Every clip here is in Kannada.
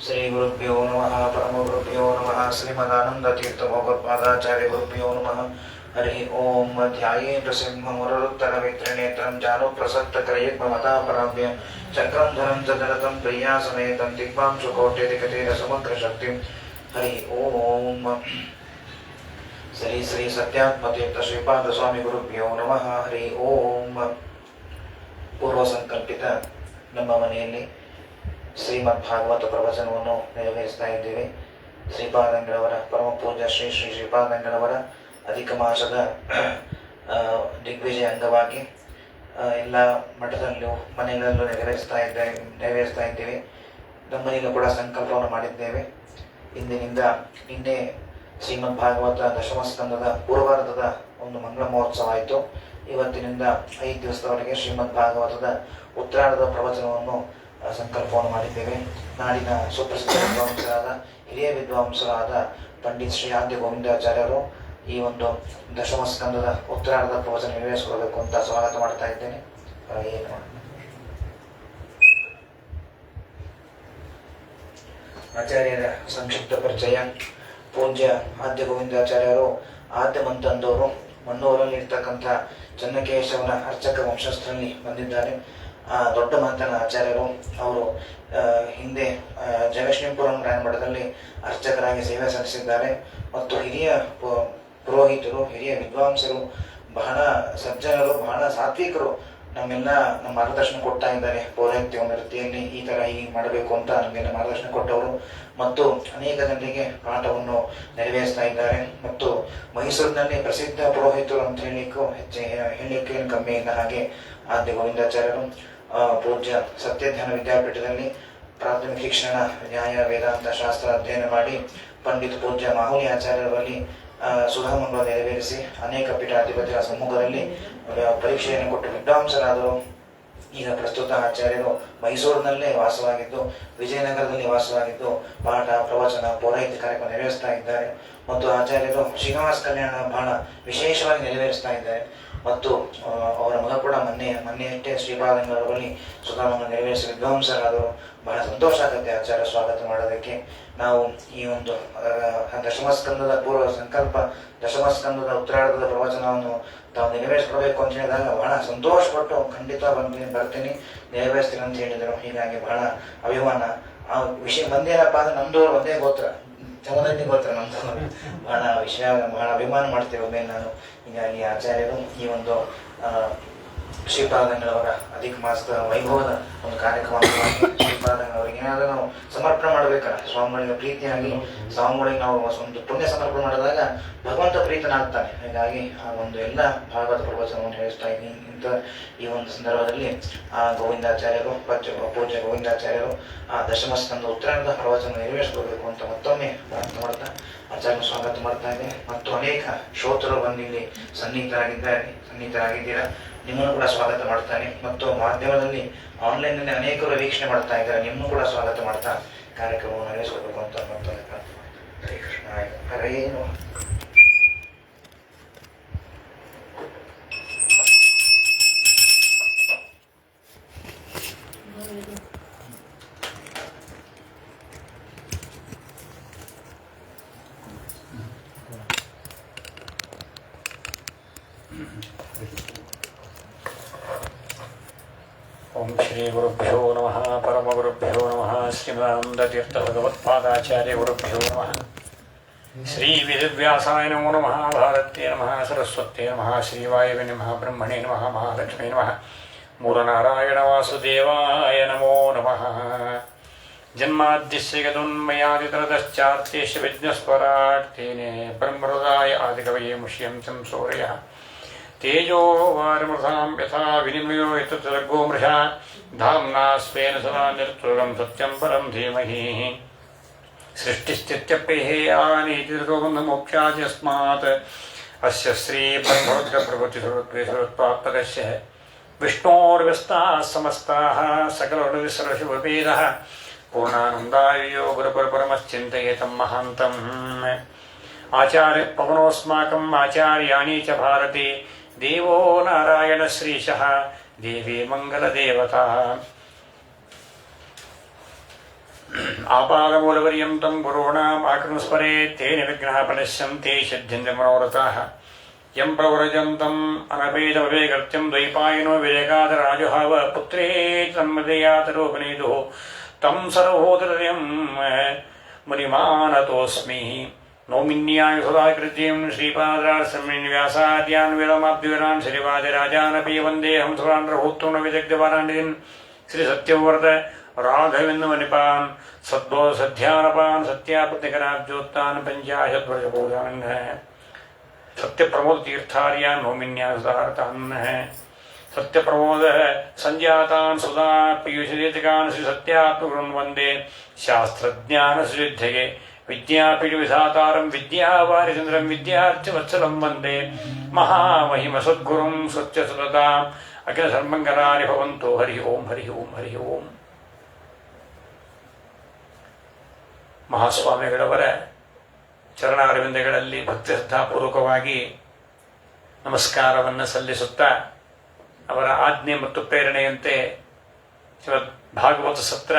ಶ್ರೀ ಗುರುಭ್ಯೋ ನಮಃ ಪರಮ ಗುರುಭ್ಯೋ ನಮಃ ಶ್ರೀಮದಾನಂದ ತೀರ್ಥ ಭಗವತ್ಪಾದಾಚಾರ್ಯ ಗುರುಭ್ಯೋ ನಮಃ ಹರಿ ಓಂ ಧ್ಯಾಯೇಂದ್ರ ಸಿಂಹಮರುತ್ತರ ಮಿತ್ರನೇತ್ರಂ ಜಾನು ಪ್ರಸಕ್ತ ಕ್ರಯಗ್ಮಮತಾಪರಾಭ್ಯ ಚಕ್ರಂ ಧರಂ ಚದರತಂ ಪ್ರಿಯಾಸಮೇತಂ ದಿಗ್ವಾಂಶು ಕೋಟ್ಯಧಿಕತೇನ ಸಮಗ್ರ ಶಕ್ತಿಂ ಹರಿ ಓಂ ಶ್ರೀ ಶ್ರೀ ಸತ್ಯಾತ್ಮತೀರ್ಥ ಶ್ರೀಪಾದ ಸ್ವಾಮಿ ಗುರುಭ್ಯೋ ನಮಃ ಹರಿ ಓಂ. ಪೂರ್ವ ಸಂಕಲ್ಪಿತ ನಮ್ಮ ಮನೆಯಲ್ಲಿ ಶ್ರೀಮದ್ ಭಾಗವತ ಪ್ರವಚನವನ್ನು ನೆರವೇರಿಸ್ತಾ ಇದ್ದೇವೆ. ಶ್ರೀಪಾದಂಗಳವರ ಪರಮ ಪೂಜ್ಯ ಶ್ರೀ ಶ್ರೀ ಶ್ರೀಪಾದಂಗಳವರ ಅಧಿಕ ಮಾಸದ ದಿಗ್ವಿಜಯ ಅಂಗವಾಗಿ ಎಲ್ಲ ಮಠದಲ್ಲೂ ಮನೆಗಳಲ್ಲೂ ನೆರವೇರಿಸ್ತಾ ಇದ್ದೇವೆ. ನಮ್ಮನೆಯಲ್ಲೂ ಕೂಡ ಸಂಕಲ್ಪವನ್ನು ಮಾಡಿದ್ದೇವೆ. ನಿನ್ನೆ ಶ್ರೀಮದ್ ಭಾಗವತ ದಶಮ ಸ್ಕಂದದ ಪೂರ್ವಾರ್ಧದ ಒಂದು ಮಂಗಳ ಮಹೋತ್ಸವ ಆಯಿತು. ಇವತ್ತಿನಿಂದ 5 ದಿವಸದವರೆಗೆ ಶ್ರೀಮದ್ ಭಾಗವತದ ಉತ್ತರಾರ್ಧದ ಪ್ರವಚನವನ್ನು ಸಂಕಲ್ಪವನ್ನು ಮಾಡಿದ್ದೇವೆ. ನಾಡಿನ ಸುಪ್ರಸಿದ್ಧ ವಿದ್ವಾಂಸರಾದ ಹಿರಿಯ ವಿದ್ವಾಂಸರಾದ ಪಂಡಿತ್ ಶ್ರೀ ಆದ್ಯ ಗೋವಿಂದಾಚಾರ್ಯರು ಈ ಒಂದು ದಶಮ ಸ್ಕಂದದ ಉತ್ತರಾರ್ಧದ ಪ್ರವಚನ ನೆರವೇರಿಸಿಕೊಳ್ಬೇಕು ಅಂತ ಸ್ವಾಗತ ಮಾಡ್ತಾ ಇದ್ದೇನೆ. ಆಚಾರ್ಯರ ಸಂಕ್ಷಿಪ್ತ ಪರಿಚಯ. ಪೂಜ್ಯ ಆದ್ಯ ಗೋವಿಂದಾಚಾರ್ಯರು ಆದ್ಯ ಮಂತಂದವರು ಮಣ್ಣೂರಲ್ಲಿ ಇರ್ತಕ್ಕಂಥ ಚನ್ನಕೇಶವನ ಅರ್ಚಕ ವಂಶಸ್ಥರಲ್ಲಿ ಬಂದಿದ್ದಾರೆ. ದೊಡ್ಡ ಮಂತನ ಆಚಾರ್ಯರು ಅವರು ಹಿಂದೆ ಜಗಶ್ರೀಪುರಂ ರಾಯಮಠದಲ್ಲಿ ಅರ್ಚಕರಾಗಿ ಸೇವೆ ಸಲ್ಲಿಸಿದ್ದಾರೆ ಮತ್ತು ಹಿರಿಯ ಪುರೋಹಿತರು, ಹಿರಿಯ ವಿದ್ವಾಂಸರು, ಬಹಳ ಸಜ್ಜನರು, ಬಹಳ ಸಾತ್ವಿಕರು ನಮ್ಮ ಮಾರ್ಗದರ್ಶನ ಕೊಡ್ತಾ ಇದ್ದಾರೆ. ಪೌರೋಹಿತ್ಯ ಒಂದು ರೀತಿಯಲ್ಲಿ ಈ ಥರ ಹೀಗೆ ಮಾಡಬೇಕು ಅಂತ ನಮಗೆಲ್ಲ ಮಾರ್ಗದರ್ಶನ ಕೊಟ್ಟವರು ಮತ್ತು ಅನೇಕ ಜನರಿಗೆ ಪಾಠವನ್ನು ನೆರವೇರಿಸ್ತಾ ಇದ್ದಾರೆ. ಮತ್ತು ಮೈಸೂರಿನಲ್ಲಿ ಪ್ರಸಿದ್ಧ ಪುರೋಹಿತರು ಅಂತ ಹೇಳಲಿಕ್ಕೆ ಕಮ್ಮಿ ಇಲ್ಲ. ಹಾಗೆ ಆದ್ಯ ಗೋವಿಂದಾಚಾರ್ಯರು ಪೂಜ್ಯ ಸತ್ಯಧ್ಯಾನ ವಿದ್ಯಾಪೀಠದಲ್ಲಿ ಪ್ರಾಥಮಿಕ ಶಿಕ್ಷಣ, ನ್ಯಾಯ, ವೇದಾಂತ ಶಾಸ್ತ್ರ ಅಧ್ಯಯನ ಮಾಡಿ ಪಂಡಿತ್ ಪೂಜ್ಯ ಮಾಹುಲಿ ಆಚಾರ್ಯರಲ್ಲಿ ಸುಧಾಮಂಗಳ ನೆರವೇರಿಸಿ ಅನೇಕ ಪೀಠಾಧಿಪತಿಗಳ ಸಮ್ಮುಖದಲ್ಲಿ ಪರೀಕ್ಷೆಯನ್ನು ಕೊಟ್ಟು ವಿದ್ವಾಂಸರಾದರು. ಈಗ ಪ್ರಸ್ತುತ ಆಚಾರ್ಯರು ಮೈಸೂರಿನಲ್ಲೇ ವಾಸವಾಗಿದ್ದು, ವಿಜಯನಗರದಲ್ಲಿ ವಾಸವಾಗಿದ್ದು ಪಾಠ, ಪ್ರವಚನ, ಪೌರಾಹಿತ್ಯ ಕಾರ್ಯಕ್ರಮ ನೆರವೇರಿಸ್ತಾ ಇದ್ದಾರೆ. ಮತ್ತು ಆಚಾರ್ಯರು ಶ್ರೀನಿವಾಸ ಕಲ್ಯಾಣ ಬಹಳ ವಿಶೇಷವಾಗಿ ನೆರವೇರಿಸ್ತಾ ಇದ್ದಾರೆ. ಮತ್ತು ಅವರ ಮಗ ಕೂಡ ಮೊನ್ನೆಯಷ್ಟೇ ಶ್ರೀಪಾದಂಗಳವರಲ್ಲಿ ಸುಧಾಮಂಗಳ ನೆರವೇರಿಸಿ ವಿದ್ವಾಂಸರಾದರು. ಬಹಳ ಸಂತೋಷ ಆಗುತ್ತೆ ಆಚಾರ್ಯ ಸ್ವಾಗತ ಮಾಡೋದಕ್ಕೆ. ನಾವು ಈ ಒಂದು ದಶಮಸ್ಕಂದದ ಪೂರ್ವ ಸಂಕಲ್ಪ, ದಶಮಸ್ಕಂದದ ಉತ್ತರಾರ್ಧದ ಪ್ರವಚನವನ್ನು ತಾವು ನೆರವೇರಿಸ್ಕೊಳ್ಬೇಕು ಅಂತ ಹೇಳಿದಾಗ ಬಹಳ ಸಂತೋಷಪಟ್ಟು ಖಂಡಿತ ಬರ್ತೀನಿ, ನೆರವೇರಿಸ್ತೀನಿ ಅಂತ ಹೇಳಿದರು. ಹೀಗಾಗಿ ಬಹಳ ಅಭಿಮಾನ. ಆ ವಿಷಯ ಬಂದೇನಪ್ಪ ಅಂದ್ರೆ ನಮ್ದು ಒಂದೇ ಗೋತ್ರ, ಜಮದಗ್ನಿ ಗೋತ್ರ ನಮ್ದು. ಬಹಳ ಅಭಿಮಾನ ಮಾಡ್ತೇವೆ ಒಮ್ಮೆ ನಾನು. ಹೀಗಾಗಿ ಆಚಾರ್ಯರು ಈ ಒಂದು ಶ್ರೀಪಾದಂಗಳವರ ಅಧಿಕ ಮಾಸದ ವೈಭವದ ಒಂದು ಕಾರ್ಯಕ್ರಮ ಶ್ರೀಪಾದಂಗಳವರಿಗೆ ಏನಾದರೂ ನಾವು ಸಮರ್ಪಣೆ ಮಾಡಬೇಕಲ್ಲ, ಸ್ವಾಮಿಗಳಿಗೆ ಪ್ರೀತಿಯಾಗಿ ಸ್ವಾಮಿಗಳಿಗೆ ನಾವು ಒಂದು ಪುಣ್ಯ ಸಮರ್ಪಣೆ ಮಾಡಿದಾಗ ಭಗವಂತ ಪ್ರೀತನಾಗ್ತಾನೆ. ಹೀಗಾಗಿ ಆ ಒಂದು ಎಲ್ಲ ಭಾಗವತ ಪ್ರವಚನವನ್ನು ಹೇಳಿಸ್ತಾ ಇದ್ದೀನಿ. ಈ ಒಂದು ಸಂದರ್ಭದಲ್ಲಿ ಗೋವಿಂದಾಚಾರ್ಯರು, ಪೂಜ್ಯ ಗೋವಿಂದಾಚಾರ್ಯರು ಆ ದಶಮಸ್ಕಂದ ಉತ್ತರಾರ್ಧ ಪ್ರವಚನ ನೆರವೇರಿಸಿಕೊಳ್ಬೇಕು ಅಂತ ಮತ್ತೊಮ್ಮೆ ಪ್ರಾರ್ಥನೆ ಮಾಡ್ತಾ ಆಚಾರ್ಯ ಸ್ವಾಗತ ಮಾಡ್ತಾ ಇದೆ. ಮತ್ತು ಅನೇಕ ಶ್ರೋತರು ಬಂದು ಇಲ್ಲಿ ಸನ್ನಿಹಿತರಾಗಿದ್ದೀರಾ. ನಿಮ್ಮನ್ನು ಕೂಡ ಸ್ವಾಗತ ಮಾಡ್ತಾನೆ. ಮತ್ತು ಮಾಧ್ಯಮದಲ್ಲಿ ಆನ್ಲೈನ್ನಲ್ಲಿ ಅನೇಕರು ವೀಕ್ಷಣೆ ಮಾಡ್ತಾ ಇದ್ದಾರೆ. ನಿಮ್ಮನ್ನು ಕೂಡ ಸ್ವಾಗತ ಮಾಡ್ತಾ ಕಾರ್ಯಕ್ರಮವನ್ನು ನಡೆಸಬೇಕು ಅಂತ ಮತ್ತೊಂದು ಪ್ರಾರ್ಥನೆ. ಹರೇ ಕೃಷ್ಣ. ಹರೇ ನಮಃ. ಓಂ ಶ್ರೀ ಗುರುಭ್ಯೋ ನಮಃ ಪರಮ ಗುರುಭ್ಯೋ ನಮಃ ಶ್ರೀಮದಾನಂದ ತೀರ್ಥ ಭಗವತ್ಪಾದಾಚಾರ್ಯ ಗುರುಭ್ಯೋ ನಮಃ. ಶ್ರೀ ವೇದವ್ಯಾಸಾಯ ನಮೋ ನಮಃ, ಭಾರತ್ಯೇ ನಮಃ, ಸರಸ್ವತ್ಯೇ ನಮಃ, ಶ್ರೀವಾಯವೇ ನಮಃ, ಬ್ರಹ್ಮಣೇ ನಮಃ, ಮಹಾಲಕ್ಷ್ಮೀ ನಮಃ, ಮೂಲನಾರಾಯಣ ವಾಸುದೇವಾಯ ನಮೋ ನಮಃ. ಜನ್ಮಾದ್ಯಸ್ಯ ಯದುನ್ಮಯಾದಿತರತಶ್ಚಾರ್ಥೇಷು ವಿಘ್ನಸ್ವರಾಟ್ ತೇನೇ ಬ್ರಹ್ಮಹೃದಾಯ ಆದಿಕವಯೇ ಮುಷ್ಯಂಸಂ ಸೂರ್ಯಃ ತೇಜೋ ವಾರಿಮೃತಾಂ ಯಥಾ ವಿನಿಮಯೋ ಯತೋ ಮೃಷಾ ಧಾಮ್ನಾ ಸ್ವೇನ ಸದಾ ನಿರತುರ್ಗಂ ಸತ್ಯಂ ಪರಂ ಧೀಮಹಿ. ಸೃಷ್ಟಿಸ್ಥಿತ್ಯಪ್ಯಯೇಯಾನೀತಿ ಮೋಕ್ಷಾದ್ಯಸ್ಮಾತ್ ಅಸ್ಯ ಶ್ರೀ ಬ್ರಹ್ಮರುದ್ರ ಪ್ರಭೃತಿಸ್ವರೂಪೇಶ್ವರತ್ವಾತ್ಮಕಸ್ಯ ವಿಷ್ಣೋರ್ವ್ಯಸ್ತಾಃ ಸಮಸ್ತಾಃ ಸಕಲಗುಣವಿಸರ್ವಶುಭಭೇದಃ ಪೂರ್ಣಾನಂದಾಯೋ ಗುರುಪರಮಶ್ಚಿಂತಯೇತಂ ಮಹಾಂತಂ. ಆಚಾರ್ಯ ಪವನೋಸ್ಮಾಕಂ ಆಚಾರ್ಯಾಣಿ ಚ ಭಾರತಿ ದೇವೋ ನಾರಾಯಣ ಶ್ರೀಶಃ ದೇವಿ ಮಂಗಲದೇವತಾ. ಆಪಾದಮೂಲಪರ್ಯಂತಂ ಗುರುಣಾಂ ಆಕೃಸ್ಮರೆ ತೇನ ವಿಘ್ನಃ ಪ್ರಣಶ್ಯಂತೆ ಸಿದ್ಧ್ಯಂತೆ ಮನೋರಥಾಃ ಯಂ ಪ್ರವ್ರಜಂತಂ ಅನಭೇದಮವೇಗರ್ತ್ಯಂ ದ್ವೈಪಾಯನೋ ವಿವೇಕಾದರಾಜುಹಾವ ಪುತ್ರೇ ತನ್ಮದಯಾತರೋಪನೇದುಃ ತಂ ಸರ್ವೋದರಯಂ ಮುನಿಮಾನತೋಸ್ಮಿ ನೌಮಿನ್ಯಾಯ ಸುಧಾಕೃತ್ಯಂ ಶ್ರೀಪಾದರಾಜಸಮ್ಮೇನ್ ವ್ಯಾಸಾದ್ಯಾನ್ ವೇದಮಾಬ್ಧಿವರಾನ್ ಶ್ರೀವಾದಿರಾಜಾನಪಿ ವಂದೇಹಂ ಸುರಾನ್ ರಹುತ್ತುನ ವಿದಗ್ಧವಾರಾಂಡಿನ್ ಶ್ರೀ ಸತ್ಯವರ್ತ ರಾಘವೇಂದ್ರ ಮಣಿಪಾನ್ ಸದ್ಭೋ ಸಧ್ಯಾನಪಾನ್ ಸತ್ಯಾಪತಿಕರಾಬ್ಜೋತ್ತಾನ್ ಪಂಚಾಶದ್ವರ್ಷಬೋಧಾನ್ सत्य प्रमोद तीर्थार्यान नौमिन्यासदारतान है सत्य प्रमोद संजातान सुधा पीयूषदेतिकान श्री सत्यात्मगुरुन् वंदे शास्त्रज्ञान सिद्धये विद्यापीठ विधातारं विद्यावारिचन्द्रं विद्यार्थिवत्सलं वंदे महामहिम सद्गुरुं सत्यसतताम् अखिल सर्वमङ्गलानि भवन्तु हरि ओम हरि ओम हरि ओम ಮಹಾಸ್ವಾಮಿಗಳವರ ಚರಣಾರವಿಂದಗಳಲ್ಲಿ ಭಕ್ತಿ ಶ್ರದ್ಧಾಪೂರ್ವಕವಾಗಿ ನಮಸ್ಕಾರವನ್ನು ಸಲ್ಲಿಸುತ್ತಾ ಅವರ ಆಜ್ಞೆ ಮತ್ತು ಪ್ರೇರಣೆಯಂತೆ ಶ್ರೀಮದ್ ಭಾಗವತ ಸತ್ರ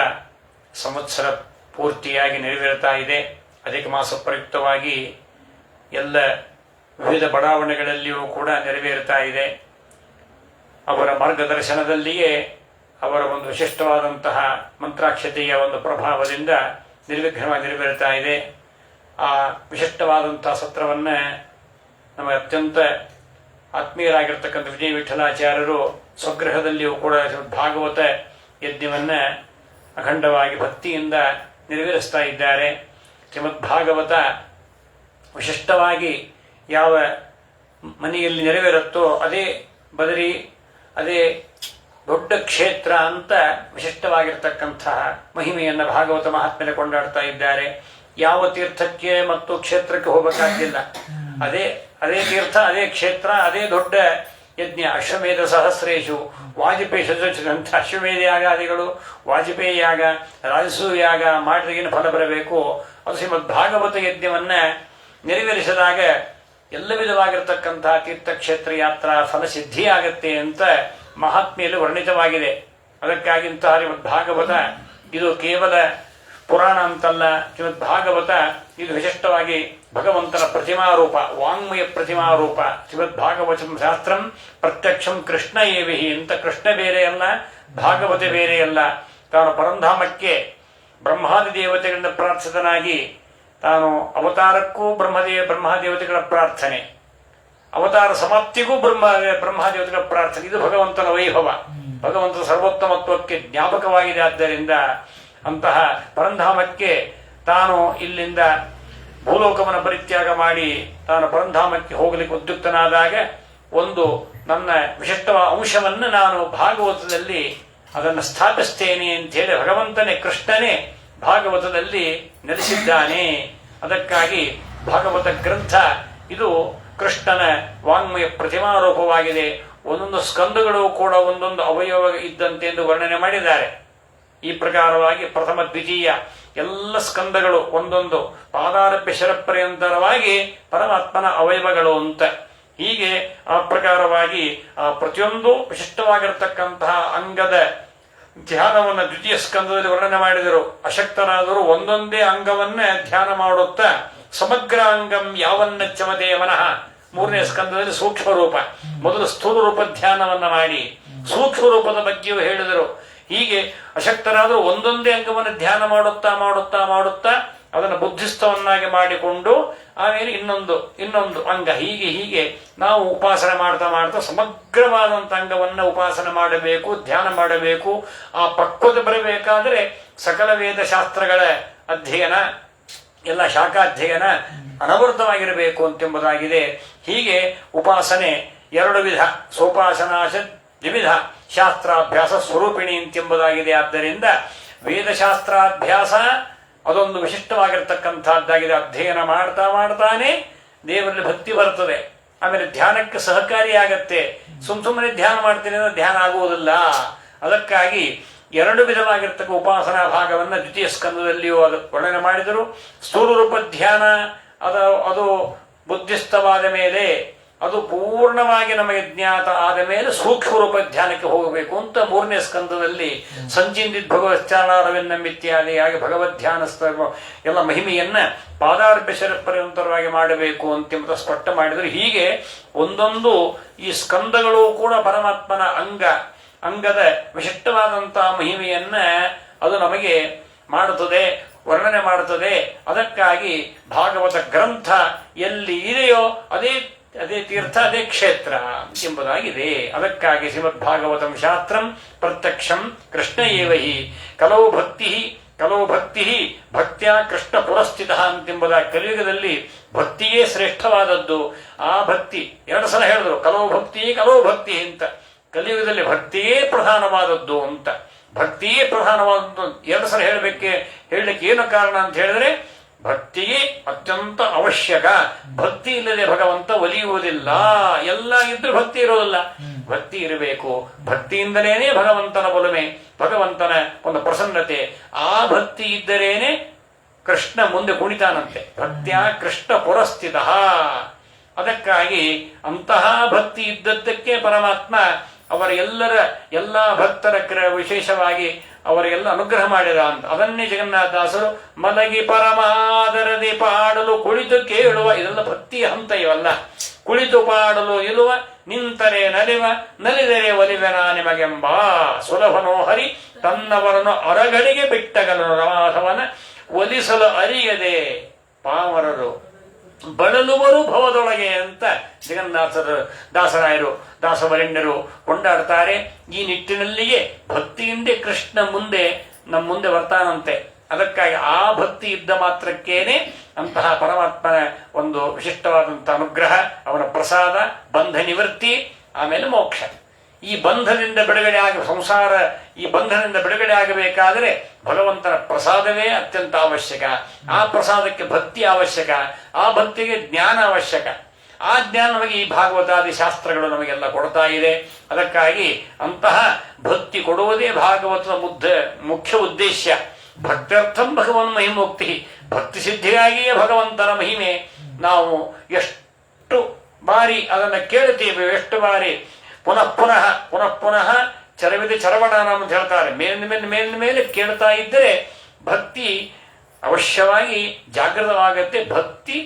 ಸಂವತ್ಸರ ಪೂರ್ತಿಯಾಗಿ ನೆರವೇರುತ್ತಾ ಇದೆ. ಅಧಿಕ ಮಾಸ ಪ್ರಯುಕ್ತವಾಗಿ ಎಲ್ಲ ವಿವಿಧ ಬಡಾವಣೆಗಳಲ್ಲಿಯೂ ಕೂಡ ನೆರವೇರುತ್ತಾ ಇದೆ. ಅವರ ಮಾರ್ಗದರ್ಶನದಲ್ಲಿಯೇ ಅವರ ಒಂದು ವಿಶಿಷ್ಟವಾದಂತಹ ಮಂತ್ರಾಕ್ಷತೆಯ ಒಂದು ಪ್ರಭಾವದಿಂದ ನಿರ್ವಿಘ್ನವಾಗಿ ನೆರವೇರುತ್ತಾ ಇದೆ. ಆ ವಿಶಿಷ್ಟವಾದಂತಹ ಸತ್ರವನ್ನು ನಮ್ಮ ಅತ್ಯಂತ ಆತ್ಮೀಯರಾಗಿರ್ತಕ್ಕಂಥ ವಿಜಯ ವಿಠಲಾಚಾರ್ಯರು ಸ್ವಗೃಹದಲ್ಲಿಯೂ ಕೂಡ ಭಾಗವತ ಯಜ್ಞವನ್ನು ಅಖಂಡವಾಗಿ ಭಕ್ತಿಯಿಂದ ನೆರವೇರಿಸ್ತಾ ಇದ್ದಾರೆ. ಶ್ರೀಮದ್ ಭಾಗವತ ವಿಶಿಷ್ಟವಾಗಿ ಯಾವ ಮನೆಯಲ್ಲಿ ನೆರವೇರುತ್ತೋ ಅದೇ ಬದರಿ, ಅದೇ ದೊಡ್ಡ ಕ್ಷೇತ್ರ ಅಂತ ವಿಶಿಷ್ಟವಾಗಿರ್ತಕ್ಕಂತಹ ಮಹಿಮೆಯನ್ನು ಭಾಗವತ ಮಹಾತ್ಮೆಯಲ್ಲಿ ಕೊಂಡಾಡ್ತಾ ಇದ್ದಾರೆ. ಯಾವ ತೀರ್ಥಕ್ಕೆ ಮತ್ತು ಕ್ಷೇತ್ರಕ್ಕೆ ಹೋಗಬೇಕಾಗಿಲ್ಲ. ಅದೇ ತೀರ್ಥ, ಅದೇ ಕ್ಷೇತ್ರ, ಅದೇ ದೊಡ್ಡ ಯಜ್ಞ. ಅಶ್ವಮೇಧ ಸಹಸ್ರೇಶು ವಾಜಪೇಯಿ ಸದೃಶಂತ ಅಶ್ವಮೇಧ ಯಾಗಾದಿಗಳು, ವಾಜಪೇಯಿ ಯಾಗ, ರಾಜಸೂ ಯಾಗ ಮಾಡಿದಗೇನು ಫಲ ಬರಬೇಕು. ಅದು ಶ್ರೀಮದ್ ಭಾಗವತ ಯಜ್ಞವನ್ನ ನೆರವೇರಿಸಿದಾಗ ಎಲ್ಲ ವಿಧವಾಗಿರ್ತಕ್ಕಂತಹ ತೀರ್ಥಕ್ಷೇತ್ರ ಯಾತ್ರಾ ಫಲಸಿದ್ಧಿಯಾಗತ್ತೆ ಅಂತ ಮಹಾತ್ಮೆಯಲ್ಲಿ ವರ್ಣಿತವಾಗಿದೆ. ಅದಕ್ಕಾಗಿ ಇಂತಹ ಶ್ರೀಮದ್ ಭಾಗವತ ಇದು ಕೇವಲ ಪುರಾಣ ಅಂತಲ್ಲ. ಶ್ರೀಮದ್ ಭಾಗವತ ಇದು ವಿಶಿಷ್ಟವಾಗಿ ಭಗವಂತನ ಪ್ರತಿಮಾರೂಪ, ವಾಂಗ್ಮಯ ಪ್ರತಿಮಾರೂಪ. ಶ್ರೀಮದ್ ಭಾಗವತ ಶಾಸ್ತ್ರಂ ಪ್ರತ್ಯಕ್ಷಂ ಕೃಷ್ಣ ಏವಿಹಿ ಅಂತ. ಕೃಷ್ಣ ಬೇರೆ ಅಲ್ಲ, ಭಾಗವತ ಬೇರೆ ಅಲ್ಲ. ತಾನು ಪರಂಧಾಮಕ್ಕೆ ಬ್ರಹ್ಮಾದಿ ದೇವತೆಗಳಿಂದ ಪ್ರಾರ್ಥಿತನಾಗಿ, ತಾನು ಅವತಾರಕ್ಕೂ ಬ್ರಹ್ಮದೇವತೆಗಳ ಪ್ರಾರ್ಥನೆ, ಅವತಾರ ಸಮಾಪ್ತಿಗೂ ಬ್ರಹ್ಮದೇವತೆಗಳ ಪ್ರಾರ್ಥನೆ. ಇದು ಭಗವಂತನ ವೈಭವ, ಭಗವಂತನ ಸರ್ವೋತ್ತಮತ್ವಕ್ಕೆ ಜ್ಞಾಪಕವಾಗಿದೆ. ಆದ್ದರಿಂದ ಅಂತಹ ಪರಂಧಾಮಕ್ಕೆ ತಾನು ಇಲ್ಲಿಂದ ಭೂಲೋಕವನ್ನು ಪರಿತ್ಯಾಗ ಮಾಡಿ ತಾನು ಪರಂಧಾಮಕ್ಕೆ ಹೋಗಲಿಕ್ಕೆ ಉದ್ಯುಕ್ತನಾದಾಗ ಒಂದು ನನ್ನ ವಿಶಿಷ್ಟವಾದ ಅಂಶವನ್ನು ನಾನು ಭಾಗವತದಲ್ಲಿ ಅದನ್ನು ಸ್ಥಾಪಿಸ್ತೇನೆ ಅಂತ ಹೇಳಿ ಭಗವಂತನೇ, ಕೃಷ್ಣನೇ ಭಾಗವತದಲ್ಲಿ ನೆಲೆಸಿದ್ದಾನೆ. ಅದಕ್ಕಾಗಿ ಭಾಗವತ ಗ್ರಂಥ ಇದು ಕೃಷ್ಣನ ವಾಂಗ್ಮಯ ಪ್ರತಿಮಾರೂಪವಾಗಿದೆ. ಒಂದೊಂದು ಸ್ಕಂದಗಳು ಕೂಡ ಒಂದೊಂದು ಅವಯವ ಇದ್ದಂತೆ ಎಂದು ವರ್ಣನೆ ಮಾಡಿದ್ದಾರೆ. ಈ ಪ್ರಕಾರವಾಗಿ ಪ್ರಥಮ ದ್ವಿತೀಯ ಎಲ್ಲ ಸ್ಕಂದಗಳು ಒಂದೊಂದು ಪಾದಾರಭ್ಯ ಶರಪರ್ಯಂತರವಾಗಿ ಪರಮಾತ್ಮನ ಅವಯವಗಳು ಅಂತ. ಹೀಗೆ ಆ ಪ್ರಕಾರವಾಗಿ ಆ ಪ್ರತಿಯೊಂದು ವಿಶಿಷ್ಟವಾಗಿರತಕ್ಕಂತಹ ಅಂಗದ ಧ್ಯಾನವನ್ನು ದ್ವಿತೀಯ ಸ್ಕಂದದಲ್ಲಿ ವರ್ಣನೆ ಮಾಡಿದರು. ಅಶಕ್ತರಾದರೂ ಒಂದೊಂದೇ ಅಂಗವನ್ನ ಧ್ಯಾನ ಮಾಡುತ್ತಾ ಸಮಗ್ರ ಅಂಗಂ ಯಾವನ್ನ ಚಮತೆ ಮನಃ, ಮೂರನೇ ಸ್ಕಂದದಲ್ಲಿ ಸೂಕ್ಷ್ಮ ರೂಪ, ಮೊದಲು ಸ್ಥೂಲ ರೂಪ ಧ್ಯಾನವನ್ನ ಮಾಡಿ ಸೂಕ್ಷ್ಮ ರೂಪದ ಬಗ್ಗೆಯೂ ಹೇಳಿದರು. ಹೀಗೆ ಅಶಕ್ತರಾದರೂ ಒಂದೊಂದೇ ಅಂಗವನ್ನು ಧ್ಯಾನ ಮಾಡುತ್ತಾ ಮಾಡುತ್ತಾ ಮಾಡುತ್ತಾ ಅದನ್ನು ಬುದ್ಧಿಸ್ಥವನ್ನಾಗಿ ಮಾಡಿಕೊಂಡು ಆಮೇಲೆ ಇನ್ನೊಂದು ಅಂಗ, ಹೀಗೆ ನಾವು ಉಪಾಸನೆ ಮಾಡ್ತಾ ಮಾಡ್ತಾ ಸಮಗ್ರವಾದಂಥ ಅಂಗವನ್ನು ಉಪಾಸನೆ ಮಾಡಬೇಕು, ಧ್ಯಾನ ಮಾಡಬೇಕು. ಆ ಪಕ್ವತೆ ಬರಬೇಕಾದರೆ ಸಕಲ ವೇದ ಶಾಸ್ತ್ರಗಳ ಅಧ್ಯಯನ, ಎಲ್ಲ ಶಾಖಾಧ್ಯಯನ ಅನವೃತವಾಗಿರಬೇಕು ಅಂತೆಂಬುದಾಗಿದೆ. ಹೀಗೆ ಉಪಾಸನೆ ಎರಡು ವಿಧ, ಸೋಪಾಸನಾಶ ದ್ವಿವಿಧ, ಶಾಸ್ತ್ರಾಭ್ಯಾಸ ಸ್ವರೂಪಿಣಿ ಅಂತೆಂಬುದಾಗಿದೆ. ಆದ್ದರಿಂದ ವೇದಶಾಸ್ತ್ರಾಭ್ಯಾಸ ಅದೊಂದು ವಿಶಿಷ್ಟವಾಗಿರ್ತಕ್ಕಂಥದ್ದಾಗಿದೆ. ಅಧ್ಯಯನ ಮಾಡ್ತಾ ಮಾಡ್ತಾನೆ ದೇವರಲ್ಲಿ ಭಕ್ತಿ ಬರ್ತದೆ. ಆಮೇಲೆ ಧ್ಯಾನಕ್ಕೆ ಸಹಕಾರಿಯಾಗತ್ತೆ. ಸುಮ್ಮನೆ ಧ್ಯಾನ ಮಾಡ್ತೀನಿ ಅಂದ್ರೆ ಧ್ಯಾನ ಆಗುವುದಿಲ್ಲ. ಅದಕ್ಕಾಗಿ ಎರಡು ವಿಧವಾಗಿರ್ತಕ್ಕ ಉಪಾಸನಾ ಭಾಗವನ್ನು ದ್ವಿತೀಯ ಸ್ಕಂದದಲ್ಲಿಯೂ ಅದು ವರ್ಣನೆ ಮಾಡಿದರು. ಸ್ಥೂಲ ರೂಪ ಧ್ಯಾನ ಅದು ಬುದ್ಧಿಸ್ಥವಾದ ಮೇಲೆ ಅದು ಪೂರ್ಣವಾಗಿ ನಮಗೆ ಜ್ಞಾತ ಆದ ಮೇಲೆ ಸೂಕ್ಷ್ಮ ರೂಪ ಧ್ಯಾನಕ್ಕೆ ಹೋಗಬೇಕು ಅಂತ 3ನೇ ಸ್ಕಂದದಲ್ಲಿ ಸಂಚಿಂದಿತ್ ಭಗವಚ್ಚಾರಣವೆನ್ನ ಮಿತ್ಯಾದಿಯಾಗಿ ಭಗವದ್ ಧ್ಯಾನಸ್ಥ ಎಲ್ಲ ಮಹಿಮೆಯನ್ನ ಪಾದಾರ್ಭ್ಯಶರ ಪರ್ಯಂತರವಾಗಿ ಮಾಡಬೇಕು ಅಂತ ಸ್ಪಷ್ಟ ಮಾಡಿದ್ರು. ಹೀಗೆ ಒಂದೊಂದು ಈ ಸ್ಕಂದಗಳು ಕೂಡ ಪರಮಾತ್ಮನ ಅಂಗದ ವಿಶಿಷ್ಟವಾದಂತಹ ಮಹಿಮೆಯನ್ನ ಅದು ನಮಗೆ ಮಾಡುತ್ತದೆ, ವರ್ಣನೆ ಮಾಡುತ್ತದೆ. ಅದಕ್ಕಾಗಿ ಭಾಗವತ ಗ್ರಂಥ ಎಲ್ಲಿ ಇದೆಯೋ ಅದೇ ತೀರ್ಥ, ಅದೇ ಕ್ಷೇತ್ರ ಎಂಬುದಾಗಿದೆ. ಅದಕ್ಕಾಗಿ ಶ್ರೀಮದ್ ಭಾಗವತಂ ಶಾಸ್ತ್ರಂ ಪ್ರತ್ಯಕ್ಷಂ ಕೃಷ್ಣ ಏವ ಹಿ ಕಲೋ ಭಕ್ತಿ ಭಕ್ತ್ಯ ಕೃಷ್ಣ ಪುರಸ್ಥಿತ ಅಂತೆಂಬುದಾಗಿ ಕಲಿಯುಗದಲ್ಲಿ ಭಕ್ತಿಯೇ ಶ್ರೇಷ್ಠವಾದದ್ದು. ಆ ಭಕ್ತಿ 2 ಸಲ ಹೇಳಿದ್ರು, ಕಲೋ ಭಕ್ತಿ ಅಂತ. ಕಲಿಯುಗದಲ್ಲಿ ಭಕ್ತಿಯೇ ಪ್ರಧಾನವಾದದ್ದು ಅಂತ. ಭಕ್ತಿಯೇ ಪ್ರಧಾನವಾದದ್ದು 2 ಸಲ ಹೇಳಲಿಕ್ಕೆ ಏನು ಕಾರಣ ಅಂತ ಹೇಳಿದ್ರೆ, ಭಕ್ತಿಯೇ ಅತ್ಯಂತ ಅವಶ್ಯಕ. ಭಕ್ತಿ ಇಲ್ಲದೆ ಭಗವಂತ ಒಲಿಯುವುದಿಲ್ಲ. ಎಲ್ಲ ಇದ್ರೂ ಭಕ್ತಿ ಇರೋದಿಲ್ಲ. ಭಕ್ತಿ ಇರಬೇಕು. ಭಕ್ತಿಯಿಂದಲೇನೆ ಭಗವಂತನ ಒಲುಮೆ, ಭಗವಂತನ ಒಂದು ಪ್ರಸನ್ನತೆ. ಆ ಭಕ್ತಿ ಇದ್ದರೇನೆ ಕೃಷ್ಣ ಮುಂದೆ ಕುಣಿತಾನಂತೆ. ಭಕ್ತ್ಯ ಕೃಷ್ಣ ಪುರಸ್ಥಿತ. ಅದಕ್ಕಾಗಿ ಅಂತಹ ಭಕ್ತಿ ಇದ್ದದ್ದಕ್ಕೆ ಪರಮಾತ್ಮ ಅವರ ಎಲ್ಲ ಭಕ್ತರ ವಿಶೇಷವಾಗಿ ಅವರಿಗೆಲ್ಲ ಅನುಗ್ರಹ ಮಾಡಿದ ಅಂತ. ಅದನ್ನೇ ಜಗನ್ನಾಥದಾಸರು ಮಲಗಿ ಪರಮಾದರದಿ ಪಾಡಲು ಕುಳಿತು ಕೇಳುವ, ಇದೆಲ್ಲ ಭಕ್ತಿಯ ಹಂತ ಇವೆಲ್ಲ. ಕುಳಿತು ಪಾಡಲು ಇಳುವ, ನಿಂತರೆ ನಲಿದರೆ ಒಲಿವೆನ ನಿಮಗೆಂಬ ಸುಲಭನೋ ಹರಿ ತನ್ನವರನ್ನು ಅರಗಡಿಗೆ ಬಿಟ್ಟಗಲನು ರಾಧವನ ಒಲಿಸಲು ಅರಿಯದೆ ಪಾಮರರು ಬಳಲುವರು ಭವದೊಳಗೆ ಅಂತ ದಾಸರಾಯರು ದಾಸವರೆಣ್ಯರು ಕೊಂಡಾಡ್ತಾರೆ. ಈ ನಿಟ್ಟಿನಲ್ಲಿಯೇ ಭಕ್ತಿಯಿಂದ ಕೃಷ್ಣ ನಮ್ಮ ಮುಂದೆ ಬರ್ತಾನಂತೆ. ಅದಕ್ಕಾಗಿ ಆ ಭಕ್ತಿ ಇದ್ದ ಮಾತ್ರಕ್ಕೇನೆ ಅಂತಹ ಪರಮಾತ್ಮನ ಒಂದು ವಿಶಿಷ್ಟವಾದಂತಹ ಅನುಗ್ರಹ, ಅವನ ಪ್ರಸಾದ, ಬಂಧ ನಿವೃತ್ತಿ, ಆಮೇಲೆ ಮೋಕ್ಷ. ಈ ಬಂಧದಿಂದ ಬಿಡುಗಡೆ ಆಗಬೇಕಾದರೆ ಭಗವಂತನ ಪ್ರಸಾದವೇ ಅತ್ಯಂತ ಅವಶ್ಯಕ. ಆ ಪ್ರಸಾದಕ್ಕೆ ಭಕ್ತಿ ಅವಶ್ಯಕ. ಆ ಭಕ್ತಿಗೆ ಜ್ಞಾನ ಅವಶ್ಯಕ. ಆ ಜ್ಞಾನ ನಮಗೆ ಈ ಭಾಗವತಾದಿ ಶಾಸ್ತ್ರಗಳು ನಮಗೆಲ್ಲ ಕೊಡ್ತಾ ಇದೆ. ಅದಕ್ಕಾಗಿ ಅಂತಹ ಭಕ್ತಿ ಕೊಡುವುದೇ ಭಾಗವತದ ಮುಖ್ಯ ಉದ್ದೇಶ. ಭಕ್ತ್ಯರ್ಥಂ ಭಗವನ್ ಮಹಿಮೋಕ್ತಿ. ಭಕ್ತಿ ಸಿದ್ಧಿಯಾಗಿಯೇ ಭಗವಂತನ ಮಹಿಮೆ. ನಾವು ಎಷ್ಟು ಬಾರಿ ಅದನ್ನು ಕೇಳುತ್ತೇವೆ, ಎಷ್ಟು ಬಾರಿ ಪುನಃ ಚರವಿದೆ ಚರವಣಾನ ಅಂತ ಹೇಳ್ತಾರೆ. ಮೇಲಿನ ಮೇಲೆ ಕೇಳ್ತಾ ಇದ್ದರೆ ಭಕ್ತಿ ಅವಶ್ಯವಾಗಿ ಜಾಗೃತವಾಗತ್ತೆ, ಭಕ್ತಿ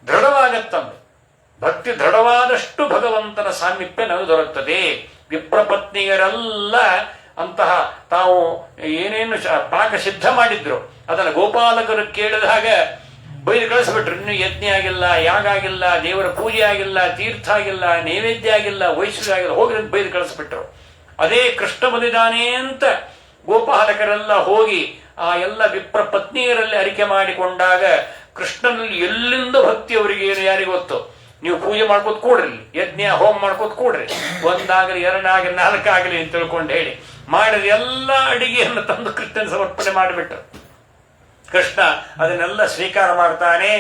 ದೃಢವಾಗತ್ತಂದು. ಭಕ್ತಿ ದೃಢವಾದಷ್ಟು ಭಗವಂತನ ಸಾಮೀಪ್ಯ ನಮಗೆ ದೊರಕುತ್ತದೆ. ವಿಪ್ರಪತ್ನಿಯರೆಲ್ಲ ಅಂತಹ ತಾವು ಏನೇನು ಪಾಕ ಸಿದ್ಧ ಮಾಡಿದ್ರು ಅದನ್ನು ಗೋಪಾಲಕರು ಕೇಳಿದಾಗ ಬೈದು ಕಳಿಸ್ಬಿಟ್ರು. ಇನ್ನು ಯಜ್ಞ ಆಗಿಲ್ಲ, ಯಾಗ ಆಗಿಲ್ಲ, ದೇವರ ಪೂಜೆ ಆಗಿಲ್ಲ, ತೀರ್ಥ ಆಗಿಲ್ಲ, ನೈವೇದ್ಯ ಆಗಿಲ್ಲ, ವೈಶ್ವಿಕ ಆಗಿಲ್ಲ, ಹೋಗಿ ಬೈದು ಕಳಿಸ್ಬಿಟ್ರು. ಅದೇ ಕೃಷ್ಣ ಬಂದಿದ್ದಾನೆ ಅಂತ ಗೋಪಾಲಕರೆಲ್ಲ ಹೋಗಿ ಆ ಎಲ್ಲ ವಿಪ್ರ ಪತ್ನಿಯರಲ್ಲಿ ಅರಿಕೆ ಮಾಡಿಕೊಂಡಾಗ ಕೃಷ್ಣನಲ್ಲಿ ಎಲ್ಲಿಂದ ಭಕ್ತಿ ಅವರಿಗೆ ಯಾರಿಗೂ ಗೊತ್ತು. ನೀವು ಪೂಜೆ ಮಾಡ್ಕೋತ ಕೂಡ್ರಿ, ಯಜ್ಞ ಹೋಮ ಮಾಡ್ಕೋತ ಕೂಡ್ರಿ, 1 ಆಗಲಿ 2 ಆಗಲಿ 4 ಆಗಲಿ ಅಂತ ತಿಳ್ಕೊಂಡು ಹೇಳಿ ಮಾಡಿದ ಎಲ್ಲ ಅಡಿಗೆಯನ್ನು ತಂದು ಕೃಷ್ಣನ ಸಮರ್ಪಣೆ ಮಾಡಿಬಿಟ್ರು. ಕೃಷ್ಣ ಅದನ್ನೆಲ್ಲ ಸ್ವೀಕಾರ ಮಾಡ್ತಾನೆ.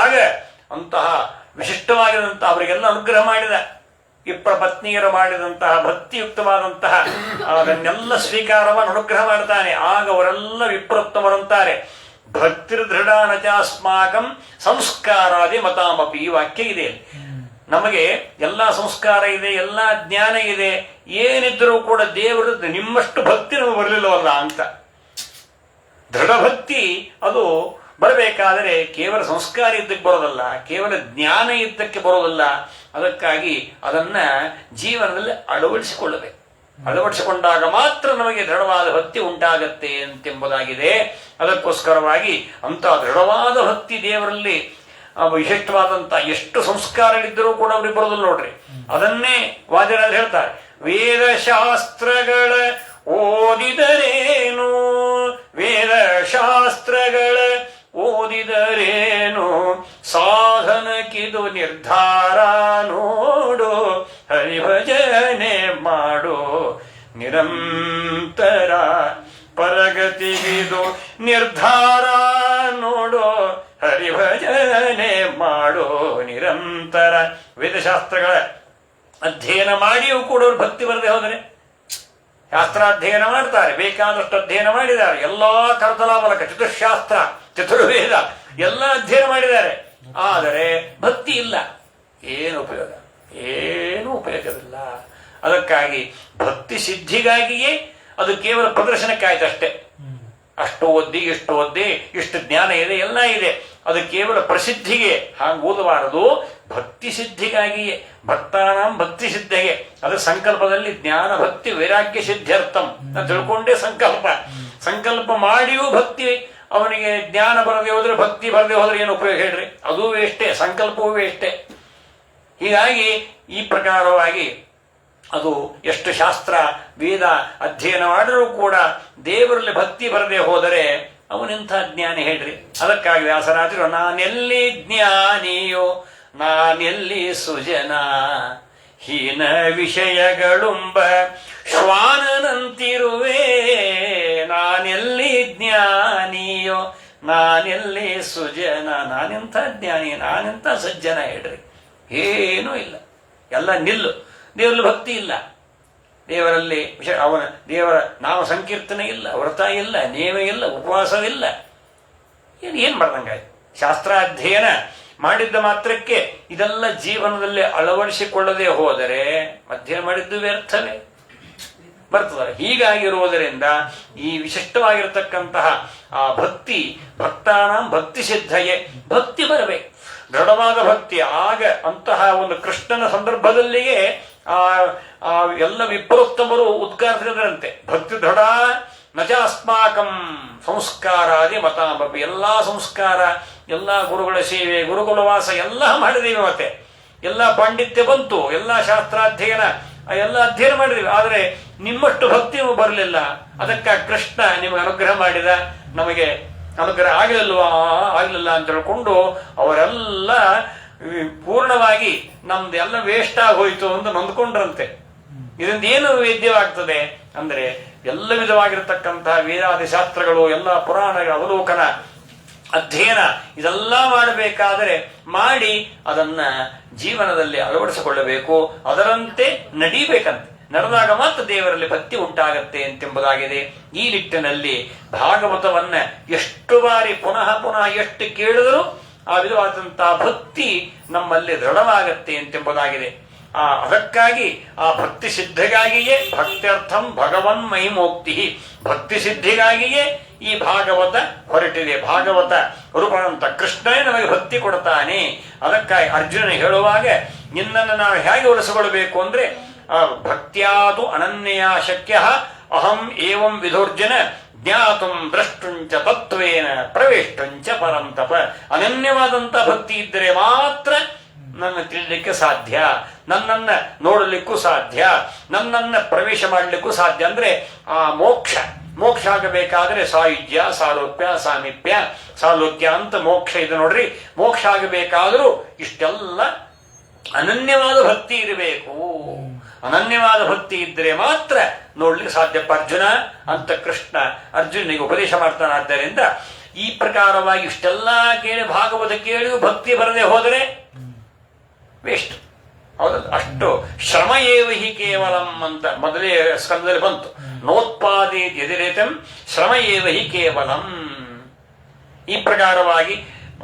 ಆಗ ಅಂತಹ ವಿಶಿಷ್ಟವಾಗಿರುವಂತಹ ಅವರಿಗೆಲ್ಲ ಅನುಗ್ರಹ ಮಾಡಿದ. ವಿಪ್ರ ಪತ್ನಿಯರು ಮಾಡಿದಂತಹ ಭಕ್ತಿಯುಕ್ತವಾದಂತಹ ಅದನ್ನೆಲ್ಲ ಸ್ವೀಕಾರವನ್ನು ಅನುಗ್ರಹ ಮಾಡ್ತಾನೆ. ಆಗ ಅವರೆಲ್ಲ ವಿಪ್ರೋತ್ತಮರಂತಾರೆ. ಭಕ್ತಿರ್ದೃಢಾನಚಾಸ್ಮಾಕಂ ಸಂಸ್ಕಾರಾದಿ ಮತಾಮಪಿ. ಈ ವಾಕ್ಯ ಇದೆ. ನಮಗೆ ಎಲ್ಲ ಸಂಸ್ಕಾರ ಇದೆ, ಎಲ್ಲ ಜ್ಞಾನ ಇದೆ, ಏನಿದ್ರೂ ಕೂಡ ದೇವರು ನಿಮ್ಮಷ್ಟು ಭಕ್ತಿ ನಮಗೆ ಬರಲಿಲ್ಲವಲ್ಲ ಅಂತ. ದೃಢಭಕ್ತಿ ಅದು ಬರಬೇಕಾದರೆ ಕೇವಲ ಸಂಸ್ಕಾರ ಇದ್ದಕ್ಕೆ ಬರೋದಲ್ಲ, ಕೇವಲ ಜ್ಞಾನ ಇದ್ದಕ್ಕೆ ಬರೋದಲ್ಲ. ಅದಕ್ಕಾಗಿ ಅದನ್ನ ಜೀವನದಲ್ಲಿ ಅಳವಡಿಸಿಕೊಳ್ಳಬೇಕು. ಅಳವಡಿಸಿಕೊಂಡಾಗ ಮಾತ್ರ ನಮಗೆ ದೃಢವಾದ ಭಕ್ತಿ ಉಂಟಾಗತ್ತೆ ಎಂಬುದಾಗಿದೆ. ಅದಕ್ಕೋಸ್ಕರವಾಗಿ ಅಂತ ದೃಢವಾದ ಭಕ್ತಿ ದೇವರಲ್ಲಿ ವಿಶಿಷ್ಟವಾದಂತ ಎಷ್ಟು ಸಂಸ್ಕಾರಗಳಿದ್ದರೂ ಕೂಡ ಅವ್ರಿಗೆ ಬರೋದಿಲ್ಲ ನೋಡ್ರಿ. ಅದನ್ನೇ ವಾದಿರಾಜ್ ಹೇಳ್ತಾರೆ, ವೇದಶಾಸ್ತ್ರಗಳ ಓದಿದರೇನು, ವೇದಶಾಸ್ತ್ರಗಳ ಓದಿದರೇನು, ಸಾಧನಕ್ಕಿದು ನಿರ್ಧಾರ ನೋಡು, ಹರಿಭಜನೆ ಮಾಡು ನಿರಂತರ, ಪರಗತಿಗಿದು ನಿರ್ಧಾರ ನೋಡು, ಹರಿಭಜನೆ ಮಾಡು ನಿರಂತರ. ವೇದಶಾಸ್ತ್ರಗಳ ಅಧ್ಯಯನ ಮಾಡಿಯೂ ಕೂಡ ಅವ್ರು ಭಕ್ತಿ ಬರದೆ ಹೋದರೆ ಶಾಸ್ತ್ರಾಧ್ಯಯನ ಮಾಡ್ತಾರೆ, ಬೇಕಾದಷ್ಟು ಅಧ್ಯಯನ ಮಾಡಿದ್ದಾರೆ, ಎಲ್ಲಾ ಕರತಲಾಮಲಕ ಚತುರ್ಶಾಸ್ತ್ರ ಚತುರ್ವೇದ ಎಲ್ಲ ಅಧ್ಯಯನ ಮಾಡಿದ್ದಾರೆ. ಆದರೆ ಭಕ್ತಿ ಇಲ್ಲ, ಏನು ಉಪಯೋಗ? ಏನೂ ಉಪಯೋಗವಿಲ್ಲ. ಅದಕ್ಕಾಗಿ ಭಕ್ತಿ ಸಿದ್ಧಿಗಾಗಿಯೇ ಅದು ಕೇವಲ ಪ್ರದರ್ಶನಕ್ಕಾಯ್ತಷ್ಟೇ. ಅಷ್ಟು ಓದಿ ಇಷ್ಟು ಓದಿ ಇಷ್ಟು ಜ್ಞಾನ ಇದೆ ಎಲ್ಲ ಇದೆ, ಅದು ಕೇವಲ ಪ್ರಸಿದ್ಧಿಗೆ ಹಾಗೆ ಓದಬಾರದು. ಭಕ್ತಿ ಸಿದ್ಧಿಗಾಗಿಯೇ, ಭಕ್ತಾನಾಂ ಭಕ್ತಿ ಸಿದ್ಧಿಗೆ. ಅದು ಸಂಕಲ್ಪದಲ್ಲಿ ಜ್ಞಾನ ಭಕ್ತಿ ವೈರಾಗ್ಯ ಸಿದ್ಧ್ಯರ್ಥಂ ನಾನು ತಿಳ್ಕೊಂಡೇ ಸಂಕಲ್ಪ ಮಾಡಿಯೂ ಭಕ್ತಿ ಅವನಿಗೆ ಜ್ಞಾನ ಬರದೆ ಹೋದ್ರೆ, ಭಕ್ತಿ ಬರದೆ ಹೋದ್ರೆ ಏನು ಉಪಯೋಗ ಹೇಳ್ರಿ? ಅದೂ ವೇಷ್ಟೇ, ಸಂಕಲ್ಪವೂ ವೇಷ್ಟೇ. ಹೀಗಾಗಿ ಈ ಪ್ರಕಾರವಾಗಿ ಅದು ಎಷ್ಟು ಶಾಸ್ತ್ರ ವೇದ ಅಧ್ಯಯನ ಮಾಡಿದರೂ ಕೂಡ ದೇವರಲ್ಲಿ ಭಕ್ತಿ ಬರದೆ ಹೋದರೆ ಅವನೆಂಥ ಜ್ಞಾನಿ ಹೇಳ್ರಿ? ಅದಕ್ಕಾಗಿ ವ್ಯಾಸರಾಜರು ನಾನೆಲ್ಲಿ ಜ್ಞಾನಿಯೋ ನಾನೆಲ್ಲಿ ಸುಜನ ಹೀನ ವಿಷಯಗಳುಂಬ ಶ್ವಾನನಂತಿರುವೆ. ನಾನೆಲ್ಲಿ ಜ್ಞಾನಿಯೋ ನಾನೆಲ್ಲಿ ಸುಜನ, ನಾನೆಂಥ ಜ್ಞಾನಿ ನಾನೆಂಥ ಸಜ್ಜನ ಹೇಳ್ರಿ? ಏನೂ ಇಲ್ಲ, ಎಲ್ಲ ನಿಲ್ಲು. ದೇವರಲ್ಲಿ ಭಕ್ತಿ ಇಲ್ಲ, ದೇವರಲ್ಲಿ ದೇವರ ನಾಮ ಸಂಕೀರ್ತನೆ ಇಲ್ಲ, ವ್ರತ ಇಲ್ಲ, ನೇಮ ಇಲ್ಲ, ಉಪವಾಸವಿಲ್ಲ. ಏನು ಮಾಡ್ದಂಗಾಯ್ತು? ಶಾಸ್ತ್ರಾಧ್ಯಯನ ಮಾಡಿದ್ದ ಮಾತ್ರಕ್ಕೆ ಇದೆಲ್ಲ ಜೀವನದಲ್ಲಿ ಅಳವಡಿಸಿಕೊಳ್ಳದೆ ಹೋದರೆ ಅಧ್ಯಯನ ಮಾಡಿದ್ದು ವ್ಯರ್ಥವೇ ಬರ್ತದೆ. ಹೀಗಾಗಿರುವುದರಿಂದ ಈ ವಿಶಿಷ್ಟವಾಗಿರತಕ್ಕಂತಹ ಆ ಭಕ್ತಿ, ಭಕ್ತಾನಾಂ ಭಕ್ತಿ ಸಿದ್ಧಯೇ, ಭಕ್ತಿ ಬರಬೇಕು, ದೃಢವಾದ ಭಕ್ತಿ. ಆಗ ಅಂತಹ ಒಂದು ಕೃಷ್ಣನ ಸಂದರ್ಭದಲ್ಲಿಯೇ ಆ ಎಲ್ಲ ವಿಪ್ರೋತ್ತಮರು ಉದ್ಗಾರಿಸಿದ್ರಂತೆ, ಭಕ್ತಿ ದೃಢ ನಚ ಅಸ್ಮಾಕಂ ಸಂಸ್ಕಾರಾದಿ ಮತಾಂಬಪಿ. ಎಲ್ಲಾ ಸಂಸ್ಕಾರ, ಎಲ್ಲ ಗುರುಗಳ ಸೇವೆ, ಗುರುಕುಲವಾಸ ಎಲ್ಲ ಮಾಡಿದೀವಿ, ಮತ್ತೆ ಎಲ್ಲ ಪಾಂಡಿತ್ಯ ಬಂತು, ಎಲ್ಲ ಶಾಸ್ತ್ರಾಧ್ಯಯನ ಎಲ್ಲ ಅಧ್ಯಯನ ಮಾಡಿದೀವಿ. ಆದರೆ ನಿಮ್ಮಷ್ಟು ಭಕ್ತಿ ಬರಲಿಲ್ಲ. ಅದಕ್ಕೆ ಕೃಷ್ಣ ನಿಮಗೆ ಅನುಗ್ರಹ ಮಾಡಿದ, ನಮಗೆ ಅನುಗ್ರಹ ಆಗಲಿಲ್ಲ ಅಂತ ಹೇಳ್ಕೊಂಡು ಅವರೆಲ್ಲ ಪೂರ್ಣವಾಗಿ ನಮ್ದು ಎಲ್ಲ ವೇಸ್ಟ್ ಆಗೋಯ್ತು ಅಂತ ನೊಂದ್ಕೊಂಡ್ರಂತೆ. ಇದರಿಂದ ಏನು ವೇದ್ಯವಾಗ್ತದೆ ಅಂದ್ರೆ, ಎಲ್ಲ ವಿಧವಾಗಿರತಕ್ಕಂತಹ ವೇದಾದಿ ಶಾಸ್ತ್ರಗಳು, ಎಲ್ಲ ಪುರಾಣಗಳ ಅವಲೋಕನ, ಅಧ್ಯಯನ ಇದೆಲ್ಲ ಮಾಡಬೇಕಾದರೆ ಮಾಡಿ ಅದನ್ನ ಜೀವನದಲ್ಲಿ ಅಳವಡಿಸಿಕೊಳ್ಳಬೇಕು, ಅದರಂತೆ ನಡೀಬೇಕಂತೆ. ನಡೆದಾಗ ಮಾತ್ರ ದೇವರಲ್ಲಿ ಭಕ್ತಿ ಉಂಟಾಗತ್ತೆ ಎಂಬುದಾಗಿದೆ. ಈ ನಿಟ್ಟಿನಲ್ಲಿ ಭಾಗವತವನ್ನ ಎಷ್ಟು ಬಾರಿ ಪುನಃ ಎಷ್ಟು ಕೇಳಿದರೂ ಆ ವಿಧವಾದಂತಹ ಭಕ್ತಿ ನಮ್ಮಲ್ಲಿ ದೃಢವಾಗತ್ತೆ ಎಂಬುದಾಗಿದೆ. ಅದಕ್ಕಾಗಿ ಆ ಭಕ್ತಿ ಸಿದ್ಧಿಗಾಗಿಯೇ ಭಕ್ತ್ಯರ್ಥಂ ಭಗವನ್ ಮಹಿಮೋಕ್ತಿ, ಭಕ್ತಿ ಸಿದ್ಧಿಗಾಗಿಯೇ ಈ ಭಾಗವತ ಹೊರಟಿದೆ. ಭಾಗವತ ರೂಪಂತ ಕೃಷ್ಣನೇ ನಮಗೆ ಭಕ್ತಿ ಕೊಡ್ತಾನೆ. ಅದಕ್ಕಾಗಿ ಅರ್ಜುನ ಹೇಳುವಾಗ ನಿನ್ನನ್ನು ನಾವು ಹೇಗೆ ಒಲಿಸಿಕೊಳ್ಳಬೇಕು ಅಂದ್ರೆ, ಭಕ್ತ್ಯಾದು ಅನನ್ಯ ಶಕ್ಯ ಅಹಂ ಏವಂ ವಿಧೋರ್ಜನ ಜ್ಞಾತುಂ ದ್ರಷ್ಟುಂಚ ತತ್ವೇನ ಪ್ರವೇಷ್ಟುಂಚ ಪರಂತಪ. ಅನನ್ಯವಾದಂತ ಭಕ್ತಿ ಇದ್ದರೆ ಮಾತ್ರ ನನ್ನ ತಿಳಿಲಿಕ್ಕೆ ಸಾಧ್ಯ, ನನ್ನನ್ನ ನೋಡಲಿಕ್ಕೂ ಸಾಧ್ಯ, ನನ್ನನ್ನ ಪ್ರವೇಶ ಮಾಡಲಿಕ್ಕೂ ಸಾಧ್ಯ. ಅಂದ್ರೆ ಆ ಮೋಕ್ಷ ಆಗಬೇಕಾದ್ರೆ ಸಾಯುಜ್ಯ, ಸಾಲೋಕ್ಯ, ಸಾಮೀಪ್ಯ, ಸಾಲೋಕ್ಯ ಅಂತ ಮೋಕ್ಷ ಇದೆ ನೋಡ್ರಿ. ಮೋಕ್ಷ ಆಗಬೇಕಾದ್ರೂ ಇಷ್ಟೆಲ್ಲ ಅನನ್ಯವಾದ ಭಕ್ತಿ ಇರಬೇಕು. ಅನನ್ಯವಾದ ಭಕ್ತಿ ಇದ್ದರೆ ಮಾತ್ರ ನೋಡ್ಲಿಕ್ಕೆ ಸಾಧ್ಯಪ್ಪ ಅರ್ಜುನ ಅಂತ ಕೃಷ್ಣ ಅರ್ಜುನಿಗೆ ಉಪದೇಶ ಮಾಡ್ತಾನೆ. ಆದ್ದರಿಂದ ಈ ಪ್ರಕಾರವಾಗಿ ಇಷ್ಟೆಲ್ಲ ಕೇಳಿ ಭಾಗವತ ಕೇಳಿಯೂ ಭಕ್ತಿ ಬರದೆ ಹೋದರೆ ವೇಸ್ಟ್, ಹೌದಲ್ಲ? ಅಷ್ಟು ಶ್ರಮ ಏವ ಹಿ ಕೇವಲಂ ಅಂತ ಮೊದಲೇ ಸ್ಕಂದದಲ್ಲಿ ಬಂತು. ನೋತ್ಪಾದಿ ಯದಿರೇತಂ ಶ್ರಮ ಏವ ಹಿ ಕೇವಲಂ. ಈ ಪ್ರಕಾರವಾಗಿ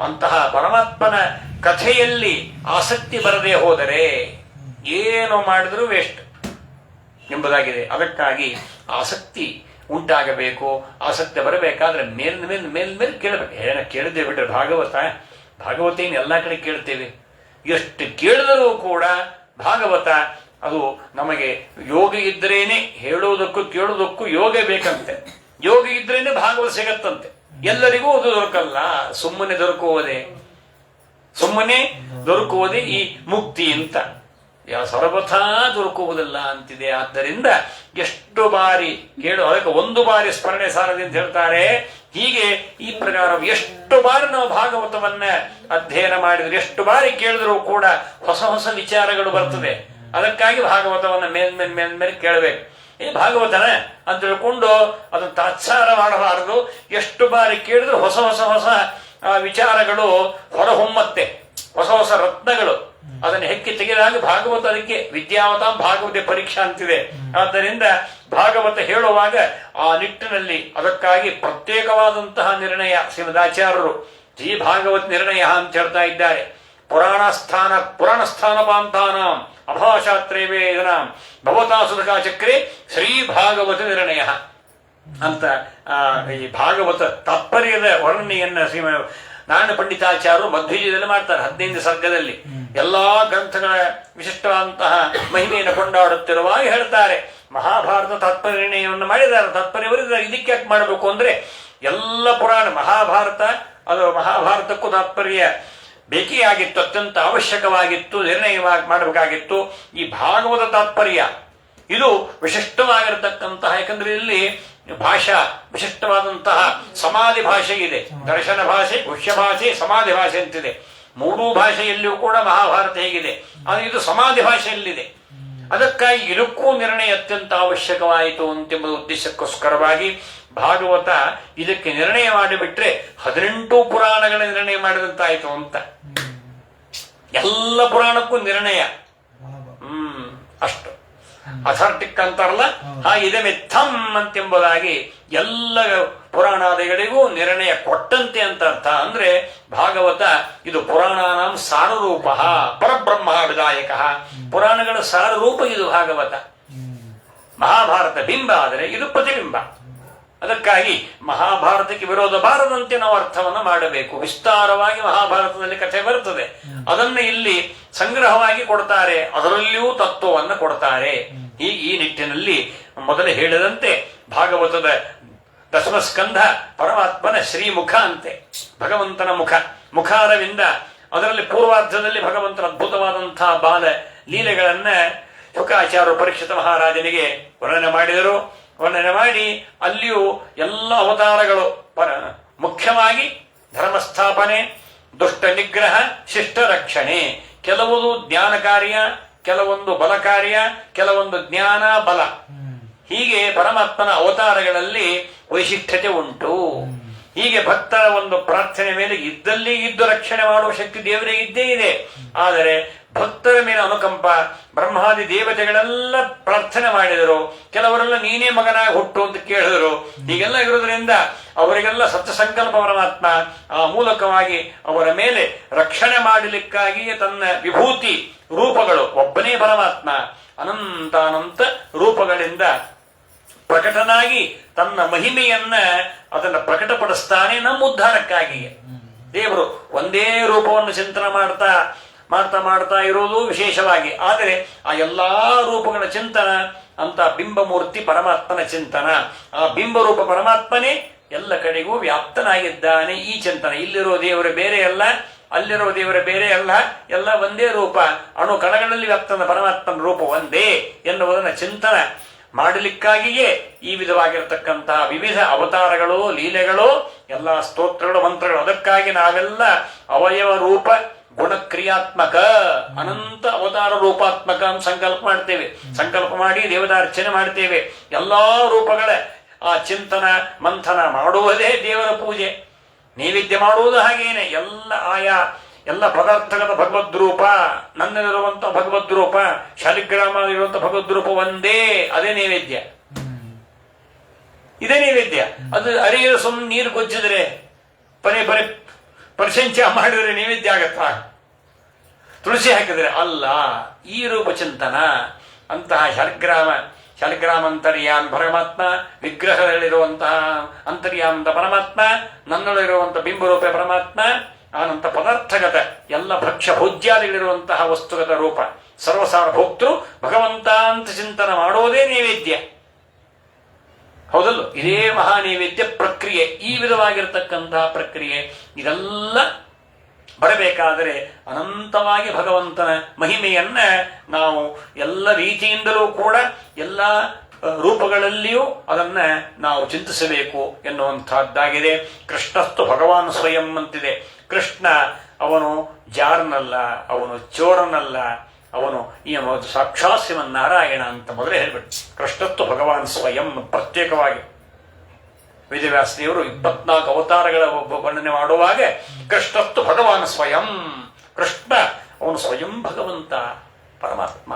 ಅಂತಹ ಪರಮಾತ್ಮನ ಕಥೆಯಲ್ಲಿ ಆಸಕ್ತಿ ಬರದೆ ಹೋದರೆ ಏನು ಮಾಡಿದ್ರೂ ವೇಸ್ಟ್ ಎಂಬುದಾಗಿದೆ. ಅದಕ್ಕಾಗಿ ಆಸಕ್ತಿ ಉಂಟಾಗಬೇಕು. ಆಸಕ್ತಿ ಬರಬೇಕಾದ್ರೆ ಮೇಲ್ ಕೇಳಬೇಕು. ಕೇಳಿದ್ದೇವೆ ಬಿಟ್ರೆ ಭಾಗವತ ಏನು ಎಲ್ಲ ಕಡೆ ಕೇಳ್ತೇವೆ. ಎಷ್ಟು ಕೇಳಿದರೂ ಕೂಡ ಭಾಗವತ ಅದು ನಮಗೆ ಯೋಗ ಇದ್ರೇನೆ ಹೇಳೋದಕ್ಕೂ ಕೇಳೋದಕ್ಕೂ ಯೋಗ ಬೇಕಂತೆ. ಯೋಗ ಇದ್ರೇನೆ ಭಾಗವತ ಸಿಗತ್ತಂತೆ. ಎಲ್ಲರಿಗೂ ಅದು ದೊರಕಲ್ಲ. ಸುಮ್ಮನೆ ದೊರಕುವುದೇ ಈ ಮುಕ್ತಿ ಅಂತ ಸರ್ವಥಾ ದೊರಕುವುದಿಲ್ಲ ಅಂತಿದೆ. ಆದ್ದರಿಂದ ಎಷ್ಟು ಬಾರಿ ಕೇಳು, ಅದಕ್ಕೆ ಒಂದು ಬಾರಿ ಸ್ಮರಣೆ ಸಾರದೆ ಅಂತ ಹೇಳ್ತಾರೆ. ಹೀಗೆ ಈ ಪ್ರಕಾರ ಎಷ್ಟು ಬಾರಿ ನಾವು ಭಾಗವತವನ್ನ ಅಧ್ಯಯನ ಮಾಡಿದ್ರೆ, ಎಷ್ಟು ಬಾರಿ ಕೇಳಿದ್ರು ಕೂಡ ಹೊಸ ವಿಚಾರಗಳು ಬರ್ತದೆ. ಅದಕ್ಕಾಗಿ ಭಾಗವತವನ್ನ ಮೇಲ್ಮೇಲೆ ಕೇಳಬೇಕು. ಭಾಗವತನ ಅಂತ ತಿಳ್ಕೊಂಡು ಅದನ್ನು ತಾತ್ಸಾರ ಮಾಡಬಾರದು. ಎಷ್ಟು ಬಾರಿ ಕೇಳಿದ್ರು ಹೊಸ ವಿಚಾರಗಳು ಹೊರಹೊಮ್ಮತ್ತೆ, ಹೊಸ ರತ್ನಗಳು ಅದನ್ನು ಹೆಕ್ಕಿ ತೆಗೆದಾಗ ಭಾಗವತ ಅದಕ್ಕೆ ವಿದ್ಯಾವತಾಂ ಭಾಗವತ ಪರೀಕ್ಷಾ ಅಂತಿದೆ. ಆದ್ದರಿಂದ ಭಾಗವತ ಹೇಳುವಾಗ ಆ ನಿಟ್ಟಿನಲ್ಲಿ ಅದಕ್ಕಾಗಿ ಪ್ರತ್ಯೇಕವಾದಂತಹ ನಿರ್ಣಯ ಶ್ರೀಮದಾಚಾರ್ಯರು ಈ ಭಾಗವತ ನಿರ್ಣಯ ಅಂತ ಹೇಳ್ತಾ ಇದ್ದಾರೆ. ಪುರಾಣಸ್ಥಾನಪಾಂತಾನಾಂ ಅಭಾಷಾತ್ರೈವೇ ಇದನಾಂ ಭವತಾ ಸುಧಕಾ ಚಕ್ರೆ ಶ್ರೀ ಭಾಗವತ ನಿರ್ಣಯ ಅಂತ ಈ ಭಾಗವತ ತಾತ್ಪರ್ಯದ ವರ್ಣನೆಯನ್ನ ನಾರಾಯಣ ಪಂಡಿತಾಚಾರ್ಯರು ಮಧ್ವಿಜಯದಲ್ಲಿ ಮಾಡ್ತಾರೆ. 15 ಸರ್ಗದಲ್ಲಿ ಎಲ್ಲಾ ಗ್ರಂಥಗಳ ವಿಶಿಷ್ಟವಾದಂತಹ ಮಹಿಮೆಯನ್ನು ಕೊಂಡಾಡುತ್ತಿರುವಾಗ ಹೇಳ್ತಾರೆ, ಮಹಾಭಾರತ ತಾತ್ಪರ್ಯ ನಿರ್ಣಯವನ್ನು ಮಾಡಿದ್ದಾರೆ, ತಾತ್ಪರ್ಯ ಬರೆದಿದ್ದಾರೆ. ಇದಕ್ಕೆ ಯಾಕೆ ಮಾಡಬೇಕು ಅಂದ್ರೆ ಎಲ್ಲ ಪುರಾಣ ಮಹಾಭಾರತಕ್ಕೂ ತಾತ್ಪರ್ಯ ಬೇಕೇ ಆಗಿತ್ತು, ಅತ್ಯಂತ ಅವಶ್ಯಕವಾಗಿತ್ತು, ನಿರ್ಣಯ ಮಾಡಬೇಕಾಗಿತ್ತು. ಈ ಭಾಗವತ ತಾತ್ಪರ್ಯ ಇದು ವಿಶಿಷ್ಟವಾಗಿರತಕ್ಕಂತಹ, ಯಾಕಂದ್ರೆ ಇಲ್ಲಿ ಭಾಷಾ ವಿಶಿಷ್ಟವಾದಂತಹ ಸಮಾಧಿ ಭಾಷೆ ಇದೆ. ದರ್ಶನ ಭಾಷೆ, ಗುಹ್ಯ ಭಾಷೆ, ಸಮಾಧಿ ಭಾಷೆ ಅಂತಿದೆ. ಮೂರೂ ಭಾಷೆಯಲ್ಲಿಯೂ ಕೂಡ ಮಹಾಭಾರತ ಹೇಗಿದೆ, ಆದರೆ ಇದು ಸಮಾಧಿ ಭಾಷೆಯಲ್ಲಿದೆ. ಅದಕ್ಕಾಗಿ ಇದಕ್ಕೂ ನಿರ್ಣಯ ಅತ್ಯಂತ ಅವಶ್ಯಕವಾಯಿತು ಅಂತೆಂಬ ಉದ್ದೇಶಕ್ಕೋಸ್ಕರವಾಗಿ ಭಾಗವತ ಇದಕ್ಕೆ ನಿರ್ಣಯ ಮಾಡಿಬಿಟ್ರೆ 18 ಪುರಾಣಗಳ ನಿರ್ಣಯ ಮಾಡಿದಂತಾಯಿತು ಅಂತ. ಎಲ್ಲ ಪುರಾಣಕ್ಕೂ ನಿರ್ಣಯ ಅಷ್ಟು ಅಥಾರ್ಟಿಕ್ ಅಂತಾರಲ್ಲ, ಇದೆ ಮಿಥಂ ಅಂತೆಂಬುದಾಗಿ ಎಲ್ಲ ಪುರಾಣಾದಿಗಳಿಗೂ ನಿರ್ಣಯ ಕೊಟ್ಟಂತೆ ಅಂತ ಅರ್ಥ. ಅಂದ್ರೆ ಭಾಗವತ ಇದು ಪುರಾಣಾನಾಂ ಸಾರರೂಪ, ಪರಬ್ರಹ್ಮ ವಿದಾಯಕ. ಪುರಾಣಗಳ ಸಾರರೂಪ ಇದು ಭಾಗವತ. ಮಹಾಭಾರತ ಬಿಂಬ ಆದರೆ ಇದು ಪ್ರತಿಬಿಂಬ. ಅದಕ್ಕಾಗಿ ಮಹಾಭಾರತಕ್ಕೆ ವಿರೋಧ ಬಾರದಂತೆ ನಾವು ಅರ್ಥವನ್ನು ಮಾಡಬೇಕು. ವಿಸ್ತಾರವಾಗಿ ಮಹಾಭಾರತದಲ್ಲಿ ಕಥೆ ಬರುತ್ತದೆ, ಅದನ್ನು ಇಲ್ಲಿ ಸಂಗ್ರಹವಾಗಿ ಕೊಡ್ತಾರೆ, ಅದರಲ್ಲಿಯೂ ತತ್ವವನ್ನು ಕೊಡ್ತಾರೆ. ಈ ನಿಟ್ಟಿನಲ್ಲಿ ಮೊದಲೇ ಹೇಳಿದಂತೆ ಭಾಗವತದ ದಶಮಸ್ಕಂಧ ಪರಮಾತ್ಮನ ಶ್ರೀಮುಖ ಅಂತೆ, ಭಗವಂತನ ಮುಖಾರವಿಂದ. ಅದರಲ್ಲಿ ಪೂರ್ವಾರ್ಧದಲ್ಲಿ ಭಗವಂತನ ಅದ್ಭುತವಾದಂತಹ ಬಾಲ ಲೀಲೆಗಳನ್ನ ಶುಕಾಚಾರ್ಯರು ಪರೀಕ್ಷಿತ ಮಹಾರಾಜನಿಗೆ ವರ್ಣನೆ ಮಾಡಿದರು. ವರ್ಣನೆ ಮಾಡಿ ಅಲ್ಲಿಯೂ ಎಲ್ಲ ಅವತಾರಗಳು ಮುಖ್ಯವಾಗಿ ಧರ್ಮಸ್ಥಾಪನೆ, ದುಷ್ಟ ನಿಗ್ರಹ, ಶಿಷ್ಟ ರಕ್ಷಣೆ. ಕೆಲವುದು ಜ್ಞಾನ ಕಾರ್ಯ, ಕೆಲವೊಂದು ಬಲ ಕಾರ್ಯ, ಕೆಲವೊಂದು ಜ್ಞಾನ ಬಲ. ಹೀಗೆ ಪರಮಾತ್ಮನ ಅವತಾರಗಳಲ್ಲಿ ವೈಶಿಷ್ಟ್ಯತೆ ಉಂಟು. ಹೀಗೆ ಭಕ್ತರ ಒಂದು ಪ್ರಾರ್ಥನೆ ಮೇಲೆ ಇದ್ದಲ್ಲಿ ಇದ್ದು ರಕ್ಷಣೆ ಮಾಡುವ ಶಕ್ತಿ ದೇವರಿಗೆ ಇದ್ದೇ ಇದೆ. ಆದರೆ ಭಕ್ತರ ಮೇಲೆ ಅನುಕಂಪ, ಬ್ರಹ್ಮಾದಿ ದೇವತೆಗಳೆಲ್ಲ ಪ್ರಾರ್ಥನೆ ಮಾಡಿದರು, ಕೆಲವರೆಲ್ಲ ನೀನೇ ಮಗನಾಗಿ ಹುಟ್ಟು ಅಂತ ಕೇಳಿದರು. ಹೀಗೆಲ್ಲ ಇರೋದ್ರಿಂದ ಅವರಿಗೆಲ್ಲ ಸತ್ಯ ಸಂಕಲ್ಪ ಪರಮಾತ್ಮ ಆ ಮೂಲಕವಾಗಿ ಅವರ ಮೇಲೆ ರಕ್ಷಣೆ ಮಾಡಲಿಕ್ಕಾಗಿಯೇ ತನ್ನ ವಿಭೂತಿ ರೂಪಗಳು, ಒಬ್ಬನೇ ಪರಮಾತ್ಮ ಅನಂತಾನಂತ ರೂಪಗಳಿಂದ ಪ್ರಕಟನಾಗಿ ತನ್ನ ಮಹಿಮೆಯನ್ನ ಅದನ್ನು ಪ್ರಕಟಪಡಿಸ್ತಾನೆ ನಮ್ಮ ಉದ್ಧಾರಕ್ಕಾಗಿ. ದೇವರು ಒಂದೇ ರೂಪವನ್ನು ಚಿಂತನೆ ಮಾಡ್ತಾ ಇರುವುದು ವಿಶೇಷವಾಗಿ. ಆದರೆ ಆ ಎಲ್ಲಾ ರೂಪಗಳ ಚಿಂತನ ಅಂತ ಬಿಂಬಮೂರ್ತಿ ಪರಮಾತ್ಮನ ಚಿಂತನ. ಆ ಬಿಂಬರೂಪ ಪರಮಾತ್ಮನೇ ಎಲ್ಲ ಕಡೆಗೂ ವ್ಯಾಪ್ತನಾಗಿದ್ದಾನೆ. ಈ ಚಿಂತನ, ಇಲ್ಲಿರೋ ದೇವರು ಬೇರೆ ಅಲ್ಲ, ಅಲ್ಲಿರೋ ದೇವರ ಬೇರೆ ಅಲ್ಲ, ಎಲ್ಲ ಒಂದೇ ರೂಪ, ಅಣು ಕಣಗಳಲ್ಲಿ ವ್ಯಾಪ್ತನ ಪರಮಾತ್ಮನ ರೂಪ ಒಂದೇ ಎನ್ನುವುದನ್ನು ಚಿಂತನ ಮಾಡಲಿಕ್ಕಾಗಿಯೇ ಈ ವಿಧವಾಗಿರತಕ್ಕಂತಹ ವಿವಿಧ ಅವತಾರಗಳು, ಲೀಲೆಗಳು, ಎಲ್ಲ ಸ್ತೋತ್ರಗಳು, ಮಂತ್ರಗಳು. ಅದಕ್ಕಾಗಿ ನಾವೆಲ್ಲ ಅವಯವ ರೂಪ ಗುಣಕ್ರಿಯಾತ್ಮಕ ಅನಂತ ಅವತಾರ ರೂಪಾತ್ಮಕ ಅಂತ ಸಂಕಲ್ಪ ಮಾಡಿ ದೇವತಾರ್ಚನೆ ಮಾಡ್ತೇವೆ. ಎಲ್ಲಾ ರೂಪಗಳ ಆ ಚಿಂತನ ಮಂಥನ ಮಾಡುವುದೇ ದೇವರ ಪೂಜೆ. ನೈವೇದ್ಯ ಮಾಡುವುದು ಹಾಗೇನೆ. ಎಲ್ಲ ಪದಾರ್ಥಗಳ ಭಗವದ್ರೂಪ, ನನ್ನಲ್ಲಿರುವಂತಹ ಭಗವದ್ರೂಪ, ಶಾಲಿಗ್ರಾಮ ಇರುವಂತಹ ಭಗವದ್ರೂಪ ಒಂದೇ, ಅದೇ ನೈವೇದ್ಯ. ಇದೇ ನೈವೇದ್ಯ. ಅದು ಅರಿಯಲು ಸುಮ್ಮನೆ ನೀರು ಗೊಜ್ಜಿದ್ರೆ ಪರಿಸಂಚ ಮಾಡಿದ್ರೆ ನೈವೇದ್ಯ ಆಗತ್ತಾ? ತುಳಸಿ ಹಾಕಿದ್ರೆ ಅಲ್ಲ. ಈ ರೂಪ ಚಿಂತನ ಅಂತಹ ಶಾಲಿಗ್ರಾಮ ಅಂತರ್ಯಾಮ ಪರಮಾತ್ಮ, ವಿಗ್ರಹದಲ್ಲಿರುವಂತಹ ಅಂತರ್ಯಾಮದ ಪರಮಾತ್ಮ, ನನ್ನಲ್ಲಿರುವಂತಹ ಬಿಂಬರೂಪ ಪರಮಾತ್ಮ, ಆನಂತ ಪದಾರ್ಥಗತ ಎಲ್ಲ ಭಕ್ಷ್ಯ ಭೋಜ್ಯಾದಿಗಳಿರುವಂತಹ ವಸ್ತುಗತ ರೂಪ ಸರ್ವಸಾರ ಭೋಕ್ತೃ ಭಗವಂತ ಅಂತ ಚಿಂತನ ಮಾಡೋದೇ ನೈವೇದ್ಯ. ಹೌದಲ್ಲ? ಇದೇ ಮಹಾ ನೈವೇದ್ಯ ಪ್ರಕ್ರಿಯೆ. ಈ ವಿಧವಾಗಿರತಕ್ಕಂತಹ ಪ್ರಕ್ರಿಯೆ ಇದೆಲ್ಲ ಬರಬೇಕಾದರೆ ಅನಂತವಾಗಿ ಭಗವಂತನ ಮಹಿಮೆಯನ್ನ ನಾವು ಎಲ್ಲ ರೀತಿಯಿಂದಲೂ ಕೂಡ ಎಲ್ಲ ರೂಪಗಳಲ್ಲಿಯೂ ಅದನ್ನ ನಾವು ಚಿಂತಿಸಬೇಕು ಎನ್ನುವಂತಹದ್ದಾಗಿದೆ. ಕೃಷ್ಣಸ್ತು ಭಗವಾನ್ ಸ್ವಯಂ ಅಂತಿದೆ. ಕೃಷ್ಣ ಅವನು ಜಾರನಲ್ಲ, ಅವನು ಚೋರನಲ್ಲ, ಅವನು ಈ ಸಾಕ್ಷಾತ್ ಶ್ರೀಮನ್ನಾರಾಯಣ ಅಂತ ಮೊದಲೇ ಹೇಳ್ಬಿಟ್ಟು ಕೃಷ್ಣಸ್ತು ಭಗವಾನ್ ಸ್ವಯಂ ಪ್ರತ್ಯೇಕವಾಗಿ ವೇದವ್ಯಾಸ ದೇವರು 24 ಅವತಾರಗಳ ವರ್ಣನೆ ಮಾಡುವಾಗ ಕೃಷ್ಣಸ್ತು ಭಗವಾನ್ ಸ್ವಯಂ, ಕೃಷ್ಣ ಅವನು ಸ್ವಯಂ ಭಗವಂತ ಪರಮಾತ್ಮ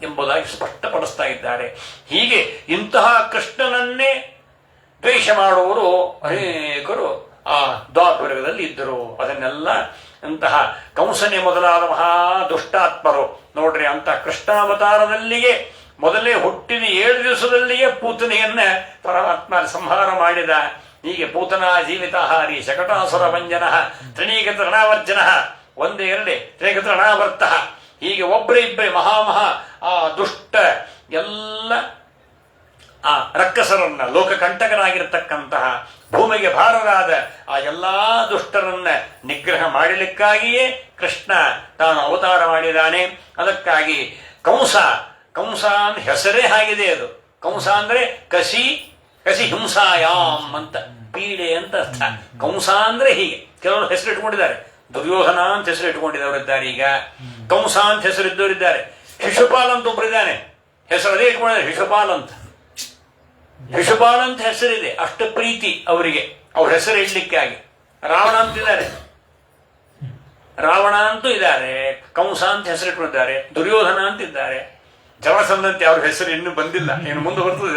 ಎಂಬುದಾಗಿ ಸ್ಪಷ್ಟಪಡಿಸ್ತಾ ಇದ್ದಾರೆ. ಹೀಗೆ ಇಂತಹ ಕೃಷ್ಣನನ್ನೇ ದ್ವೇಷ ಮಾಡುವವರು ಅನೇಕರು ಆ ದ್ವಾಪರದಲ್ಲಿ ಇದ್ದರು. ಅದನ್ನೆಲ್ಲ ಅಂತಹ ಕಂಸನೆ ಮೊದಲಾದ ಮಹಾ ದುಷ್ಟಾತ್ಮರು ನೋಡ್ರಿ, ಅಂತ ಕೃಷ್ಣಾವತಾರದಲ್ಲಿಯೇ ಮೊದಲೇ ಹುಟ್ಟಿದ 7 ದಿವಸದಲ್ಲಿಯೇ ಪೂತನೆಯನ್ನ ಪರಮಾತ್ಮ ಸಂಹಾರ ಮಾಡಿದ. ಹೀಗೆ ಪೂತನಾ ಜೀವಿತಾಹಾರಿ ಶಕಟಾಸುರ ಭಂಜನ ತ್ರಿಣೀಗತ ರಣಾವರ್ಜನ ಒಂದೇ ಎರಡೇ ತ್ರಿಗತ ರಣಾವರ್ತ. ಹೀಗೆ ಒಬ್ಬರೇ ಇಬ್ಬರೇ ಮಹಾಮಹಾ ಆ ದುಷ್ಟ ಎಲ್ಲ ಆ ರಕ್ಕಸರನ್ನ ಲೋಕಕಂಟಕರಾಗಿರ್ತಕ್ಕಂತಹ ಭೂಮಿಗೆ ಭಾರರಾದ ಆ ಎಲ್ಲಾ ದುಷ್ಟರನ್ನ ನಿಗ್ರಹ ಮಾಡಲಿಕ್ಕಾಗಿಯೇ ಕೃಷ್ಣ ತಾನು ಅವತಾರ ಮಾಡಿದ್ದಾನೆ. ಅದಕ್ಕಾಗಿ ಕಂಸ ಅಂತ ಹೆಸರೇ ಆಗಿದೆ. ಅದು ಕಂಸ ಅಂದ್ರೆ ಕಸಿ ಹಿಂಸಾಯಾಮ್ ಅಂತ, ಪೀಡೆ ಅಂತ ಅರ್ಥ. ಕಂಸ ಅಂದ್ರೆ ಹೀಗೆ ಕೆಲವರು ಹೆಸರು ಇಟ್ಕೊಂಡಿದ್ದಾರೆ. ದುರ್ಯೋಧನ ಅಂತ ಹೆಸರು ಇಟ್ಕೊಂಡಿದ್ದವರಿದ್ದಾರೆ, ಈಗ ಕಂಸ ಅಂತ ಹೆಸರಿದ್ದವರಿದ್ದಾರೆ. ಶಿಶುಪಾಲ್ ಅಂತ ಒಬ್ಬರಿದ್ದಾನೆ, ಹೆಸರು ಅದೇ ಇಟ್ಕೊಂಡಿದ್ದಾರೆ, ಶಿಶುಪಾಲ್ ಅಂತ ಹೆಸರಿದೆ. ಅಷ್ಟು ಪ್ರೀತಿ ಅವರಿಗೆ ಅವ್ರ ಹೆಸರು ಇಡ್ಲಿಕ್ಕಾಗಿ. ರಾವಣ ಅಂತೂ ಇದ್ದಾರೆ, ಕಂಸ ಅಂತ ಹೆಸರು ಇಟ್ಕೊಂಡಿದ್ದಾರೆ, ದುರ್ಯೋಧನ ಅಂತಿದ್ದಾರೆ, ಜರಾಸಂಧಂತೆ ಅವ್ರ ಹೆಸರು ಇನ್ನೂ ಬಂದಿಲ್ಲ, ಏನು ಮುಂದೆ ಬರ್ತದೆ.